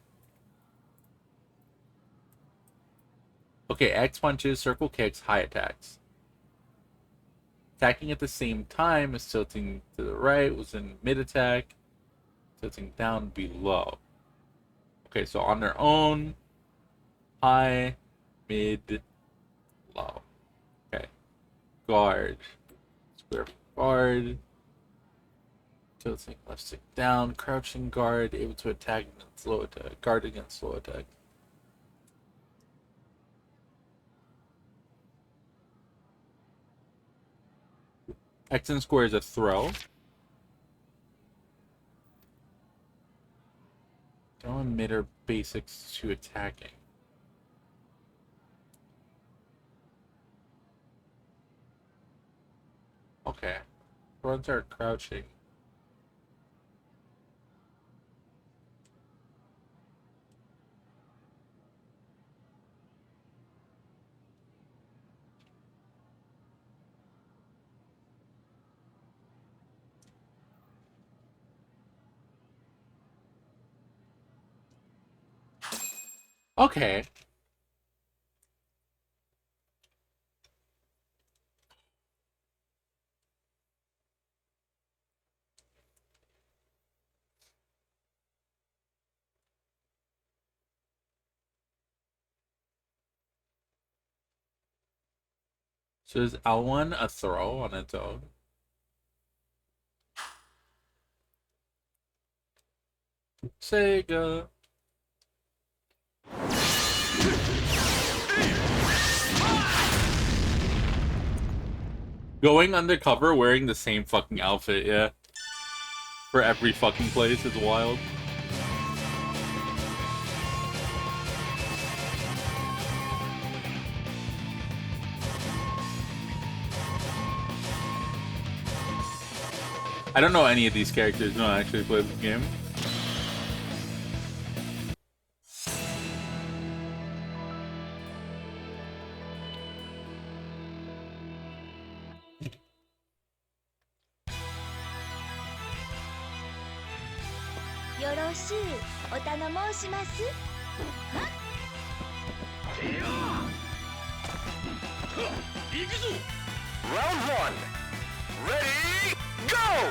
Okay, X punches, circle kicks, high attacks. Attacking at the same time is tilting to the right, was in mid attack. Tilting down below. Okay, so on their own, high, mid, low. Okay. Guard. Square guard. Tilting left stick down, crouching guard, able to attack and slow attack, guard against slow attack. X and square is a throw. Throw and mid are basics to attacking. Okay. Runs are crouching. Okay. So is L1 a throw on its own? Sega. Going undercover wearing the same fucking outfit, yeah. For every fucking place is wild. I don't know any of these characters. No, I actually played this game. Round one. Ready, go!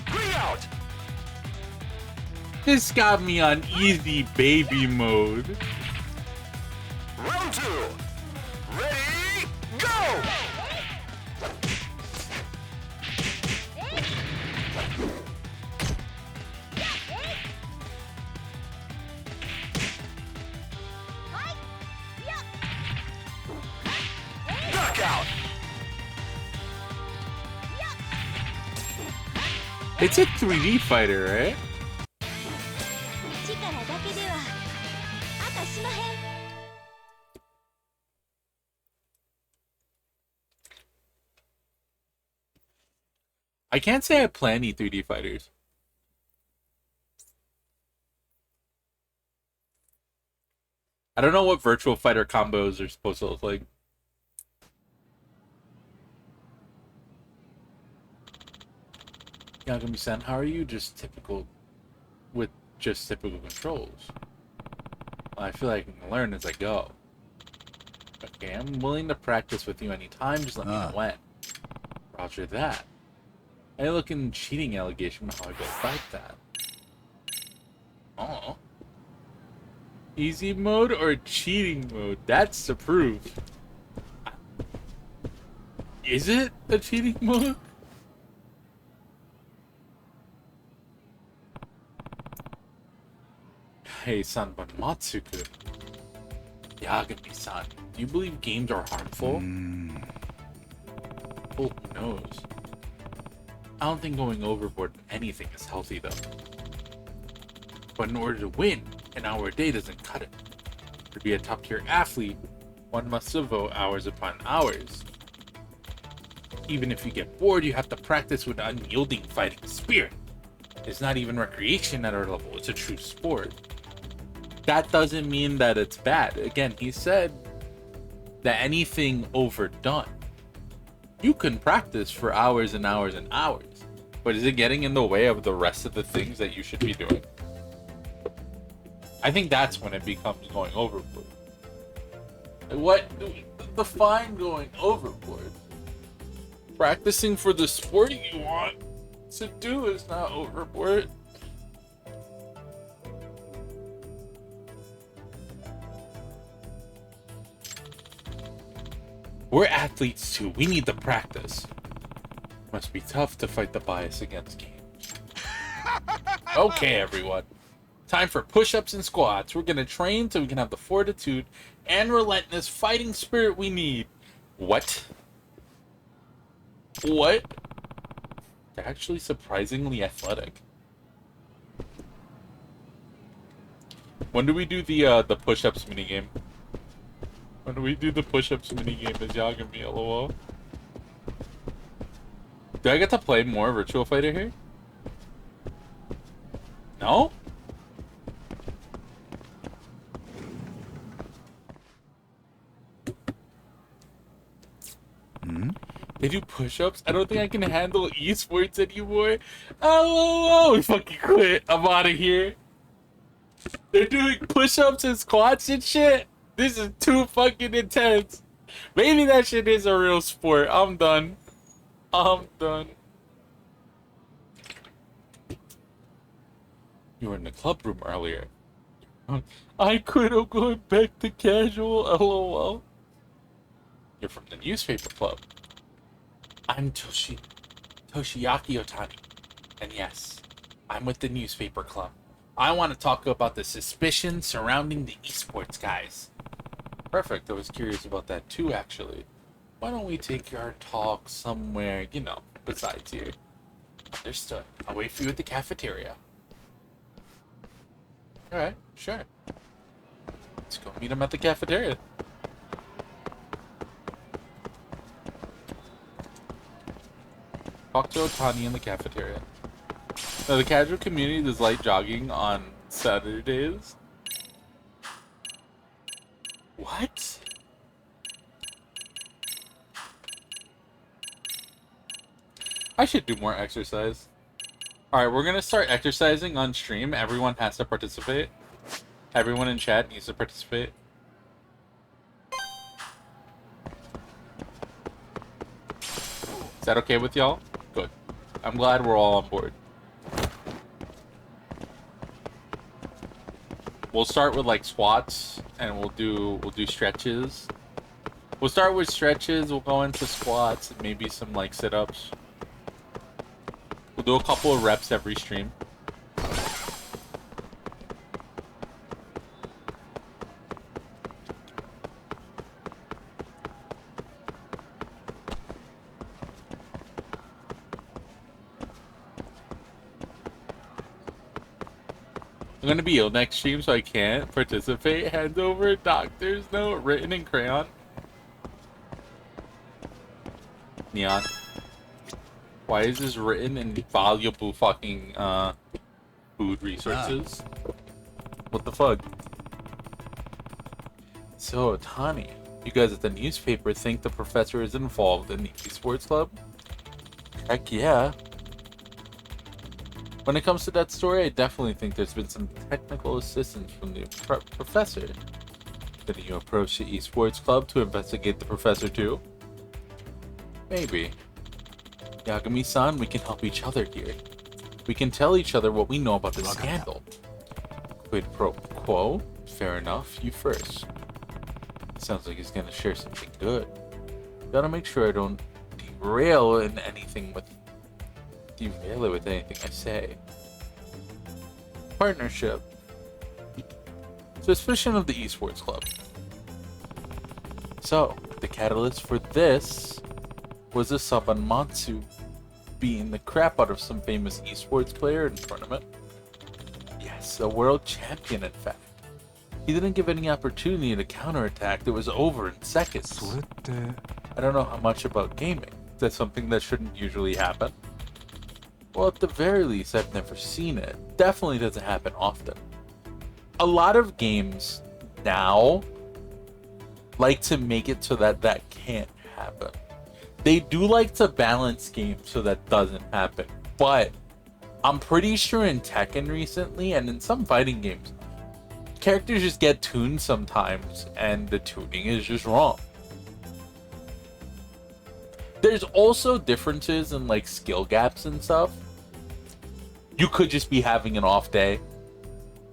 Three out. This got me on easy baby mode. Round two. Ready, go! Knockout. It's a 3D fighter, right? I can't say I play any 3D fighters. I don't know what virtual fighter combos are supposed to look like. Yagami-san, how are you? Just typical controls. I feel like I can learn as I go. Okay, I'm willing to practice with you anytime, just let me know when. Roger that. Any looking cheating allegation, how I go fight that. Oh. Easy mode or cheating mode? That's approved. Is it a cheating mode? Hey, Sanban Matsuku. Yagami-san, do you believe games are harmful? Oh, who knows? I don't think going overboard in anything is healthy, though. But in order to win, an hour a day doesn't cut it. To be a top-tier athlete, one must devote hours upon hours. Even if you get bored, you have to practice with an unyielding fighting spirit. It's not even recreation at our level, it's a true sport. That doesn't mean that it's bad. Again, he said that anything overdone, you can practice for hours and hours and hours. But is it getting in the way of the rest of the things that you should be doing? I think that's when it becomes going overboard. Like, what? Define going overboard. Practicing for the sport you want To-do is not overboard. We're athletes too. We need to practice. Must be tough to fight the bias against games. Okay, everyone. Time for push-ups and squats. We're gonna train so we can have the fortitude and relentless fighting spirit we need. What? What? They're actually surprisingly athletic. When do we do the push-ups minigame? When do we do the push-ups minigame as Yagami, lol? Do I get to play more Virtual Fighter here? No? They do push-ups? I don't think I can handle esports anymore. Oh, fucking quit. I'm out of here. They're doing push-ups and squats and shit. This is too fucking intense. Maybe that shit is a real sport. I'm done. I'm done. You were in the club room earlier. I quit. I'm going back to casual. LOL. You're from the newspaper club. I'm Toshiaki Otani. And yes, I'm with the newspaper club. I want to talk about the suspicion surrounding the esports guys. Perfect. I was curious about that too, actually. Why don't we take our talk somewhere, you know, besides here? Understood. I'll wait for you at the cafeteria. Alright, sure. Let's go meet him at the cafeteria. Talk to Otani in the cafeteria. Now, the casual community does light jogging on Saturdays. What? I should do more exercise. Alright, we're gonna start exercising on stream. Everyone has to participate. Everyone in chat needs to participate. Is that okay with y'all? Good. I'm glad we're all on board. We'll start with like squats and we'll do stretches. We'll start with stretches, we'll go into squats and maybe some like sit-ups. We'll do a couple of reps every stream. I'm gonna be ill next stream, so I can't participate. Hand over doctor's note written in crayon. Neon. Why is this written in valuable fucking food resources? What the fuck? So, Otani, you guys at the newspaper think the professor is involved in the esports club? Heck yeah. When it comes to that story, I definitely think there's been some technical assistance from the professor. Didn't you approach the esports club to investigate the professor too? Maybe. Yagami-san, we can help each other here. We can tell each other what we know about the scandal. Quid pro quo? Fair enough, you first. Sounds like he's gonna share something good. Gotta make sure I don't derail it with anything I say. Partnership. Suspicion of the esports club. So, the catalyst for this was a sub on Matsu beating the crap out of some famous esports player in tournament. Yes, a world champion in fact. He didn't give any opportunity to counterattack. It was over in seconds. I don't know how much about gaming. That's something that shouldn't usually happen. Well, at the very least, I've never seen it. Definitely doesn't happen often. A lot of games now like to make it so that that can't happen. They do like to balance games so that doesn't happen. But I'm pretty sure in Tekken recently and in some fighting games, characters just get tuned sometimes and the tuning is just wrong. There's also differences in like skill gaps and stuff. You could just be having an off day.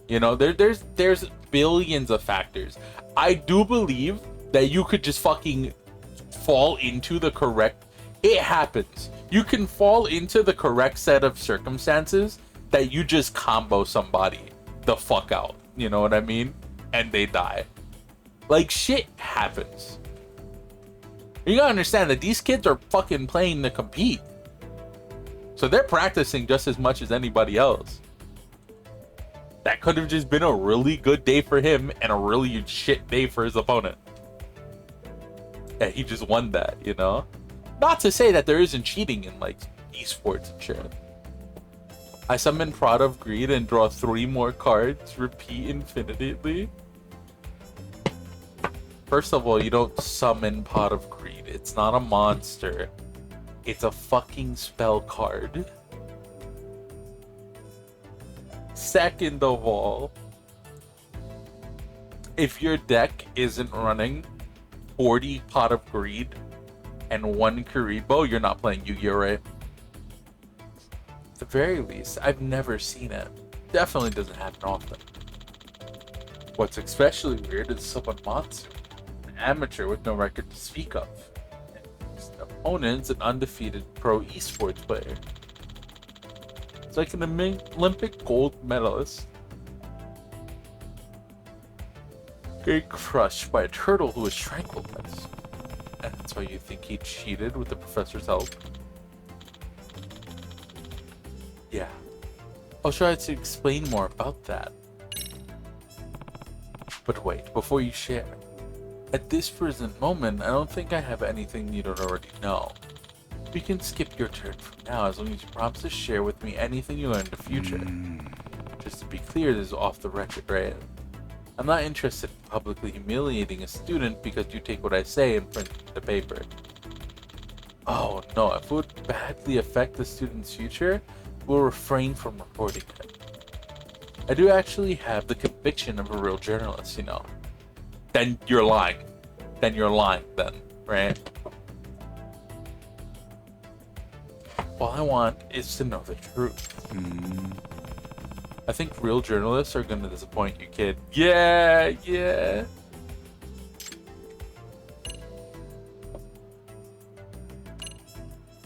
You know, there's billions of factors. I do believe that you could just fucking fall into the correct. It happens. You can fall into the correct set of circumstances that you just combo somebody the fuck out. You know what I mean? And they die. Like, shit happens. You gotta understand that these kids are fucking playing to compete. So they're practicing just as much as anybody else. That could have just been a really good day for him and a really shit day for his opponent. And he just won that, you know? Not to say that there isn't cheating in, like, esports and shit. I summon Prod of Greed and draw 3 more cards. Repeat infinitely. First of all, you don't summon Pot of Greed. It's not a monster. It's a fucking spell card. Second of all, if your deck isn't running 40 Pot of Greed and 1 Kuribo, you're not playing Yu-Gi-Oh, right? At the very least, I've never seen it. Definitely doesn't happen often. What's especially weird is someone Matsu, an amateur with no record to speak of. His opponent's an undefeated pro esports player. It's like an Olympic gold medalist getting crushed by a turtle who was tranquilized. And that's why you think he cheated with the professor's help? Yeah. I'll try to explain more about that. But wait, before you share. At this present moment, I don't think I have anything you don't already know. You can skip your turn from now as long as you promise to share with me anything you learn in the future. Just to be clear, this is off the record, right? I'm not interested in publicly humiliating a student because you take what I say and print the paper. Oh no, if it would badly affect the student's future, we'll refrain from reporting it. I do actually have the conviction of a real journalist, you know. Then you're lying. Then, right? All I want is to know the truth. I think real journalists are gonna disappoint you, kid. Yeah.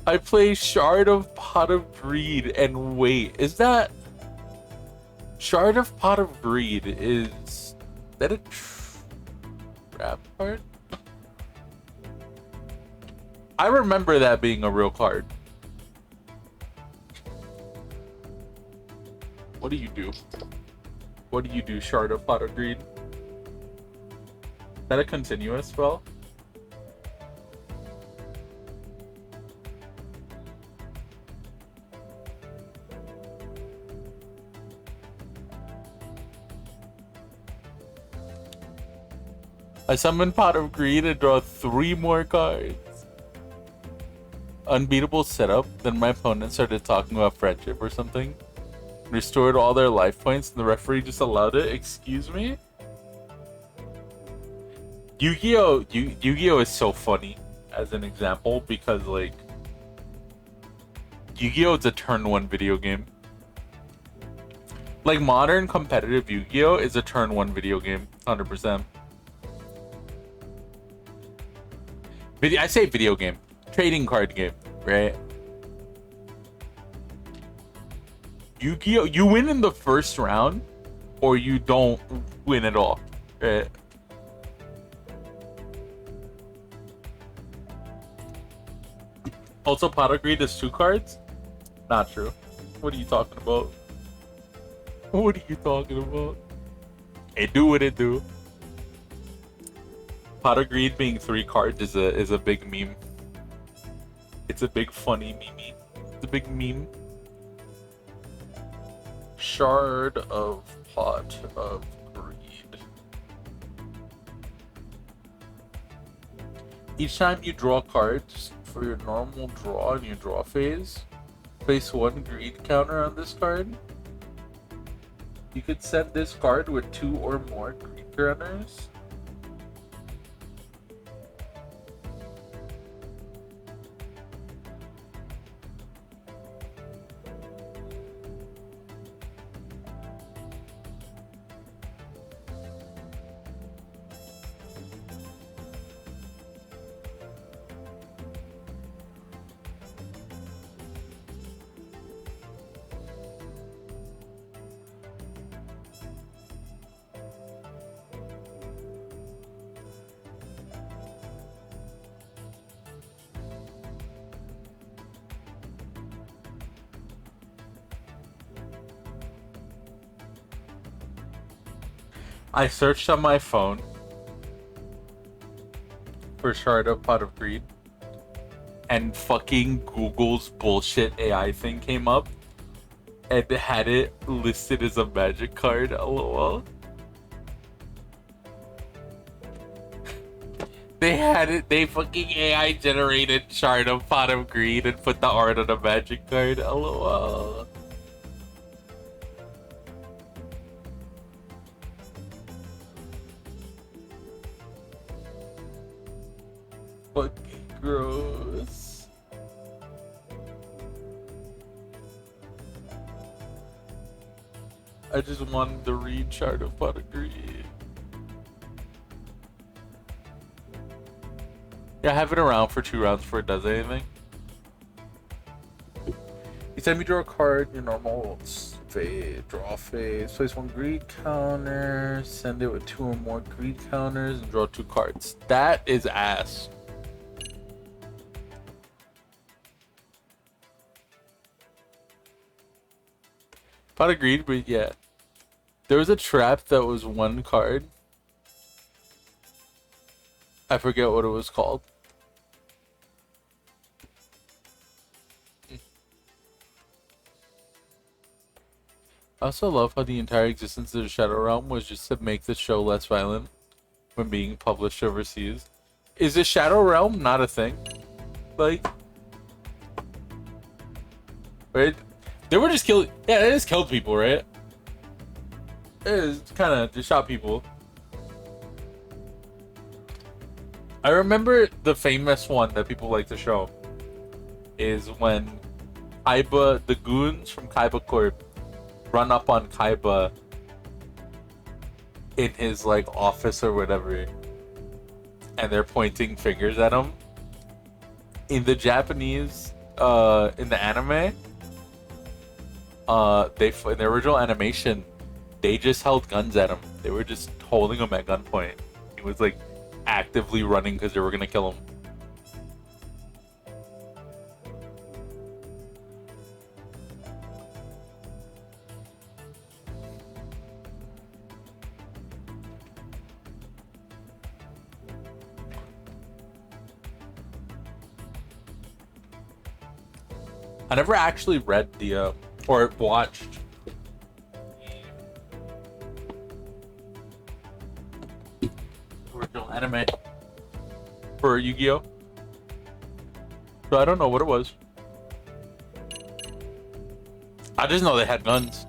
I play Shard of Pot of Greed and wait, is that Shard of Pot of Greed, is that a trap card? I remember that being a real card. What do you do? What do you do, Shard of Pot of Greed? Is that a continuous spell? I summon Pot of Greed and draw 3 more cards. Unbeatable setup, then my opponent started talking about friendship or something. Restored all their life points and the referee just allowed it. Excuse me? Yu-Gi-Oh is so funny as an example because, like, Yu-Gi-Oh is a turn 1 video game. Like, modern competitive Yu-Gi-Oh is a turn 1 video game, 100%. I say video game, trading card game, right? Yu-Gi-Oh, you win in the first round, or you don't win at all, right? Also, Pot of Greed is 2 cards? Not true. What are you talking about? What are you talking about? It do what it do. Pot of Greed being 3 cards is a big meme. It's a big funny meme. It's a big meme. Shard of Pot of Greed. Each time you draw cards for your normal draw in your draw phase, place 1 greed counter on this card. You could send this card with 2 or more greed counters. I searched on my phone for Shard of Pot of Greed, and fucking Google's bullshit AI thing came up and had it listed as a magic card. LOL. They had it. They fucking AI generated Shard of Pot of Greed and put the art on a magic card. LOL. Fucking gross. I just wanted to read Shard of Pot of Greed. Yeah, I have it around for 2 rounds before it does anything. Each time you draw a card, your normal phase, draw phase, place 1 greed counter, send it with 2 or more greed counters, and draw 2 cards. That is ass. Pot of Greed, but yeah. There was a trap that was 1 card. I forget what it was called. I also love how the entire existence of the Shadow Realm was just to make the show less violent when being published overseas. Is the Shadow Realm not a thing? Like, right? They were just killing. Yeah, they just killed people, right? It is kind of just shot people. I remember the famous one that people like to show is when Kaiba, the goons from Kaiba Corp, run up on Kaiba in his like office or whatever, and they're pointing fingers at him. In the Japanese, in the anime, in the original animation, they just held guns at him. They were just holding him at gunpoint. He was like actively running because they were gonna kill him. I never actually read the or watched the original anime for Yu-Gi-Oh! So I don't know what it was. I just know they had guns.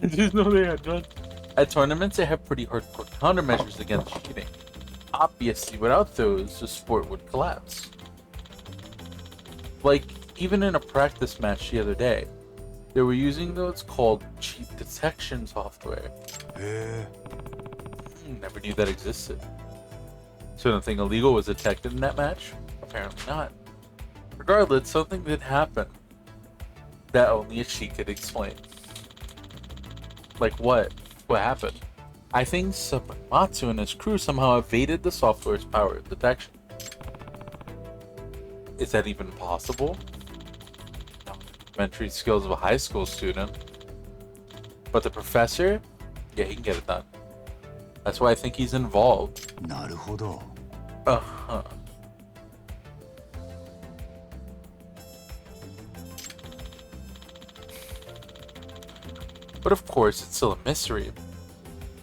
I just know they had guns. At tournaments, they have pretty hardcore countermeasures against cheating. Obviously, without those, the sport would collapse. Like, even in a practice match the other day, they were using what's called cheat detection software. Never knew that existed. So nothing illegal was detected in that match? Apparently not. Regardless, something did happen that only a cheat could explain. Like what? What happened? I think Sabamatsu and his crew somehow evaded the software's power of detection. Is that even possible? No. Elementary skills of a high school student. But the professor? Yeah, he can get it done. That's why I think he's involved. なるほど。 Uh-huh. But of course, it's still a mystery.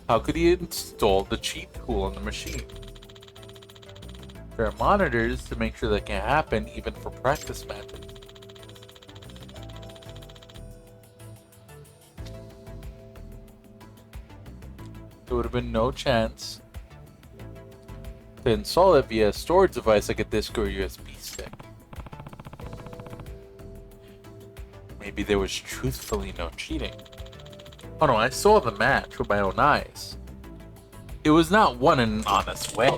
How could he install the cheat tool on the machine? There are monitors to make sure that can happen even for practice matches. There would have been no chance to install it via a storage device like a disk or a USB stick. Maybe there was truthfully no cheating. Oh no, I saw the match with my own eyes. It was not won in an honest way.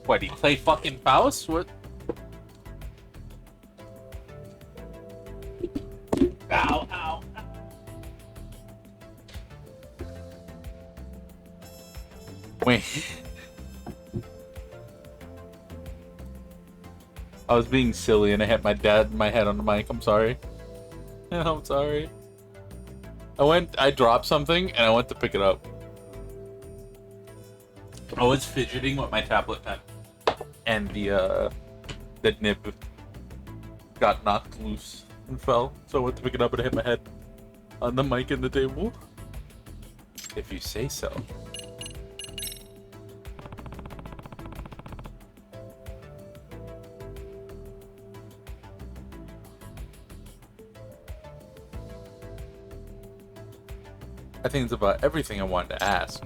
What, he play fucking Faust? What? Ow, ow. Wait. I was being silly and I hit my head on the mic. I'm sorry. I'm sorry. I dropped something and I went to pick it up. I was fidgeting with my tablet pen, and the nib got knocked loose and fell, so I went to pick it up and hit my head on the mic and the table. If you say so. I think it's about everything I wanted to ask.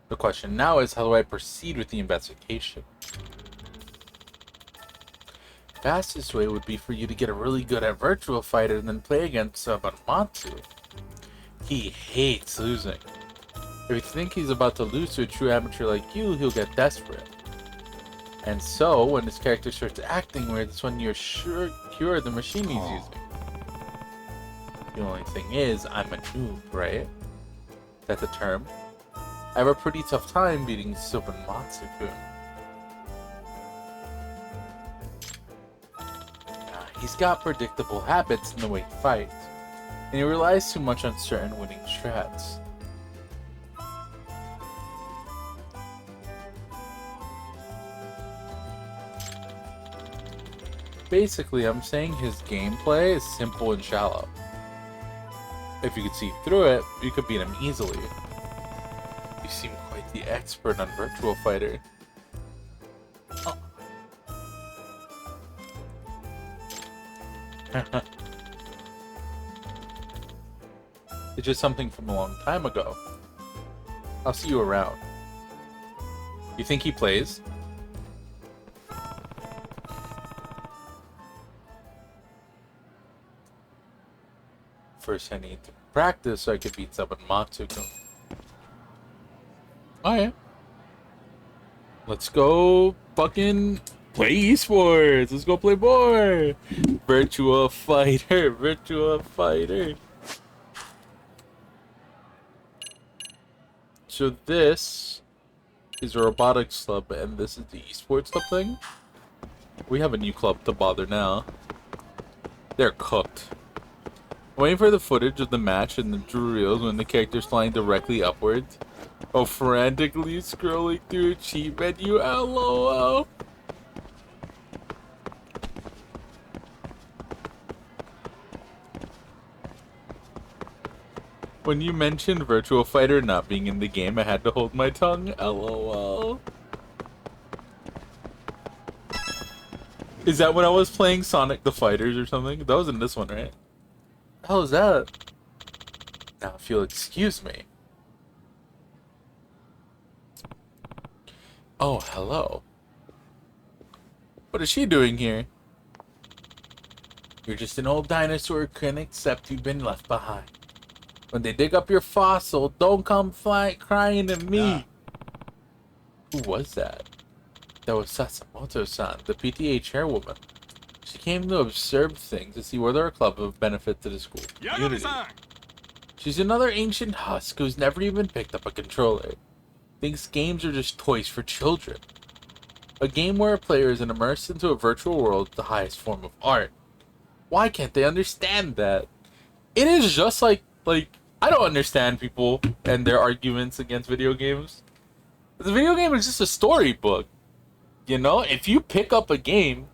The question now is, how do I proceed with the investigation? Fastest way would be for you to get a really good at Virtual Fighter and then play against Matsu. He hates losing. If you think he's about to lose to a true amateur like you, he'll get desperate. And so, when his character starts acting weird, that's when you're sure cure the machine he's using. The only thing is, I'm a noob, right? That's a term. I have a pretty tough time beating Matsu-kun. He's got predictable habits in the way he fights, and he relies too much on certain winning strats. Basically, I'm saying his gameplay is simple and shallow. If you could see through it, you could beat him easily. You seem quite the expert on Virtual Fighter. Oh. It's just something from a long time ago. I'll see you around. You think he plays? First, I need to practice so I could beat Matsu-kun. Alright. Let's go fucking play esports. Let's go play more. Virtual Fighter. Virtual Fighter. So this is a robotics club and this is the esports club thing. We have a new club to bother now. They're cooked. Waiting for the footage of the match and the drew reels when the character's flying directly upwards. Oh, frantically scrolling through a cheat menu, LOL. When you mentioned Virtual Fighter not being in the game, I had to hold my tongue, LOL. Is that when I was playing Sonic the Fighters or something? That was in this one, right? How is that? Now, if you'll excuse me. Oh, hello. What is she doing here? You're just an old dinosaur who couldn't accept you've been left behind. When they dig up your fossil, don't come crying to me. Who was that? That was Sasimoto-san, the PTA chairwoman. She came to observe things to see whether our club would benefit to the school community. She's another ancient husk who's never even picked up a controller. Thinks games are just toys for children. A game where a player is immersed into a virtual world is the highest form of art. Why can't they understand that? It is just like I don't understand people and their arguments against video games. The video game is just a storybook. You know, if you pick up a game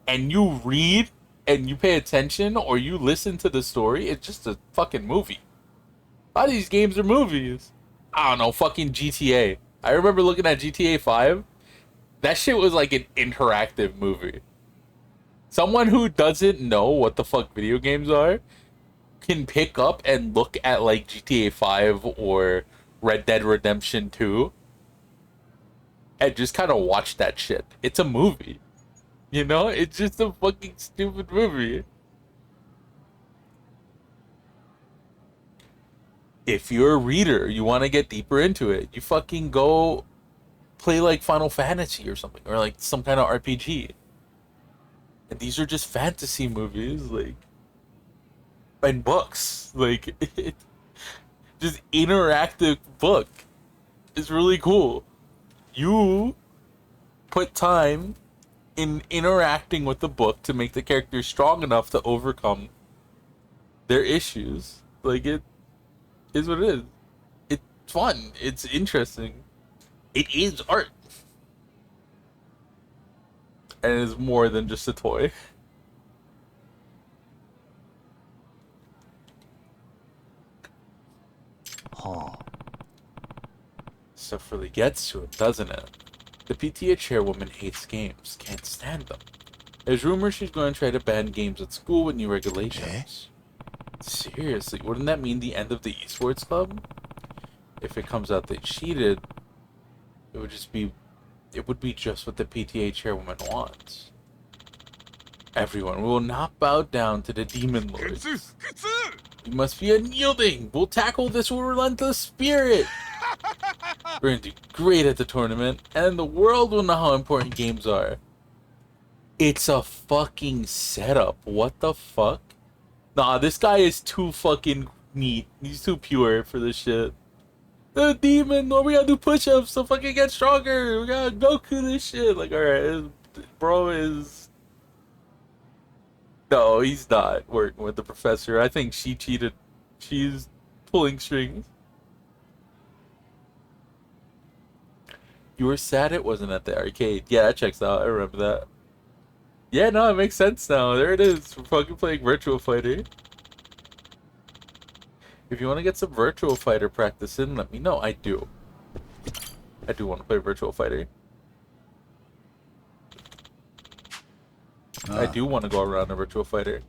and you read and you pay attention or you listen to the story, it's just a fucking movie. A lot of these games are movies. I don't know, fucking GTA. I remember looking at GTA 5. That shit was like an interactive movie. Someone who doesn't know what the fuck video games are can pick up and look at like GTA 5 or Red Dead Redemption 2 and just kind of watch that shit. It's a movie. You know? It's just a fucking stupid movie. If you're a reader, you want to get deeper into it, you fucking go play like Final Fantasy or something, or like some kind of RPG. And these are just fantasy movies, like, and books, like, just interactive book. It's really cool. You put time in interacting with the book to make the character strong enough to overcome They're issues. Like, it is what it is. It's fun. It's interesting. It is art. And it is more than just a toy. Huh. Stuff really gets to it, doesn't it? The PTA chairwoman hates games, can't stand them. There's rumors she's going to try to ban games at school with new regulations. Seriously, wouldn't that mean the end of the esports club? If it comes out they cheated, it would be just what the PTA chairwoman wants. Everyone, we will not bow down to the demon lords. We must be unyielding. We'll tackle this with relentless spirit. We're going to do great at the tournament, and the world will know how important games are. It's a fucking setup. What the fuck? Nah, this guy is too fucking neat. He's too pure for this shit. The demon, Lord, we gotta do push-ups to fucking get stronger. We gotta Goku this shit. Like, alright, bro is... No, he's not working with the professor. I think she cheated. She's pulling strings. You were sad it wasn't at the arcade. Yeah, that checks out. I remember that. Yeah, no, it makes sense now. There it is. We're fucking playing Virtual Fighter. If you want to get some Virtual Fighter practice in, let me know. I do. I do want to play Virtual Fighter. I do want to go around a Virtual Fighter.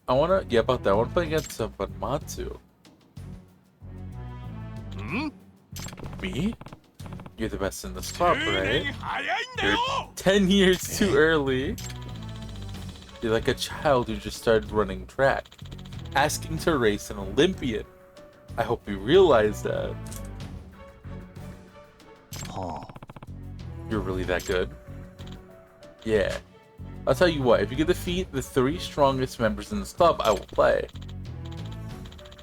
I want to... Yeah, about that. I want to play against Matsu. Me? You're the best in this club, right? You're 10 years too early. You're like a child who just started running track, asking to race an Olympian. I hope you realize that. Huh. You're really that good? Yeah. I'll tell you what, if you can defeat the 3 strongest members in this club, I will play.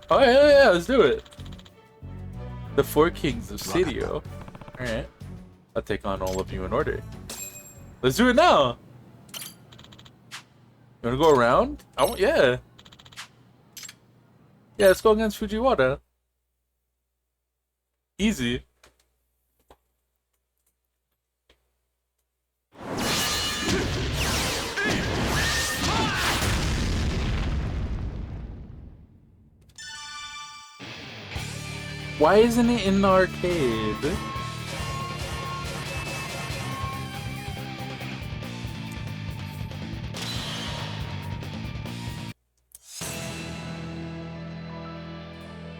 Oh yeah, let's do it. The 4 kings of Sidio. Alright. I'll take on all of you in order. Let's do it now! You wanna go around? Yeah. Yeah, let's go against Fujiwara. Easy. Why isn't it in the arcade?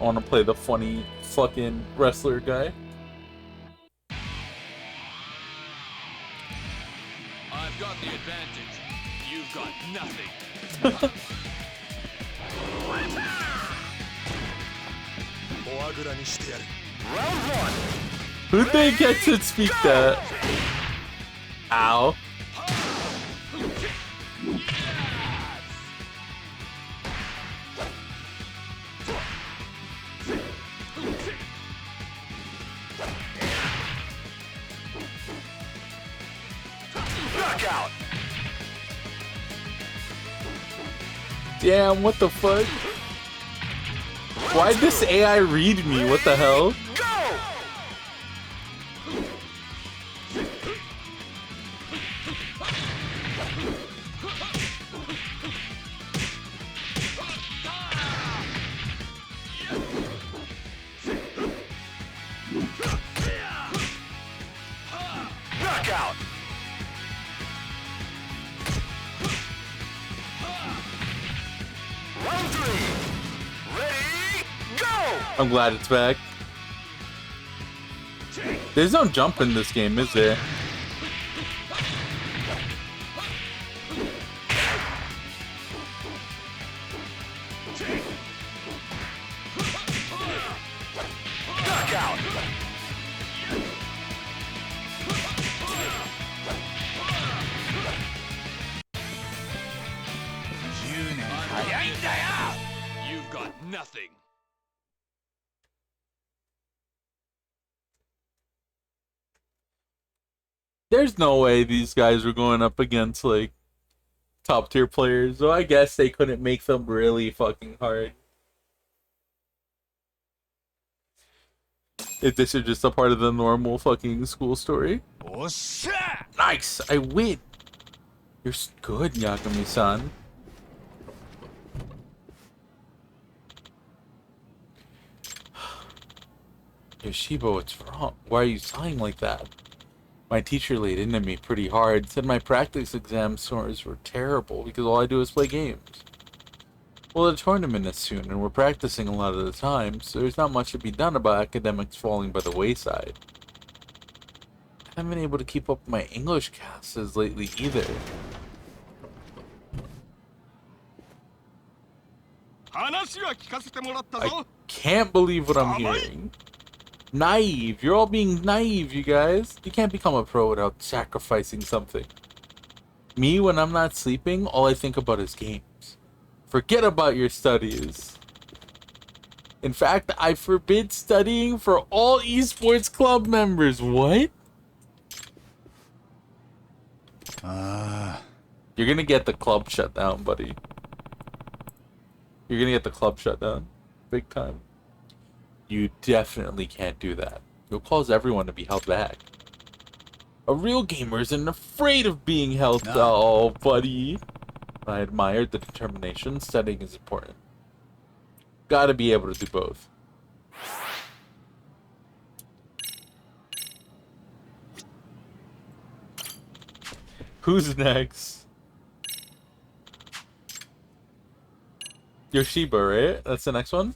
I want to play the funny fucking wrestler guy. I've got the advantage. You've got nothing. Round 1. Who'd they get to speak that? Ow. Knockout. Damn, what the fuck? Why'd this AI read me? What the hell? Go. Knockout. Round 3. Ready, go! I'm glad it's back. There's no jump in this game, is there? Knockout. You've got nothing. There's no way these guys were going up against, like, top tier players. So I guess they couldn't make them really fucking hard. If this is just a part of the normal fucking school story. おっしゃ Nice! I win! You're good, Yagami-san. Yoshiba, what's wrong? Why are you sighing like that? My teacher laid into me pretty hard, said my practice exam scores were terrible because all I do is play games. Well, the tournament is soon, and we're practicing a lot of the time, so there's not much to be done about academics falling by the wayside. I haven't been able to keep up with my English classes lately either. 話は聞かせてもらったぞ I can't believe what I'm hearing. Naive. You're all being naive, you guys. You can't become a pro without sacrificing something. Me, when I'm not sleeping, all I think about is games. Forget about your studies. In fact, I forbid studying for all esports club members. What? You're gonna get the club shut down, buddy. You're gonna get the club shut down. Big time. You definitely can't do that. You'll cause everyone to be held back. A real gamer isn't afraid of being held down. Oh, buddy. I admired the determination. Studying is important. Gotta be able to do both. Who's next? Yoshiba, right? That's the next one?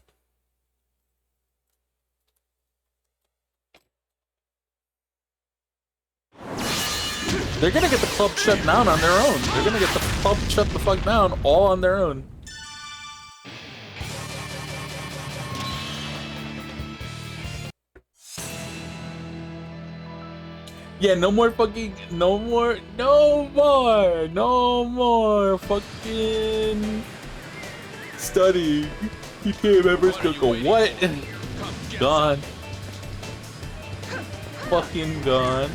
They're gonna get the club shut down on their own. They're gonna get the club shut the fuck down all on their own. Yeah, no more fucking, no more fucking study. PTA members gonna go, what? Gone. Fucking gone.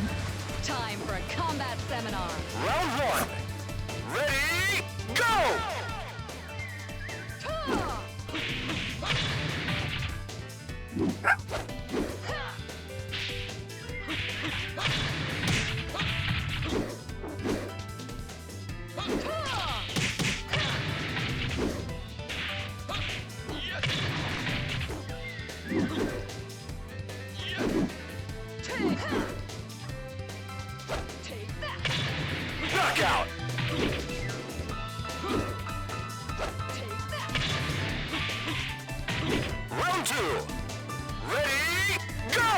Time for a combat seminar. Round one. Ready, go! Knockout! Round two. Ready, go!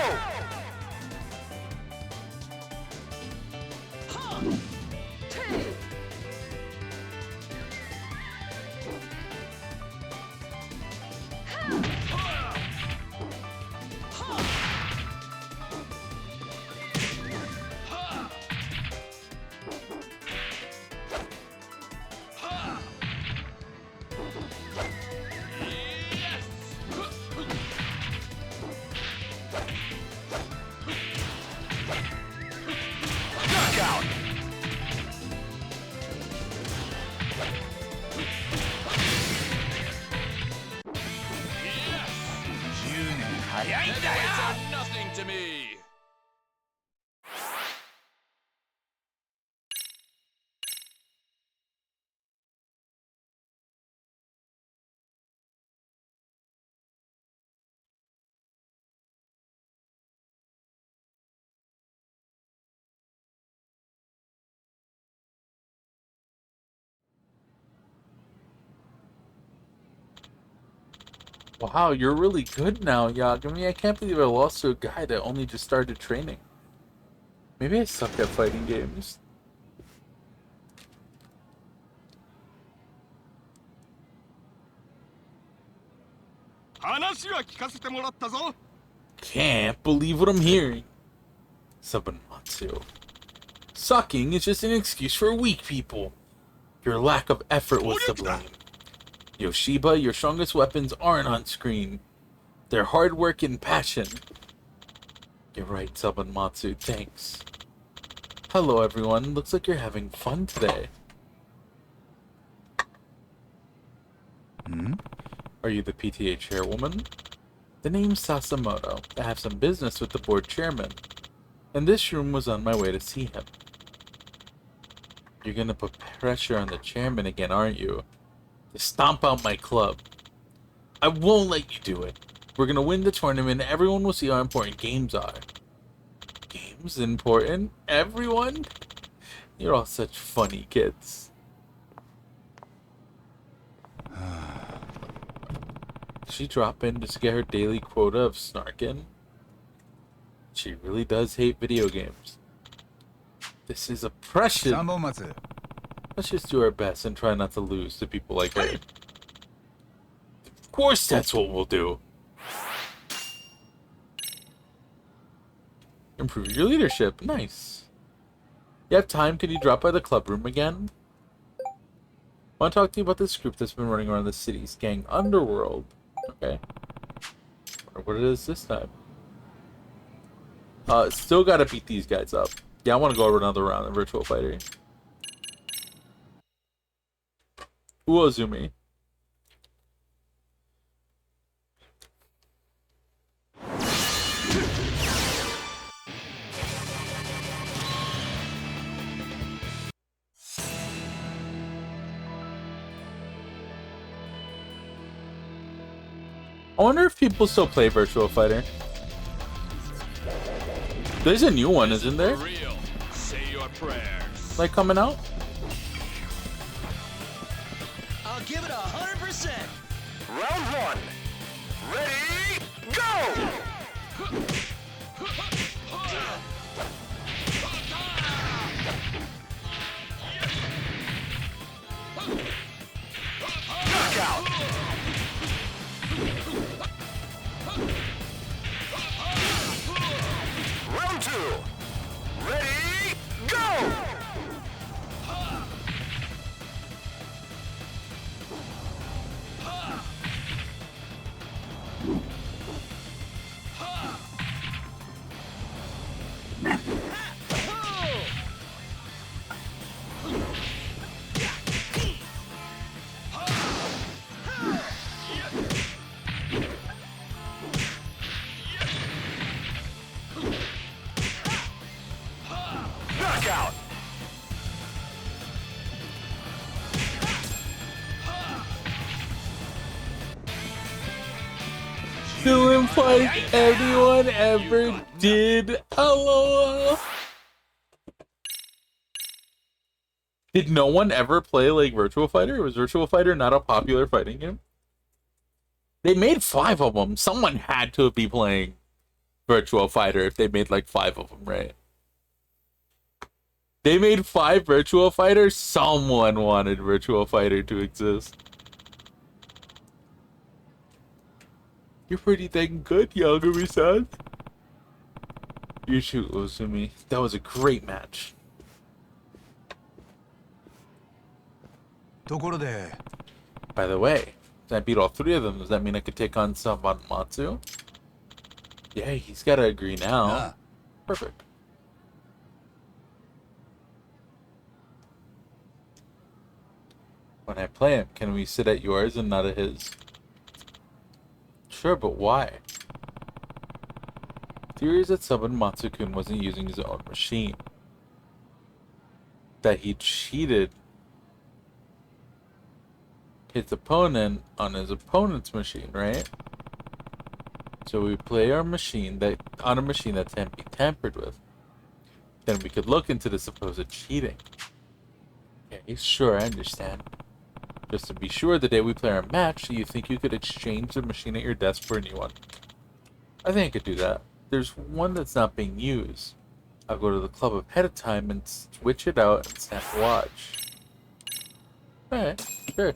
Knockout! Heavyweights are nothing to me. Wow, you're really good now, Yagami. I can't believe I lost to a guy that only just started training. Maybe I suck at fighting games. Can't believe what I'm hearing. Sabanmatsu. Sucking is just an excuse for weak people. Your lack of effort was to blame. Yoshiba, your strongest weapons aren't on screen. They're hard work and passion. You're right, Sabanmatsu. Thanks. Hello, everyone. Looks like you're having fun today. Are you the PTA chairwoman? The name's Sasamoto. I have some business with the board chairman. And this room was on my way to see him. You're gonna put pressure on the chairman again, aren't you? To stomp out my club. I won't let you do it. We're gonna win the tournament and everyone will see how important games are. Games important? Everyone? You're all such funny kids. Did she drop in to get her daily quota of snarking? She really does hate video games. This is oppression. Let's just do our best and try not to lose to people like her. Of course that's what we'll do. Improve your leadership. Nice. You have time? Can you drop by the club room again? I want to talk to you about this group that's been running around the city's gang Underworld. Okay. Wonder what it is this time. Still gotta beat these guys up. Yeah, I want to go over another round in Virtual Fighter. Uozumi. I wonder if people still play Virtual Fighter. There's a new one, isn't there? For real. Say your prayers. Like coming out? I'll give it 100%. Round 1. Ready, go! Knockout! Round 2. Ready, go! Knockout! Doing fight everyone ever did. LOL. Did no one ever play like Virtual Fighter? Was Virtual Fighter not a popular fighting game? They made 5 of them. Someone had to be playing Virtual Fighter if they made like 5 of them, right? They made 5 Virtual Fighters. Someone wanted Virtual Fighter to exist. You're pretty dang good, Yagami-san. You too, Ozumi. That was a great match. By the way, since I beat all 3 of them, does that mean I could take on Saban Matsu? Yeah, he's gotta agree now. Yeah. Perfect. When I play him, can we sit at yours and not at his? Sure, but why? Theory is that Saban Matsu-kun wasn't using his own machine. That he cheated his opponent on his opponent's machine, right? So we play our machine on a machine that can't be tampered with. Then we could look into the supposed cheating. Okay, sure, I understand. Just to be sure, the day we play our match, do you think you could exchange the machine at your desk for a new one? I think I could do that. There's one that's not being used. I'll go to the club ahead of time and switch it out and snap a watch. Alright, sure.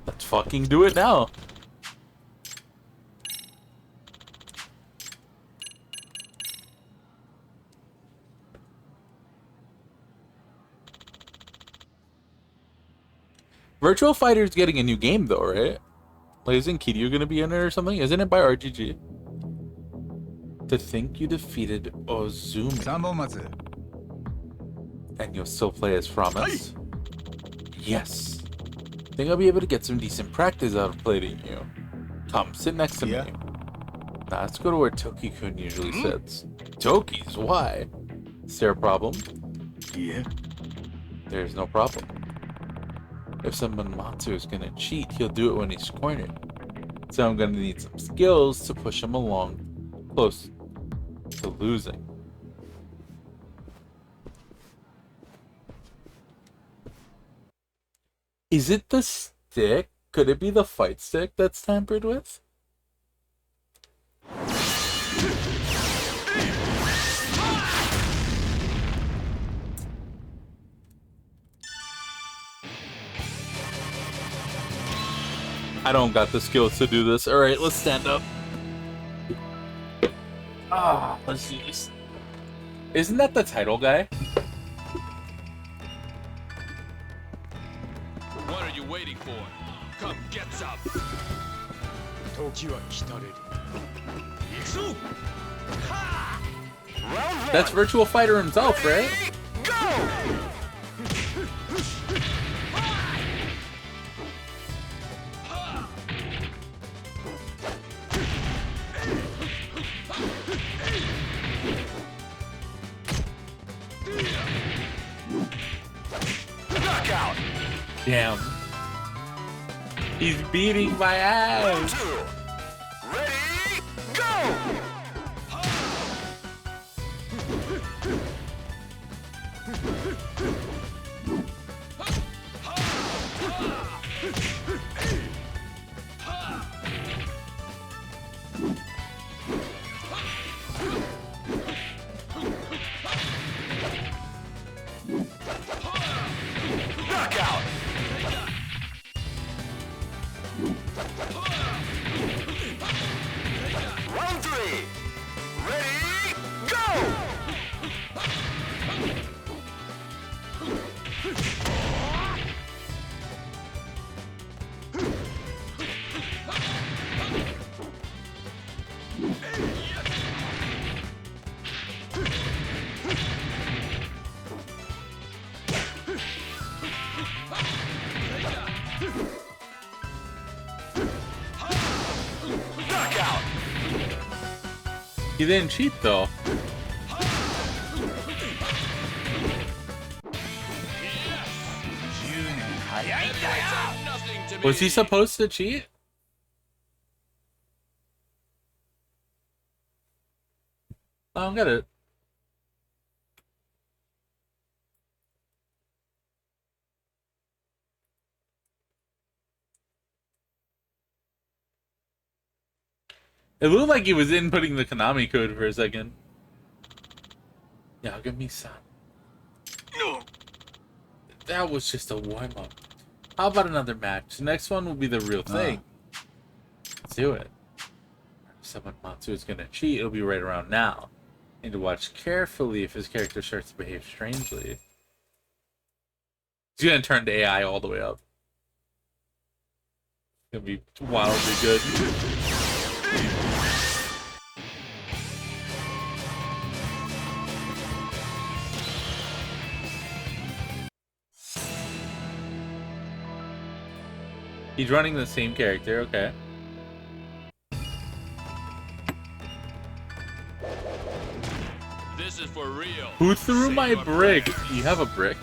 Let's fucking do it now. Virtual Fighter's getting a new game though, right? Like, isn't Kiryu gonna be in it or something? Isn't it by RGG? To think you defeated Ozumi. And you'll still play as Framus? Yes. Think I'll be able to get some decent practice out of plating you. Come, sit next to me. Now let's go to where Toki-kun usually sits. Toki's? Why? Is there a problem? Yeah. There's no problem. If someone Matsu is gonna cheat, he'll do it when he's cornered. So I'm gonna need some skills to push him along close to losing. Is it the stick? Could it be the fight stick that's tampered with? I don't got the skills to do this. Alright, let's stand up. Let's do this. Isn't that the title guy? What are you waiting for? Come get some. Round 1. That's Virtual Fighter himself, right? Go! Knockout. Damn. He's beating my Round ass. 2. Ready, go! Knockout. Round 3. Ready, go! Knockout. He didn't cheat though. Nothing to me. Was he supposed to cheat? I don't get it. It looked like he was inputting the Konami code for a second. Yagami-san. That was just a warm-up. How about another match? The next one will be the real thing. Let's do it. If someone Matsu is gonna cheat, it'll be right around now. Need to watch carefully if his character starts to behave strangely. He's gonna turn the AI all the way up. It's gonna be wildly good. He's running the same character, okay. This is for real. Who threw Say my your brick? prayers. You have a brick?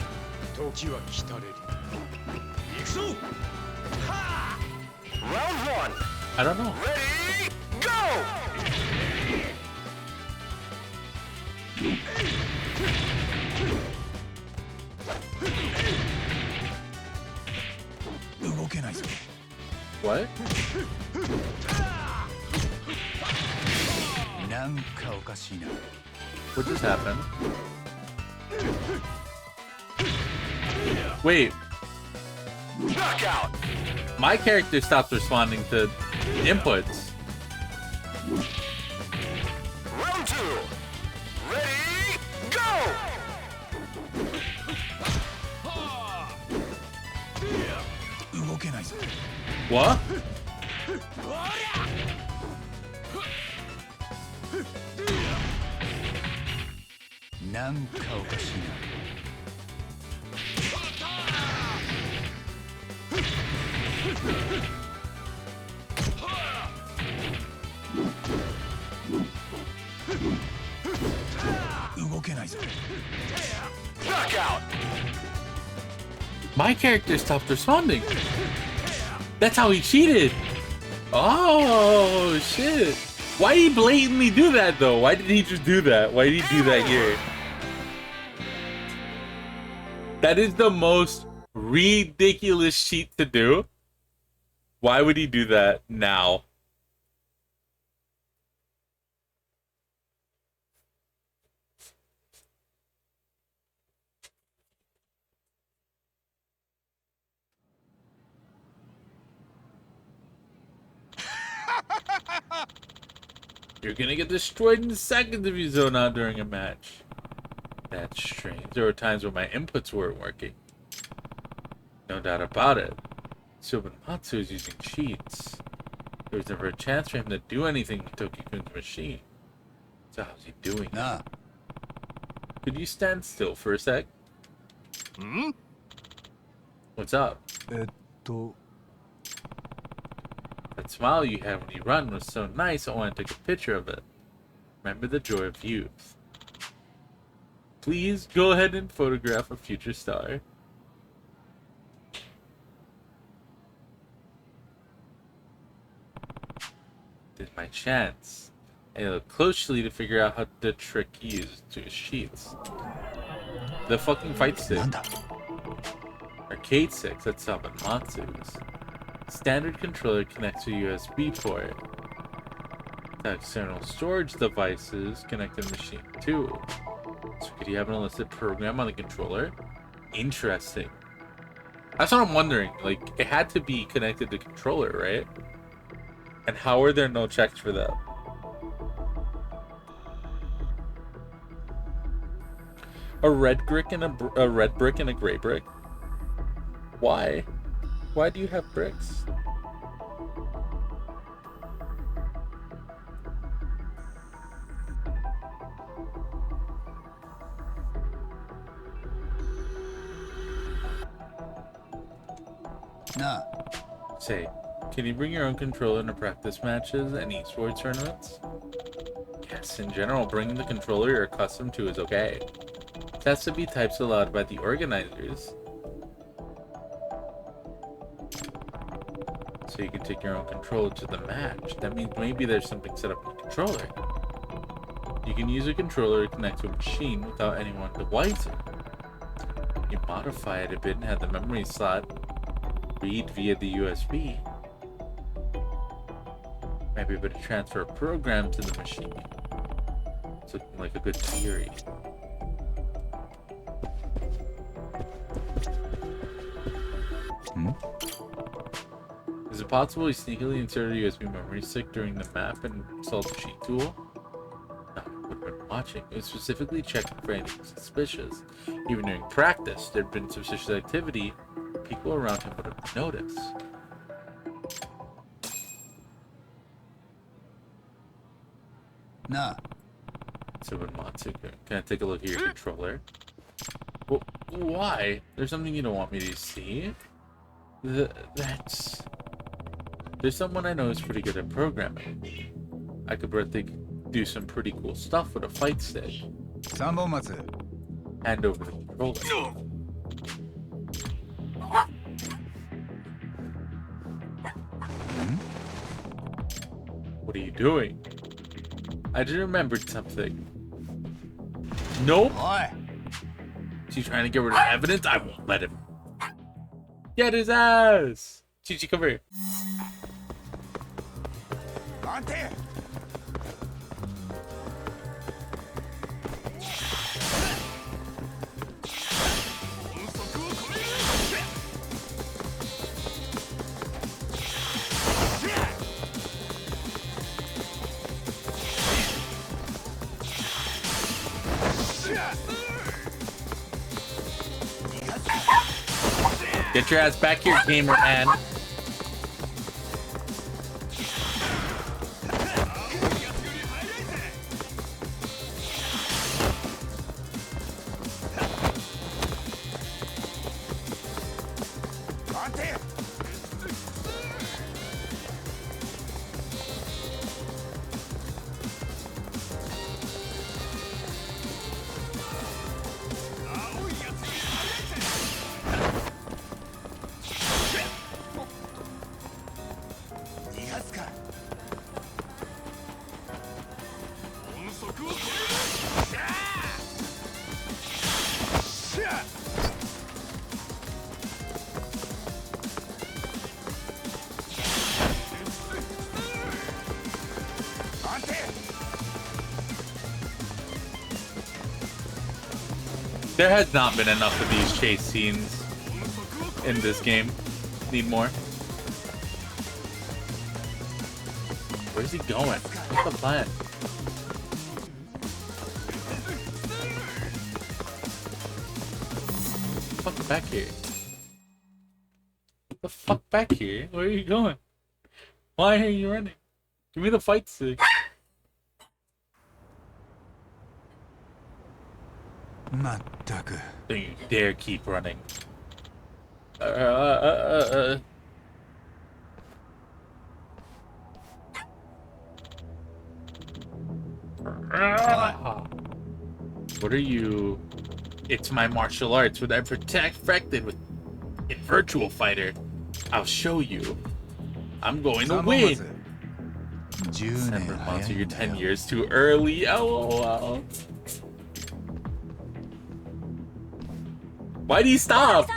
Round 1. I don't know. Ready, go! What? What just happened? Wait, Knockout. my character stopped responding to inputs. Round 2. Ready, go! What? My character stopped responding. That's how he cheated. Oh, shit. Why did he blatantly do that, though? Why did he just do that? Why did he do that here? That is the most ridiculous cheat to do. Why would he do that now? You're gonna get destroyed in seconds if you zone out during a match. That's strange. There were times when my inputs weren't working. No doubt about it. Subanmatsu is using cheats. There was never a chance for him to do anything with Toki-kun's machine. So how's he doing? Nah. Could you stand still for a sec? Hmm? What's up? That smile you had when you run was so nice I wanted to take a picture of it. Remember the joy of youth. Please go ahead and photograph a future star. This is my chance. I look closely to figure out how the trick he used to his sheets. The fucking fight stick. Arcade 6 at Sabanmatsu's. Standard controller connects to USB port. The external storage devices connect to the machine too. So could you have an illicit program on the controller? Interesting. That's what I'm wondering. Like, it had to be connected to the controller, right? And how are there no checks for that? A red brick and a red brick and a gray brick? Why? Why do you have bricks? Nah. Say, can you bring your own controller to practice matches and esports tournaments? Yes, in general, bringing the controller you're accustomed to is okay. It has to be types allowed by the organizers. So you can take your own controller to the match. That means maybe there's something set up in the controller. You can use a controller to connect to a machine without anyone the wiser. You modify it a bit and have the memory slot read via the USB. Might be able to transfer a program to the machine. It's looking like a good theory. Is it possible you sneakily inserted a USB memory stick during the map and installed the cheat tool? No, I would have been watching. It was specifically checking for anything suspicious. Even during practice, there'd been suspicious activity. People around him would have noticed. Nah. So Matsu, can I take a look at your controller? Well, why? There's something you don't want me to see? That's... There's someone I know who's pretty good at programming. I could bet they could do some pretty cool stuff with a fight stick. 三本松 Hand over the controller. What are you doing? I just remembered something. Nope. おい Is he trying to get rid of evidence? I won't let him. Get his ass! Chichi, come here. 待て Get your ass back here, gamer man. There has not been enough of these chase scenes in this game. Need more. Where's he going? What's the plan? What the fuck back here? What the fuck back here? Where are you going? Why are you running? Give me the fight stick. Mattaku. Don't you dare keep running. What are you? It's my martial arts, what I perfected with in Virtual Fighter. I'll show you. I'm going to win. December monster, you're 10 years too early. LOL. Why'd he stop?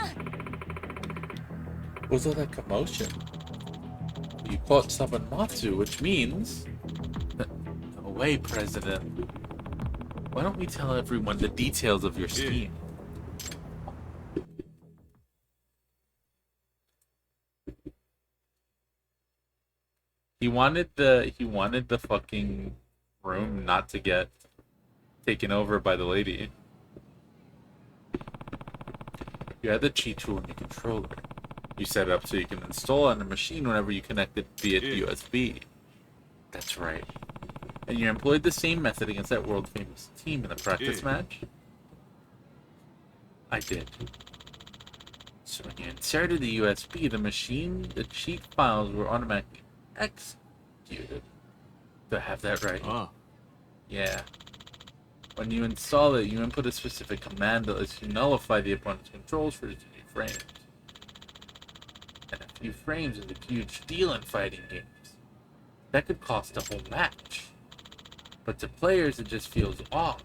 What's all that commotion? You caught Sabanatsu, which means... No way, President. Why don't we tell everyone the details of your scheme? He wanted the fucking room not to get taken over by the lady. You had the cheat tool in your controller. You set it up so you can install it on the machine whenever you connect it via USB. That's right. And you employed the same method against that world-famous team in the practice match? I did. So when you inserted the USB, the cheat files were automatically executed. Do I have that right? Yeah. When you install it, you input a specific command that lets you nullify the opponent's controls for 2 frames. And a few frames is a huge deal in fighting games. That could cost a whole match. But to players, it just feels off.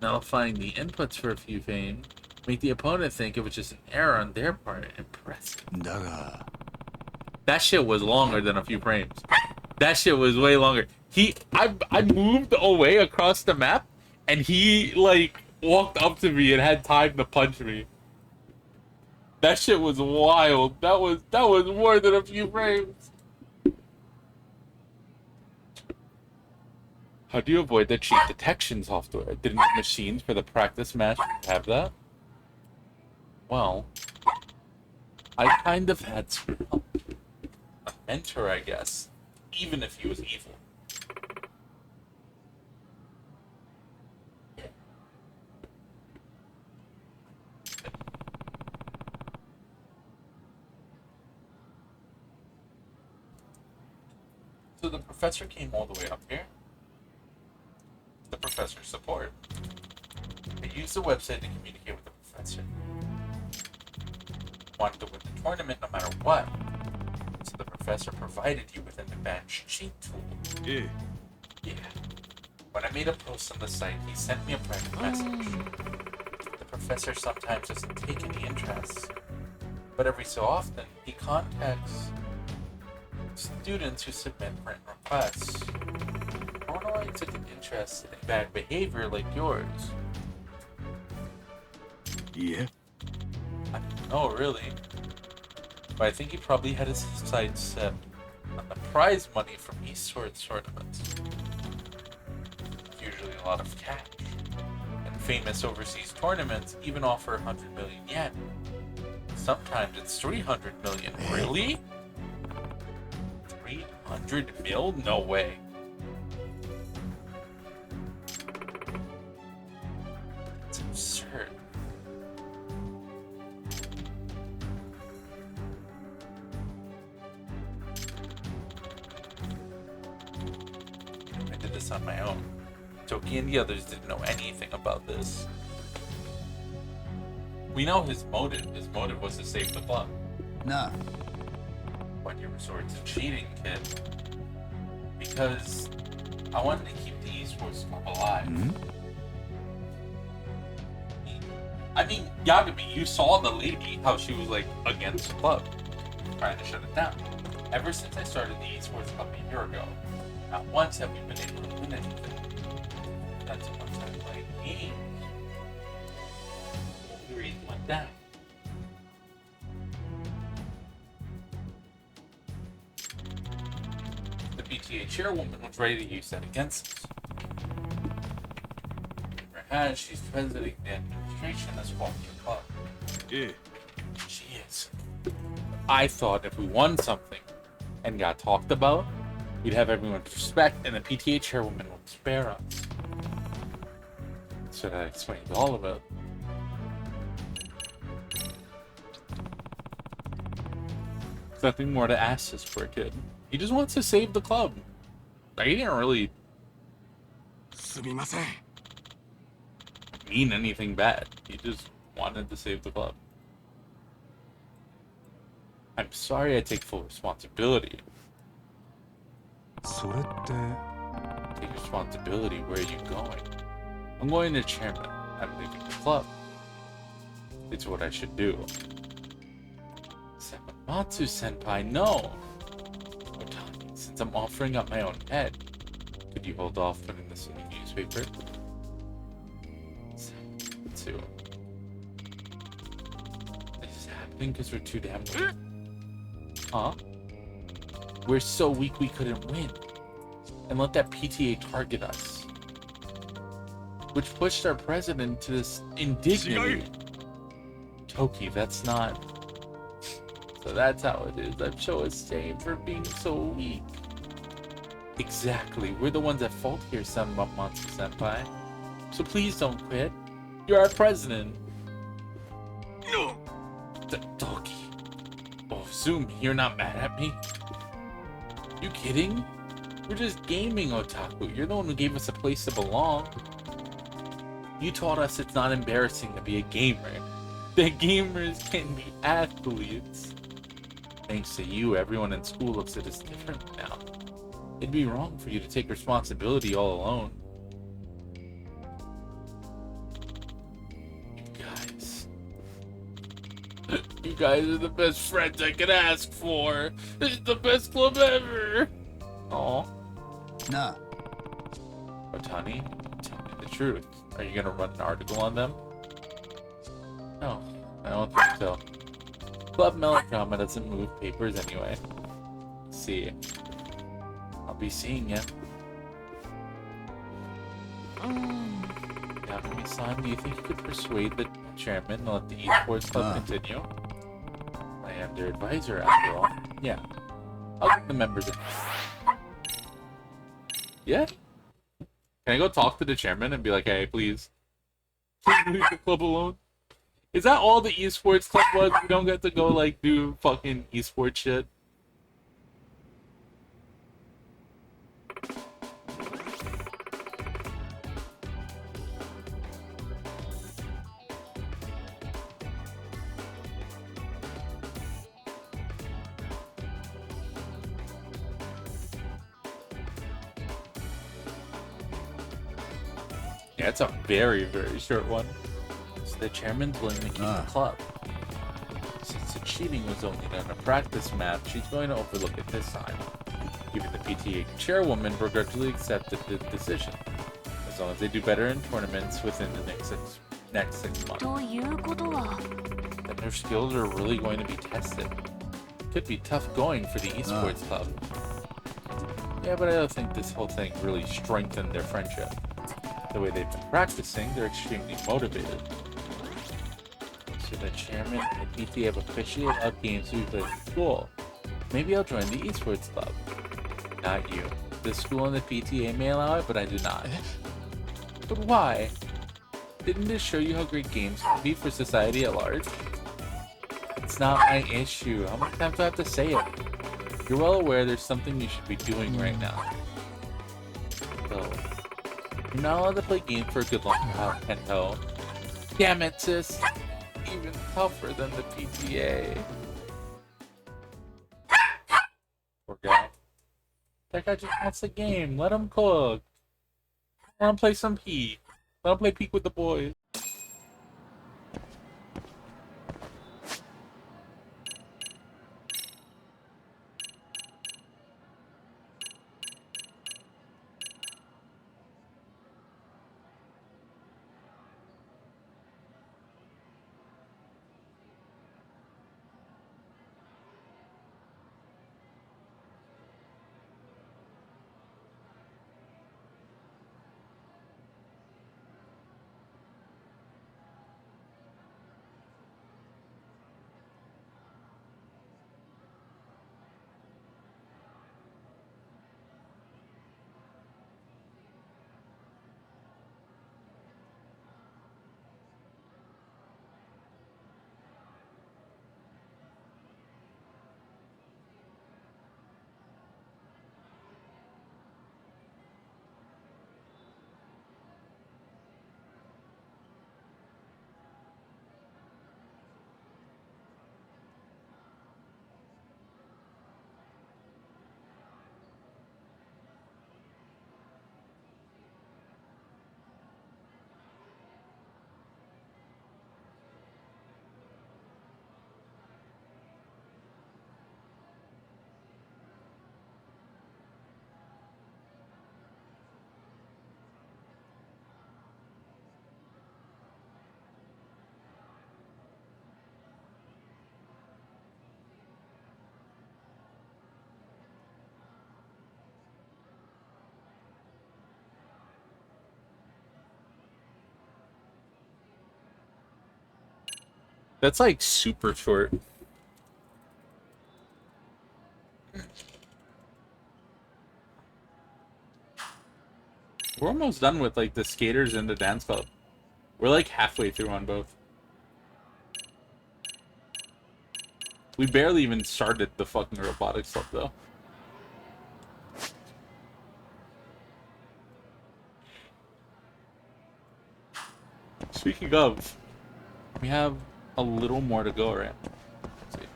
Nullifying the inputs for a few frames make the opponent think it was just an error on their part. Impressive. That shit was longer than a few frames. That shit was way longer. I moved away across the map, and he like walked up to me and had time to punch me. That shit was wild. That was more than a few frames. How do you avoid the cheat detection software? Didn't machines for the practice match have that? Well, I kind of had some help. A mentor, I guess. Even if he was evil. So the professor came all the way up here. The professor's support. I used the website to communicate with the professor. Wanted to win the tournament no matter what. So the professor provided you with an advanced cheat tool. Yeah. When I made a post on the site, he sent me a private message. The professor sometimes doesn't take any interest, but every so often, he contacts students who submit written requests. I don't know why he took an interest in bad behavior like yours. Yeah. I don't know, really. But I think he probably had his sights set on the prize money from esports tournaments. Usually a lot of cash. And famous overseas tournaments even offer 100 million yen. Sometimes it's 300 million. Really? 300 mil? No way. It's absurd. I did this on my own. Toki and the others didn't know anything about this. We know his motive. His motive was to save the club. Nah. Why'd you resort to cheating, kid? Because I wanted to keep the esports club alive. I mean, Yagami, you saw the lady, how she was like against the club, trying to shut it down. Ever since I started the esports club a year ago, not once have we been able to win anything. Not so much I play games. back down. The PTA chairwoman was ready to use that against us. As she's president of the administration as well as the club. Yeah. She is. I thought if we won something and got talked about, we'd have everyone's respect and the PTA chairwoman would spare us. So that explains all of it. There's nothing more to ask this poor kid. He just wants to save the club. Like, he didn't really すみません。 mean anything bad. He just wanted to save the club. I'm sorry I take full responsibility. それって。 Take responsibility. Where are you going? I'm going to chairman. I'm leaving the club. It's what I should do. Sakamatsu senpai, no! Otani, since I'm offering up my own head, could you hold off putting this in the newspaper? Sakamatsu. This is happening because we're too damn weak. Huh? We're so weak we couldn't win. And let that PTA target us. Which pushed our president to this indignity. Toki, that's not... So that's how it is. I'm so ashamed for being so weak. Exactly. We're the ones at fault here, Matsu-senpai. So please don't quit. You're our president. No. Toki. Oh, Zoom, you're not mad at me? You kidding? We're just gaming, Otaku. You're the one who gave us a place to belong. You taught us it's not embarrassing to be a gamer. That gamers can be athletes. Thanks to you, everyone in school looks at us differently now. It'd be wrong for you to take responsibility all alone. You guys are the best friends I could ask for. This is the best club ever. Aw. Nah. Otani, tell me the truth. Are you gonna run an article on them? No, I don't think so. Club melodrama doesn't move papers anyway. See. I'll be seeing ya. Yagami-san, do you think you could persuade the chairman to let the esports club continue? I am their advisor after all. Yeah. I'll get the members in. Yeah? Can I go talk to the chairman and be like, hey, please leave the club alone? Is that all the esports club was? We don't get to go, like, do fucking esports shit? Yeah, it's a very, very short one. So the chairman's willing to keep the club. Since the cheating was only done a practice match, she's going to overlook it this time. Even the PTA chairwoman begrudgingly accepted the decision, as long as they do better in tournaments within the next 6 months. ということは Then their skills are really going to be tested. Could be tough going for the esports club. Yeah, but I don't think this whole thing really strengthened their friendship. The way they've been practicing, they're extremely motivated. So the chairman and the PTA have officially allowed games to be played at school. Maybe I'll join the esports club. Not you. The school and the PTA may allow it, but I do not. But why? Didn't this show you how great games can be for society at large? It's not my issue. How many times do I have to say it? You're well aware there's something you should be doing right now. So, you're not allowed to play games for a good long time, Kento. Damn it, sis! Even tougher than the PTA. Poor guy. That guy just wants the game. Let him cook. Let him play some Peak. Let him play Peak with the boys. That's like super short. We're almost done with like the skaters and the dance club. We're like halfway through on both. We barely even started the fucking robotics club though. Speaking of, we have a little more to go, right? Let's see.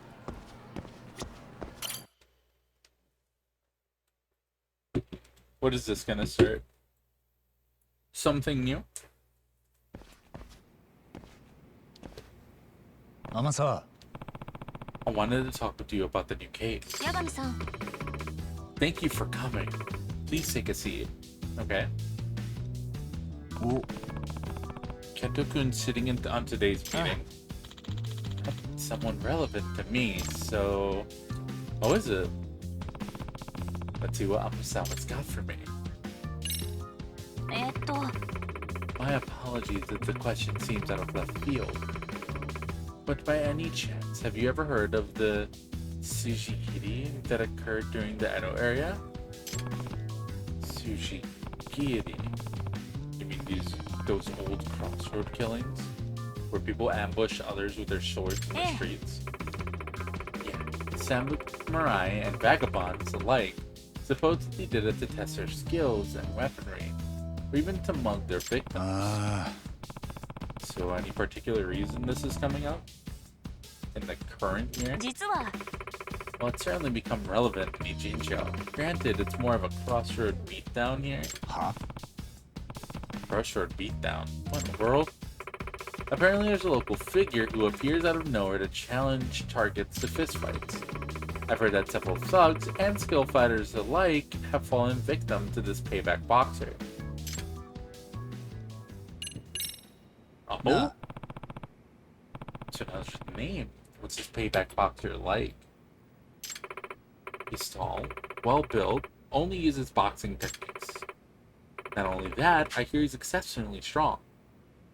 What is this gonna start? Something new? 天沢 I wanted to talk with you about the new case. 八神さん Thank you for coming. Please take a seat. Okay. お Kento-kun sitting on today's meeting. Someone relevant to me, so... What is it? Let's see what Amasawa's got for me. My apologies if the question seems out of left field. But by any chance, have you ever heard of the Tsushikiri that occurred during the Edo area? Tsushikiri? You mean those old crossroad killings? Where people ambush others with their swords in the streets? Yeah, samurai and vagabonds alike supposedly did it to test their skills and weaponry, or even to mug their victims. あ So any particular reason this is coming up? In the current year? 実は Well, it's certainly become relevant in Ijincho. Granted, it's more of a crossroad beatdown here. は Crossroad beatdown? What in the world? Apparently there's a local figure who appears out of nowhere to challenge targets to fistfights. I've heard that several thugs and skill fighters alike have fallen victim to this payback boxer. Oh? Nah. So that's the name. What's this payback boxer like? He's tall, well-built, only uses boxing techniques. Not only that, I hear he's exceptionally strong.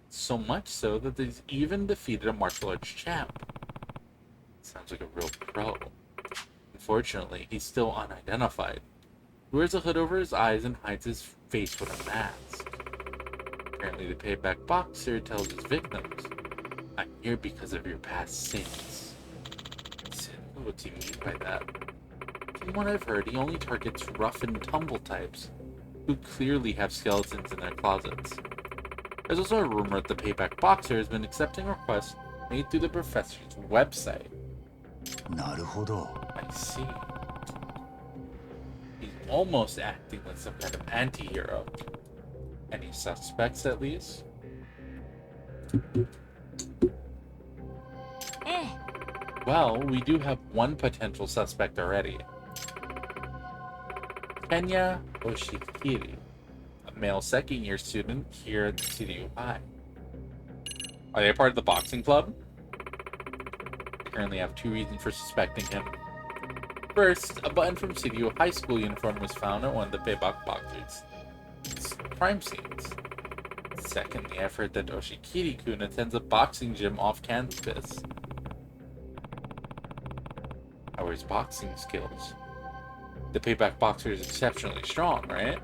So much so that he's even defeated a martial arts champ. Sounds like a real pro. Unfortunately, he's still unidentified. He wears a hood over his eyes and hides his face with a mask. Apparently the payback boxer tells his victims, I'm here because of your past sins. Sin? What's he mean by that? From what I've heard, he only targets rough and tumble types, who clearly have skeletons in their closets. There's also a rumor that the payback boxer has been accepting requests made through the professor's website. なるほど I see. He's almost acting like some kind of anti-hero. Any suspects, at least? ええ Well, we do have one potential suspect already. Kenya Oshikiri, a male second-year student here at CDU High. Are they a part of the boxing club? I currently have two reasons for suspecting him. First, a button from CDU High School uniform was found at one of the payback boxers' crime scenes. Secondly, I've heard that Oshikiri-kun attends a boxing gym off campus. How are his boxing skills? The payback boxer is exceptionally strong, right?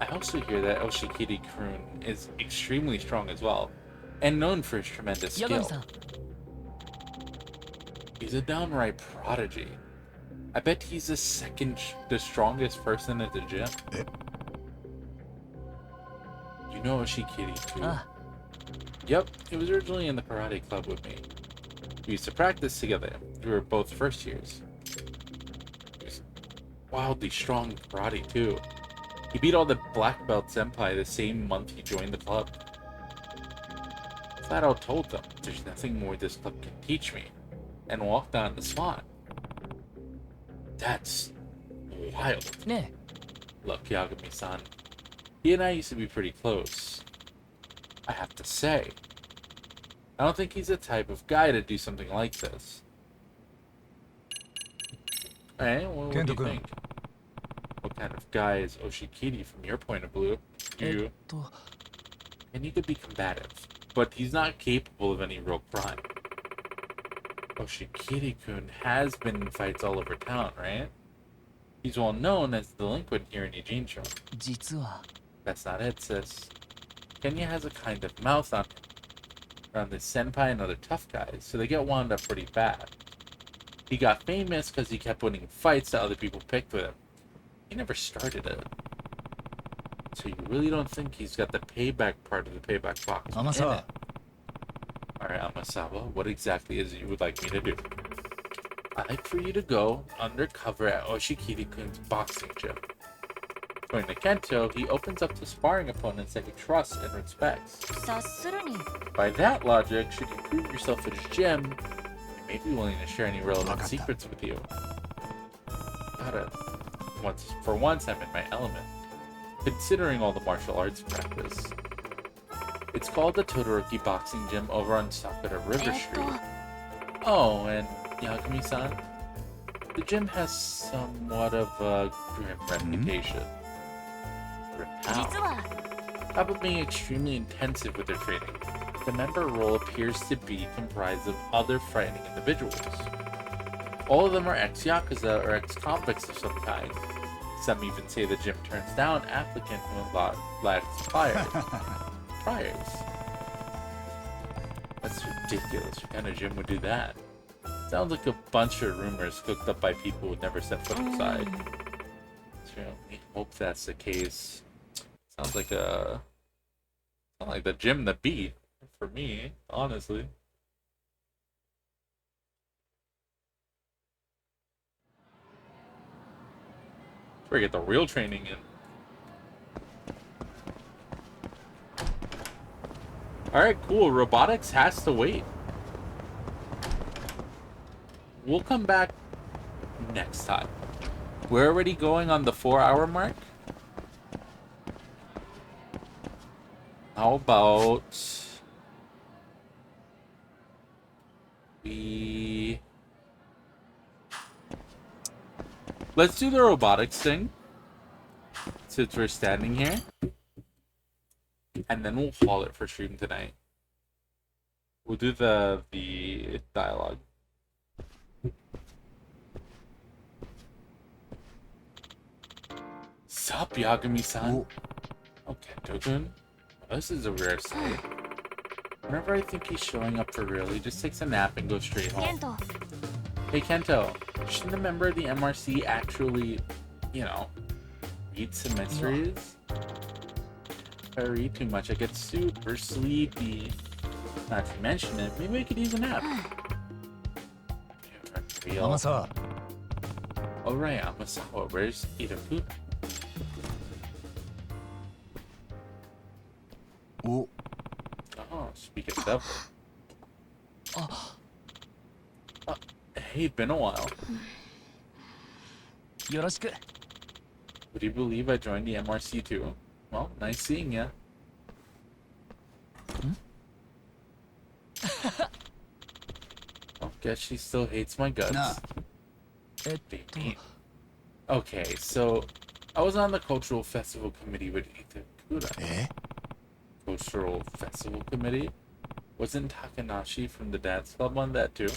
I also hear that Oshikiri-kun is extremely strong as well, and known for his tremendous 八神 skill. さん He's a downright prodigy. I bet he's the strongest person at the gym. Eh. You know Oshikiri-kun? あ Yep, he was originally in the karate club with me. We used to practice together. We were both first years. He was wildly strong in karate too. He beat all the black belt senpai the same month he joined the club. Flat out told them there's nothing more this club can teach me, and walked on the spot. That's wild. ね Look, Yagami-san, he and I used to be pretty close. I have to say, I don't think he's the type of guy to do something like this. Hey, what do you Kento-kun. think? What kind of guy is Oshikiri from your point of view? え You っと and he could be combative, but he's not capable of any real crime. Oshikiri-kun has been in fights all over town, right? He's well known as the delinquent here in Ijincho. 実は That's not it, sis. Kenya has a kind of mouth on him around the senpai and other tough guys, so they get wound up pretty bad. He got famous because he kept winning fights that other people picked with him. He never started it. So you really don't think he's got the payback part of the payback box in it? Amasa. Alright, Amasawa, what exactly is it you would like me to do? I'd like for you to go undercover at Oshikiri-kun's boxing gym. According to Kento, he opens up to sparring opponents that he trusts and respects. 察するに By that logic, should you prove yourself at his gym, he may be willing to share any relevant secrets with you. For once, I'm in my element, considering all the martial arts practice. It's called the Todoroki Boxing Gym over on Sakura River Street. Oh, and Yagami-san, the gym has somewhat of a grim reputation. Grim how? 実は Top of being extremely intensive with their training, the member role appears to be comprised of other frightening individuals. All of them are ex-Yakuza or ex-convicts of some kind. Some even say the gym turns down applicant who lacks priors. That's ridiculous. What kind of gym would do that? Sounds like a bunch of rumors cooked up by people who never set foot inside. Certainly hope that's the case. Sounds like the gym that beat for me, honestly. That's where I get the real training in. Alright, cool. Robotics has to wait. We'll come back next time. We're already going on the 4-hour mark. How about let's do the robotics thing since we're standing here, and then we'll call it for stream tonight. We'll do the dialogue. Sup, Yagami-san? Okay, Dokun. This is a rare sight. Whenever I think he's showing up for real, he just takes a nap and goes straight home. ケント Hey Kento, shouldn't a member of the MRC actually, read some mysteries? If I read too much, I get super sleepy. Not to mention it, maybe I could use a nap. Real. Amasa. Alright, Amasawa, where's Itaku? Oh. Oh, speak of devil. Hey, been a while. よろしく Would you believe I joined the MRC too? Well, nice seeing ya. Oh, guess she still hates my guts. Nah. えっ Damn. Okay, so I was on the cultural festival committee with Itakura. え Cultural festival committee? Wasn't Takanashi from the dance club on that too?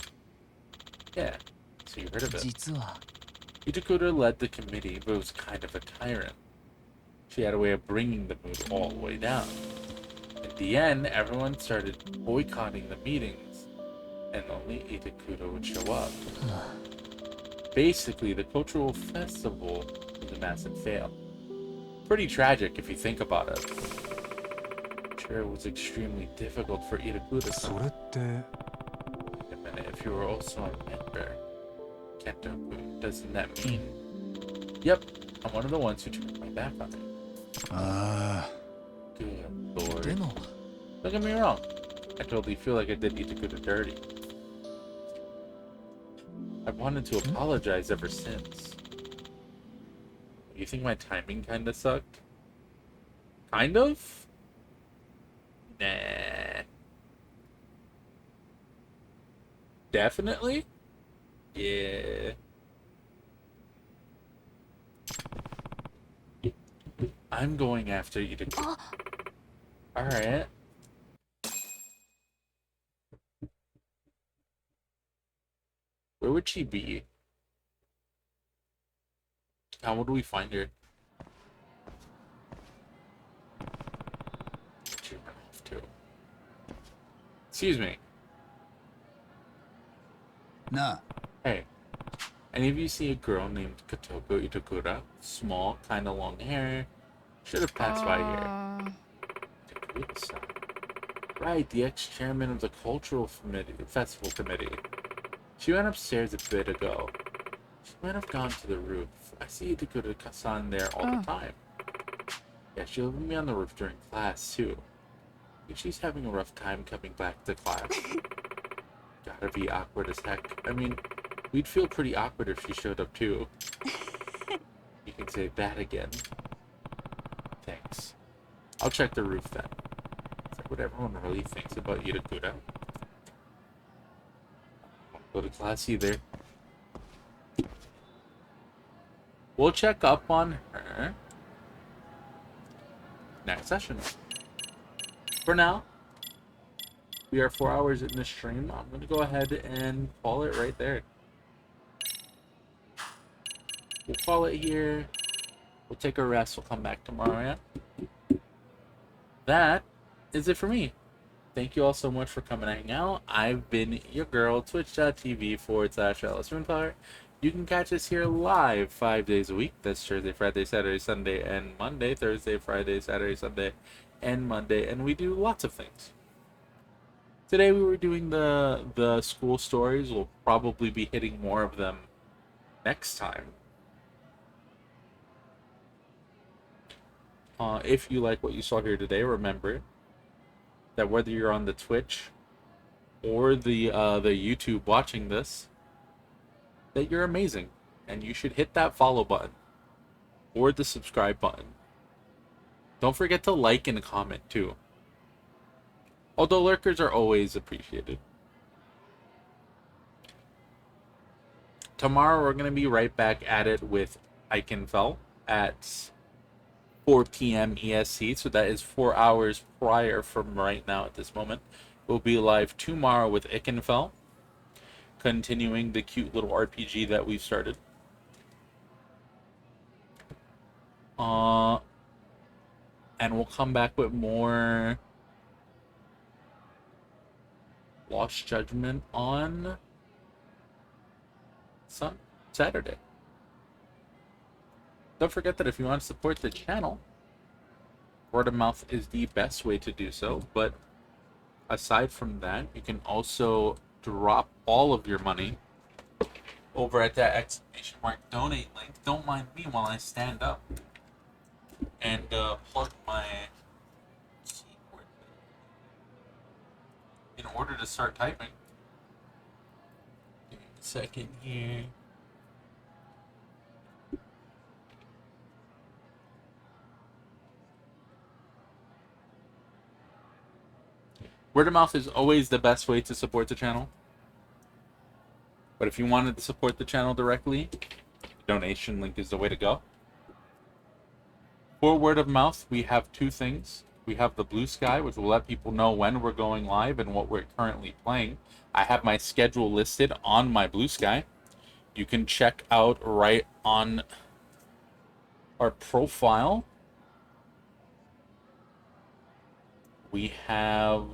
Yeah, so you heard of it. 実は Itakura led the committee, but was kind of a tyrant. She had a way of bringing the mood all the way down. In the end, everyone started boycotting the meetings, and only Itakura would show up. Basically, the cultural festival was a massive fail. Pretty tragic if you think about it. Sure, it was extremely difficult for Itakura. それって Wait a minute, if you were also a member, Kento-kun, doesn't that mean? Yep, I'm one of the ones who turned my back on it. あ Good で lord. も Don't get me wrong, I totally feel like I did Itakura dirty. I've wanted to apologize ever since. You think my timing kinda sucked? Kind of? Nah. Definitely? Yeah. I'm going after Itakura. Alright. Where would she be? How would we find her? She ran off too. Excuse me. Nah. Hey, any of you see a girl named Katoko Itakura? Small, kind of long hair. Should have passed by here. Itakura-san. Right, the ex-chairman of the festival committee. She went upstairs a bit ago. She might have gone to the roof. I see Itakura-san there all the time. Yeah, she left me on the roof during class, too. I think she's having a rough time coming back to class. Gotta be awkward as heck. I mean, we'd feel pretty awkward if she showed up, too. You can say that again. Thanks. I'll check the roof then. Is that what everyone really thinks about Itakura? Won't go to class either. We'll check up on her next session. For now, we are 4 hours in the stream. I'm going to go ahead and call it right there. We'll call it here. We'll take a rest. We'll come back tomorrow, yeah? That is it for me. Thank you all so much for coming and hanging out. I've been your girl, twitch.tv/LSRoonPower. You can catch us here live 5 days a week. That's Thursday, Friday, Saturday, Sunday, and Monday. Thursday, Friday, Saturday, Sunday, and Monday. And we do lots of things. Today we were doing the school stories. We'll probably be hitting more of them next time. If you like what you saw here today, remember that whether you're on the Twitch or the YouTube watching this, that you're amazing, and you should hit that follow button or the subscribe button. Don't forget to like and comment too. Although lurkers are always appreciated. Tomorrow we're going to be right back at it with Eichenfeld at 4 p.m. EST, so that is 4 hours prior from right now at this moment. We'll be live tomorrow with Eichenfeld, continuing the cute little RPG that we've started. And we'll come back with more Lost Judgment on Saturday. Don't forget that if you want to support the channel, word of mouth is the best way to do so. But aside from that, you can also drop all of your money over at that exclamation mark donate link. Don't mind me while I stand up and plug my keyboard in order to start typing. Give me a second here. Word of mouth is always the best way to support the channel. But if you wanted to support the channel directly, the donation link is the way to go. For word of mouth, we have two things. We have the Blue Sky, which will let people know when we're going live and what we're currently playing. I have my schedule listed on my Blue Sky. You can check out right on our profile. We have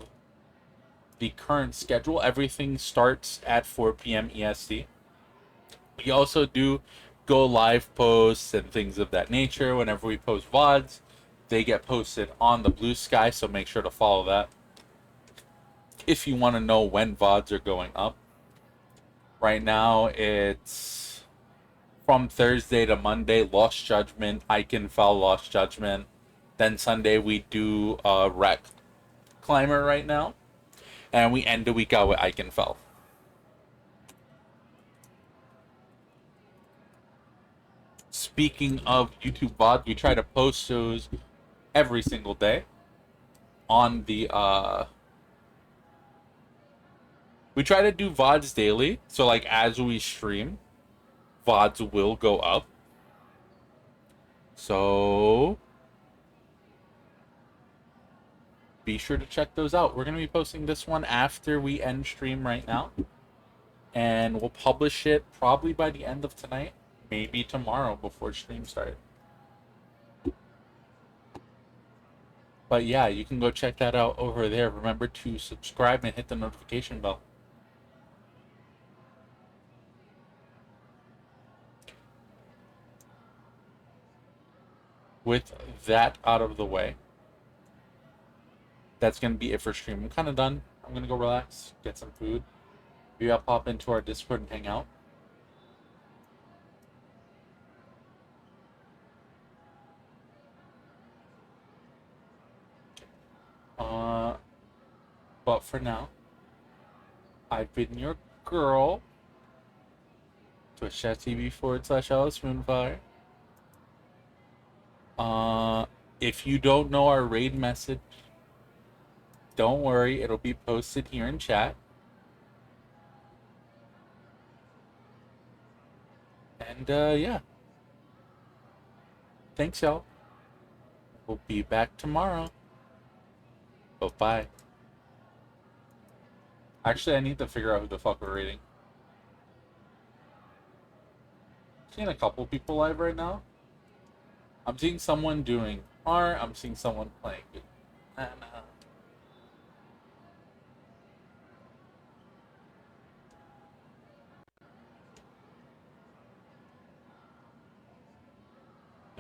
the current schedule. Everything starts at 4 p.m. EST. We also do go live posts and things of that nature. Whenever we post VODs, they get posted on the Blue Sky, so make sure to follow that if you want to know when VODs are going up. Right now, it's from Thursday to Monday, Lost Judgment, Eichenfeld, Lost Judgment. Then Sunday, we do Wreck Climber right now. And we end the week out with Eichenfeld. Speaking of YouTube VOD, we try to post those every single day on the we try to do VODs daily, so like as we stream, VODs will go up. So be sure to check those out. We're going to be posting this one after we end stream right now. and we'll publish it probably by the end of tonight, maybe tomorrow before stream start. But yeah, you can go check that out over there. Remember to subscribe and hit the notification bell. With that out of the way, that's going to be it for stream. I'm kind of done. I'm going to go relax, get some food. Maybe I'll pop into our Discord and hang out. But for now, I've been your girl. Twitch.tv/Alice Moonfire. If you don't know our raid message, don't worry, it'll be posted here in chat. And yeah. Thanks, y'all. We'll be back tomorrow. Bye-bye. Actually, I need to figure out who the fuck we're raiding. Seeing a couple people live right now. I'm seeing someone doing art. I'm seeing someone playing. Let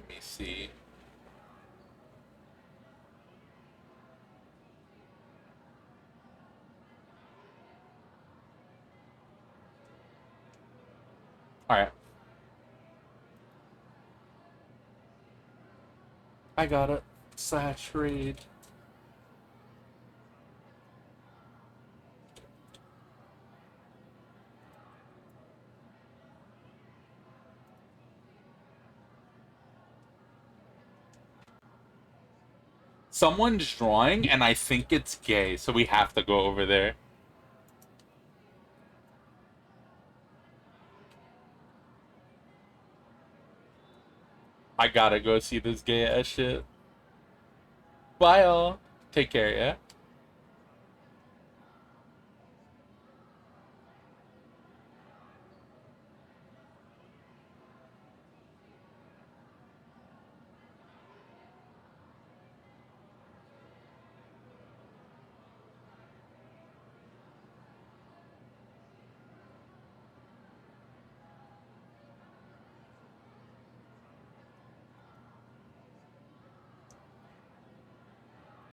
me see. Alright. I got it. /raid. Someone's drawing, and I think it's gay, so we have to go over there. I gotta go see this gay ass shit. Bye, y'all. Take care, yeah?